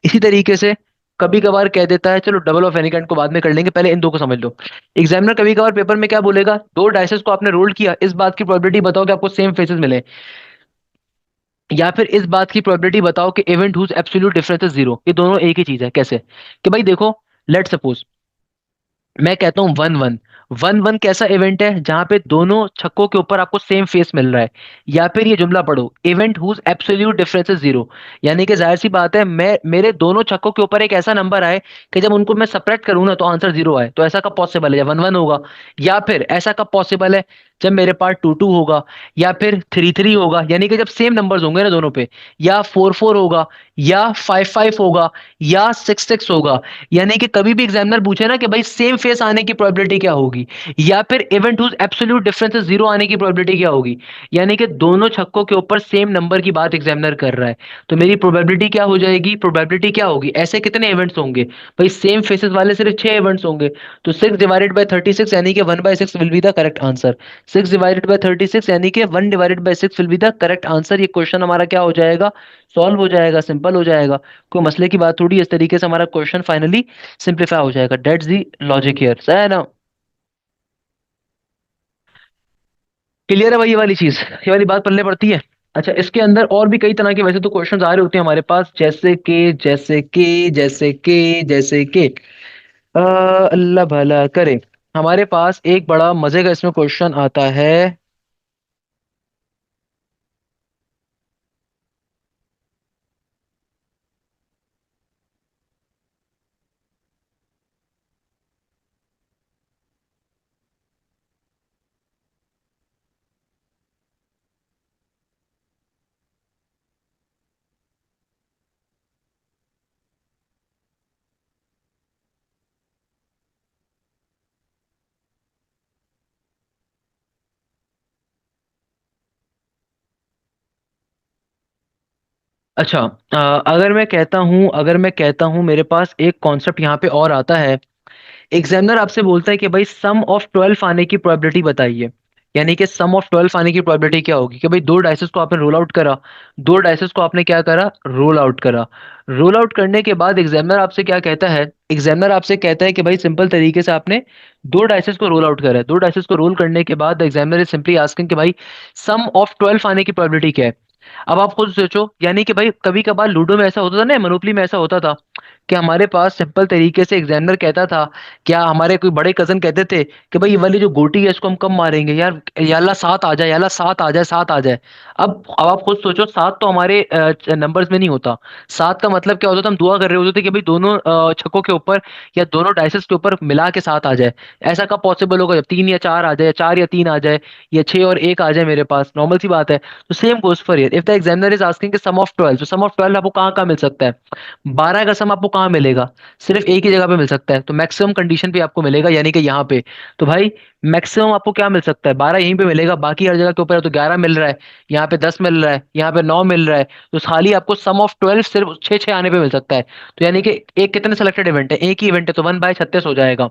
इसी तरीके से कभी कभार कह देता है, चलो डबल ऑफ एनी काइंड को बाद में कर लेंगे, पहले इन दो को समझ लो। एग्जामिनर कभी कभार पेपर में क्या बोलेगा, दो डाइसेस को आपने रोल किया, इस बात की प्रोबेबिलिटी बताओ कि आपको सेम फेसेस मिले, या फिर इस बात की प्रोबेबिलिटी बताओ कि event whose absolute difference is zero. ये दोनों एक ही चीज है। कैसे कि भाई देखो, लेट सपोज मैं कहता हूँ वन वन। वन वन कैसा इवेंट है जहां पे दोनों छक्कों के ऊपर आपको सेम फेस मिल रहा है। या फिर ये जुमला पढ़ो, event whose absolute difference is zero. यानी कि जाहिर सी बात है, मैं मेरे दोनों छक्कों के ऊपर एक ऐसा नंबर आए कि जब उनको मैं सपरेट करूँ ना तो आंसर जीरो आए। तो ऐसा कब पॉसिबल है? जब वन वन होगा। या फिर ऐसा कब पॉसिबल है? जब मेरे पास टू टू होगा, या फिर थ्री थ्री होगा, यानी कि जब सेम नंबर्स होंगे ना दोनों पे, या फोर फोर होगा, या फाइव फाइव होगा, या सिक्स सिक्स होगा। यानी कि कभी भी एग्जामिनर पूछे ना कि भाई सेम फेस आने की प्रोबेबिलिटी क्या होगी, या फिर event whose absolute difference zero आने की प्रोबेबिलिटी क्या होगी, यानी कि दोनों छक्कों के ऊपर सेम नंबर की बात एग्जामिनर कर रहा है, तो मेरी प्रोबेबिलिटी क्या हो जाएगी? प्रोबेबिलिटी क्या होगी? ऐसे कितने इवेंट्स होंगे भाई? सेम फेसेस वाले सिर्फ छह इवेंट्स होंगे। तो सिक्स डिवाइडेड बाय 36 यानी कि one by six will be the correct answer. Six divided by 36 यानी कि one divided by six will be the correct answer. ये क्वेश्चन हमारा क्या हो जाएगा? सॉल्व हो जाएगा, सिंपल हो जाएगा। कोई मसले की बात थोड़ी है। इस तरीके से हमारा क्वेश्चन फाइनली सिंप्लीफाई हो जाएगा। दैट्स दी लॉजिक हियर, सही है ना? क्लियर है भाई ये वाली चीज, ये वाली बात पल्ले पड़ती है। अच्छा, इसके अंदर और भी कई तरह के वैसे तो क्वेश्चंस आ रहे होते हैं हमारे पास, जैसे कि अल्लाह भला करे। हमारे पास एक बड़ा मजे का इसमें क्वेश्चन आता है। अच्छा, अगर मैं कहता हूं मेरे पास एक कॉन्सेप्ट यहाँ पे और आता है। एग्जामिनर आपसे बोलता है कि भाई सम ऑफ 12 आने की प्रोबेबिलिटी बताइए। यानी कि सम ऑफ 12 आने की प्रोबेबिलिटी क्या होगी कि भाई दो डाइसेस को आपने रोल आउट करा, दो डाइसेस को आपने क्या करा, रोल आउट करा। रोल आउट करने के बाद एग्जामिनर आपसे क्या कहता है, एग्जामिनर आपसे कहता है कि भाई सिंपल तरीके से आपने दो डाइसेस को रोल आउट करा है, दो डाइसेस को रोल करने के बाद एग्जामिनर इज सिंपली आस्किंग कि भाई सम ऑफ 12 आने की प्रोबेबिलिटी क्या है। अब आप खुद सोचो, यानी कि भाई कभी कभार लूडो में ऐसा होता था ना, मोनोपोली में ऐसा होता था कि हमारे पास सिंपल तरीके से एग्जामिनर कहता था, क्या हमारे कोई बड़े कजन कहते थे कि भाई ये वाली जो गोटी है इसको हम कब मारेंगे यार, या अल्लाह सात आ जाए, या अल्लाह सात आ जाए, सात आ जाए। अब आप खुद सोचो, सात तो हमारे नंबर्स में नहीं होता। सात का मतलब क्या होता था, हम दुआ कर रहे होते थे कि भाई दोनों छक्कों के ऊपर या दोनों डाइसेस के ऊपर मिला के सात आ जाए। ऐसा कब पॉसिबल होगा, जब तीन या चार आ जाए, चार या तीन आ जाए, या छह और एक आ जाए मेरे पास, नॉर्मल सी बात है। तो same goes for here, if the examiner is asking sum of 12, तो सम ऑफ 12 आपको कहाँ कहाँ मिल सकता है, 12 का सम आपको कहाँ मिलेगा, सिर्फ एक ही जगह पे मिल सकता है, तो मैक्सिमम कंडीशन पे आपको मिलेगा, यानी कि यहाँ पे। तो भाई मैक्सिमम आपको क्या मिल सकता है, 12 यहीं पे मिलेगा, बाकी हर जगह के ऊपर है तो 11 मिल रहा है, यहाँ पे 10 मिल रहा है, यहाँ पे 9 मिल रहा है। तो खाली आपको सम ऑफ 12 सिर्फ छः छः आने पे मिल सकता है। तो यानी कि एक कितने सिलेक्टेड इवेंट है, एक ही इवेंट है, तो 1/36 हो जाएगा।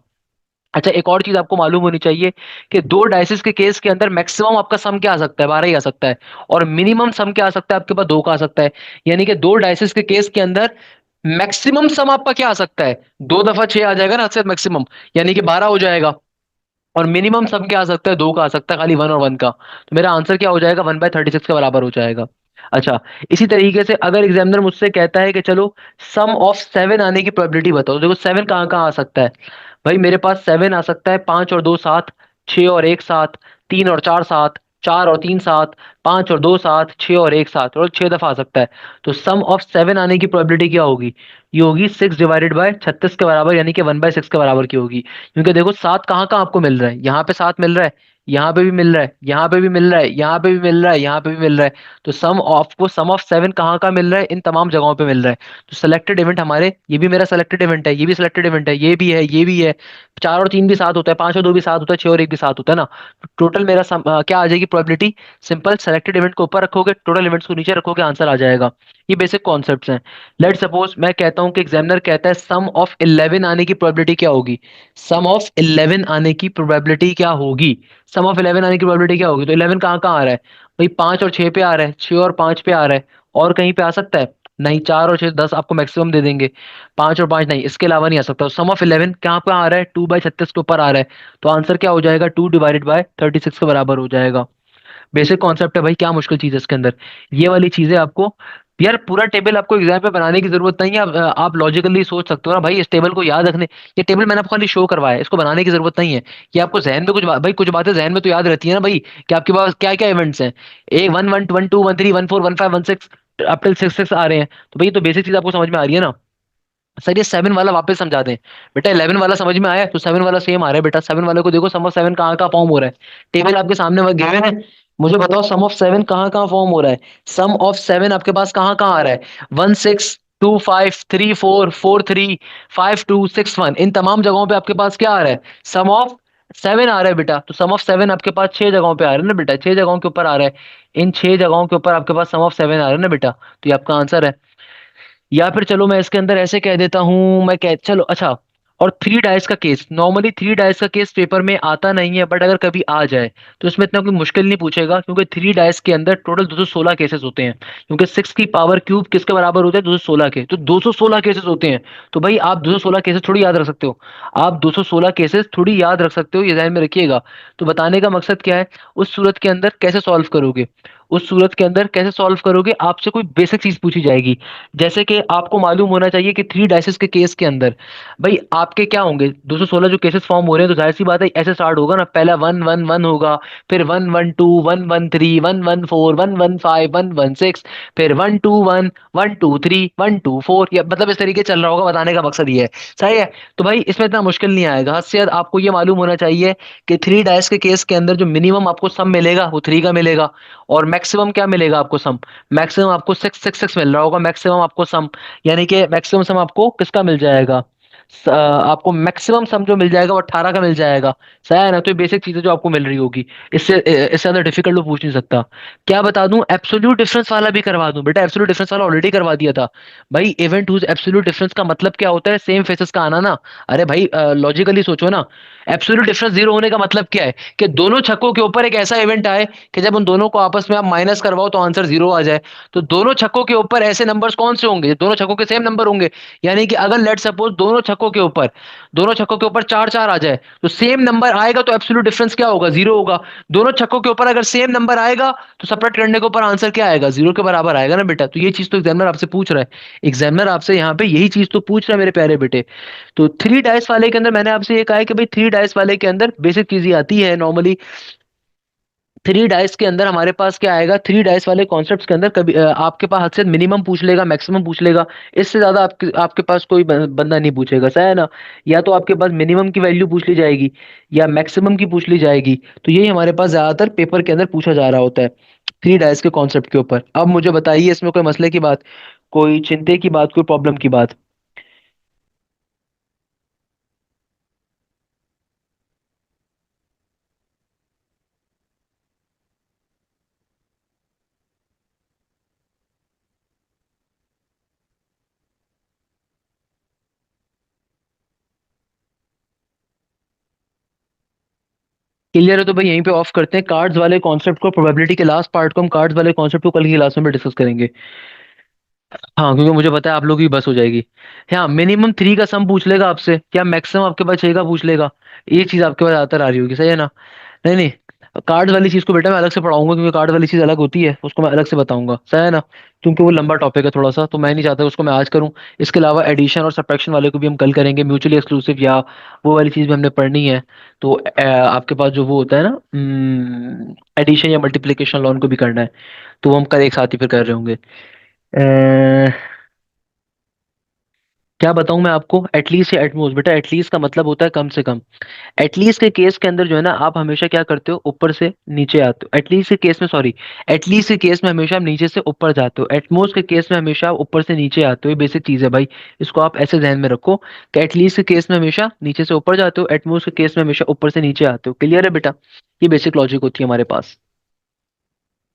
अच्छा, एक और चीज आपको मालूम होनी चाहिए कि दो डाइसेस के केस के अंदर मैक्सिमम आपका सम क्या आ सकता है, 12 ही आ सकता है, और मिनिमम सम क्या आ सकता है आपके पास, दो का आ सकता है। यानी कि दो डाइसेस के केस के अंदर मैक्सिमम सम आपका क्या आ सकता है, दो दफा छह आ जाएगा ना से मैक्सिमम, यानी कि 12 हो जाएगा। और मिनिमम सम क्या आ सकता है, दो का आ सकता है, खाली वन और वन का। तो मेरा आंसर क्या हो जाएगा, 1/36 के बराबर हो जाएगा। अच्छा, इसी तरीके से अगर एग्जामिनर मुझसे कहता है कि चलो सम ऑफ 7 आने की प्रोबेबिलिटी बताओ, तो देखो 7 कहाँ कहाँ आ सकता है। भाई मेरे पास 7 आ सकता है, पांच और दो सात, छह और एक सात, तीन और चार सात, चार और तीन सात, पांच और दो सात, छह और एक सात, और छह दफा आ सकता है। तो सम ऑफ 7 आने की प्रोबेबिलिटी क्या होगी, ये होगी 6/36 के बराबर, यानी कि 1/6 के बराबर की होगी। क्योंकि देखो सात कहाँ कहाँ आपको मिल रहा है, यहाँ पे सात मिल रहा है, यहाँ पे भी मिल रहा है, यहाँ पे भी मिल रहा है, यहाँ पे भी मिल रहा है, यहाँ पे भी मिल रहा है। तो सम ऑफ 7 कहाँ कहाँ मिल रहा है, इन तमाम जगहों पे मिल रहा है। तो सिलेक्टेड इवेंट हमारे, ये भी मेरा सिलेक्टेड इवेंट है, ये भी सिलेक्टेड इवेंट है, ये भी है, ये भी है। चार और तीन भी सात होता है, पांच और दो भी सात होता है, छह और एक भी सात होता है ना। टोटल मेरा क्या आ जाएगी प्रोबेबिलिटी, सिंपल सेलेक्टेड इवेंट को ऊपर रखोगे, टोटल इवेंट्स को नीचे रखोगे, आंसर आ जाएगा। ये बेसिक कॉन्सेप्ट्स हैं। लेट सपोज मैं कहता हूं कि एग्जामिनर कहता है सम ऑफ 11 आने की प्रोबेबिलिटी क्या होगी, सम ऑफ 11 आने की प्रोबेबिलिटी क्या होगी, सम ऑफ 11 आने की प्रोबेबिलिटी क्या होगी। तो 11 कहाँ कहाँ आ रहा है, भाई पांच और छह पे आ रहा है, छह और पांच पे आ रहा है, और कहीं पे आ सकता है नहीं, चार और छह 10 आपको मैक्सिमम दे देंगे, पांच और पांच नहीं, इसके अलावा नहीं आ सकता। सम ऑफ 11 कहाँ पे आ रहा है, 2/36 के ऊपर आ रहा है। तो आंसर क्या हो जाएगा, 2/36 के बराबर हो जाएगा। बेसिक कॉन्सेप्ट है भाई, क्या मुश्किल चीज है इसके अंदर, ये वाली चीजें आपको, यार पूरा टेबल आपको एग्जाम पे बनाने की जरूरत नहीं है। आप लॉजिकली सोच सकते हो ना भाई, इस टेबल को याद रखने, ये टेबल मैंने आपको खाली शो करवाया है, इसको बनाने की जरूरत नहीं है। ये आपको जहन में भाई कुछ बातें जहन में तो याद रहती है ना भाई, कि आपके पास क्या क्या इवेंट्स हैं, A one one one two one three one four one five one six up till six six आ रहे हैं। तो भाई ये तो बेसिक चीज आपको समझ में आ रही है ना। सर ये 7 वाला वापस समझा दें, बेटा 11 वाला समझ में आया, तो 7 वाला सेम आ रहा है बेटा, 7 वाले को देखो, सम ऑफ 7 कहाँ कहाँ फॉर्म हो रहा है, टेबल आपके सामने गिवन है। मुझे बताओ सम ऑफ 7 कहाँ कहाँ फॉर्म हो रहा है, सम ऑफ 7 आपके पास कहाँ कहाँ आ रहा है, 1 6 2 5 3 4 4 3 5 2 6 1, इन तमाम जगहों पे आपके पास क्या आ रहा है, सम ऑफ 7 आ रहा है बेटा। तो सम ऑफ 7 आपके पास छह जगहों पे आ रहा है ना बेटा, छह जगहों के ऊपर आ रहा है, इन छह जगहों के ऊपर आपके पास सम ऑफ 7 आ रहा है ना बेटा। तो ये आपका आंसर है। या फिर चलो मैं इसके अंदर ऐसे कह देता हूं, मैं कह चलो अच्छा, और थ्री डाइस का केस, नॉर्मली थ्री डाइस का केस पेपर में आता नहीं है, बट अगर कभी आ जाए तो इसमें इतना कोई मुश्किल नहीं पूछेगा, क्योंकि थ्री डाइस के अंदर टोटल 216 केसेस होते हैं। क्योंकि सिक्स की पावर क्यूब किसके बराबर होता है, 216 के, तो 216 केसेस होते हैं। तो भाई आप 216 केसेस थोड़ी याद रख सकते हो, आप 216 केसेस थोड़ी याद रख सकते हो, ये ध्यान में रखिएगा। तो बताने का मकसद क्या है, उस सूरत के अंदर कैसे सॉल्व करोगे, उस सूरत के अंदर कैसे सॉल्व करोगे, आपसे कोई बेसिक चीज पूछी जाएगी। जैसे कि आपको मालूम होना चाहिए कि थ्री डाइसेस के केस के अंदर भाई आपके क्या होंगे, 216 जो केसेस फॉर्म हो रहे हैं, तो जाहिर सी बात है ऐसे स्टार्ट होगा ना, पहला 1 1 1 होगा, फिर 1 1 2 1 1 3 1 1 5 1 1 6, फिर 1 2 1 1 2 3 1 2 4, या मतलब इस तरीके चल रहा होगा, बताने का मकसद ये है। सही है। तो भाई इसमें इतना मुश्किल नहीं आएगा, हद से ज्यादा आपको ये मालूम होना चाहिए कि थ्री डाइस के केस के अंदर जो मिनिमम आपको सम मिलेगा वो थ्री का मिलेगा, और मैक्सिमम क्या मिलेगा आपको सम, मैक्सिमम आपको 666 मिल रहा होगा मैक्सिमम आपको सम, यानी कि मैक्सिमम सम आपको किसका मिल जाएगा, आपको मैक्सिमम सम जो मिल जाएगा वो 18 का मिल जाएगा। सही है ना? तो ये बेसिक चीजें जो आपको मिल रही होगी, इससे ज्यादा डिफिकल्ट तो पूछ नहीं सकता। क्या बता दूं, एब्सोल्यूट डिफरेंस वाला भी करवा दूं? बेटा एब्सोल्यूट डिफरेंस वाला ऑलरेडी करवा दिया था। भाई इवेंट हुज एब्सोल्यूट डिफरेंस का मतलब क्या होता है? सेम फेसेस का आना ना। अरे भाई लॉजिकली सोचो ना, एब्सोल्यूट डिफरेंस जीरो होने का मतलब क्या है? कि दोनों छक्कों के ऊपर एक ऐसा इवेंट आए कि जब उन दोनों को आपस में आप माइनस करवाओ तो आंसर जीरो आ जाए। तो दोनों छक्कों के ऊपर ऐसे नंबर्स कौन से होंगे? दोनों छक्कों के सेम नंबर होंगे। यानी कि अगर लेट सपोज दोनों छक्कों के ऊपर चार चार आ जाए, तो सेम नंबर आएगा तो एब्सोल्यूट डिफरेंस क्या होगा? जीरो होगा। दोनों छक्कों के ऊपर अगर सेम नंबर आएगा तो सेपरेट करने के ऊपर आंसर क्या आएगा? जीरो के बराबर आएगा ना बेटा। तो ये चीज तो एग्जामिनर आपसे पूछ रहा है। एग्जामिनर आपसे यहाँ पे यही चीज तो पूछ रहा है मेरे प्यारे बेटे। तो थ्री डाइस वाले के अंदर मैंने आपसे ये कहा है कि भाई थ्री डाइस वाले के अंदर बेसिक चीजें आती है नॉर्मली। थ्री डाइस के अंदर हमारे पास क्या आएगा? थ्री डाइस वाले कॉन्सेप्ट्स के अंदर कभी आपके पास हद से मिनिमम पूछ लेगा, मैक्सिमम पूछ लेगा। इससे ज्यादा आपके आपके पास कोई बंदा नहीं पूछेगा, सही है ना? या तो आपके पास मिनिमम की वैल्यू पूछ ली जाएगी या मैक्सिमम की पूछ ली जाएगी। तो यही हमारे पास ज्यादातर पेपर के अंदर पूछा जा रहा होता है थ्री डाइस के कॉन्सेप्ट के ऊपर। अब मुझे बताइए, इसमें कोई मसले की बात, कोई चिंता की बात, कोई प्रॉब्लम की बात? क्लियर है? तो भाई यहीं पे ऑफ करते हैं कार्ड्स वाले कॉन्सेप्ट को, प्रोबेबिलिटी के लास्ट पार्ट को हम कार्ड्स वाले कॉन्सेप्ट को कल की क्लास में डिस्कस करेंगे। हाँ, क्योंकि मुझे पता है आप लोग की बस हो जाएगी। हाँ, मिनिमम थ्री का सम पूछ लेगा आपसे, क्या मैक्सिमम आपके पास छह का पूछ लेगा? ये चीज आपके पास ज्यादातर आ रही होगी, सही है ना? नहीं नहीं, कार्ड वाली चीज को बेटा मैं अलग से पढ़ाऊंगा, क्योंकि कार्ड वाली चीज अलग होती है, उसको मैं अलग से बताऊंगा, सही है ना? क्योंकि वो लंबा टॉपिक है थोड़ा सा, तो मैं नहीं चाहता उसको मैं आज करूं। इसके अलावा एडिशन और सब्ट्रैक्शन वाले को भी हम कल करेंगे, म्यूचुअली एक्सक्लूसिव या वो वाली चीज भी हमने पढ़नी है। तो आपके पास जो वो होता है ना, एडिशन या मल्टीप्लीकेशन लॉ, उनको भी करना है। तो वो हम कल एक साथ ही फिर कर रहे होंगे। क्या बताऊं मैं आपको? एटलीस्ट या एटमोस्ट? बेटा एटलीस्ट का मतलब होता है कम से कम। एटलीस्ट के केस के अंदर जो है ना, आप हमेशा क्या करते हो? ऊपर से नीचे आते हो। एटलीस्ट के केस में, सॉरी, एटलीस्ट के केस में हमेशा आप नीचे से ऊपर जाते हो, एटमोस्ट के केस में हमेशा आप ऊपर से नीचे आते हो। ये बेसिक चीज है भाई, इसको आप ऐसे ध्यान में रखो कि एटलीस्ट के केस में हमेशा नीचे से ऊपर जाते हो, एटमोस्ट के केस में हमेशा ऊपर से नीचे आते हो। क्लियर है बेटा? ये बेसिक लॉजिक होती है हमारे पास।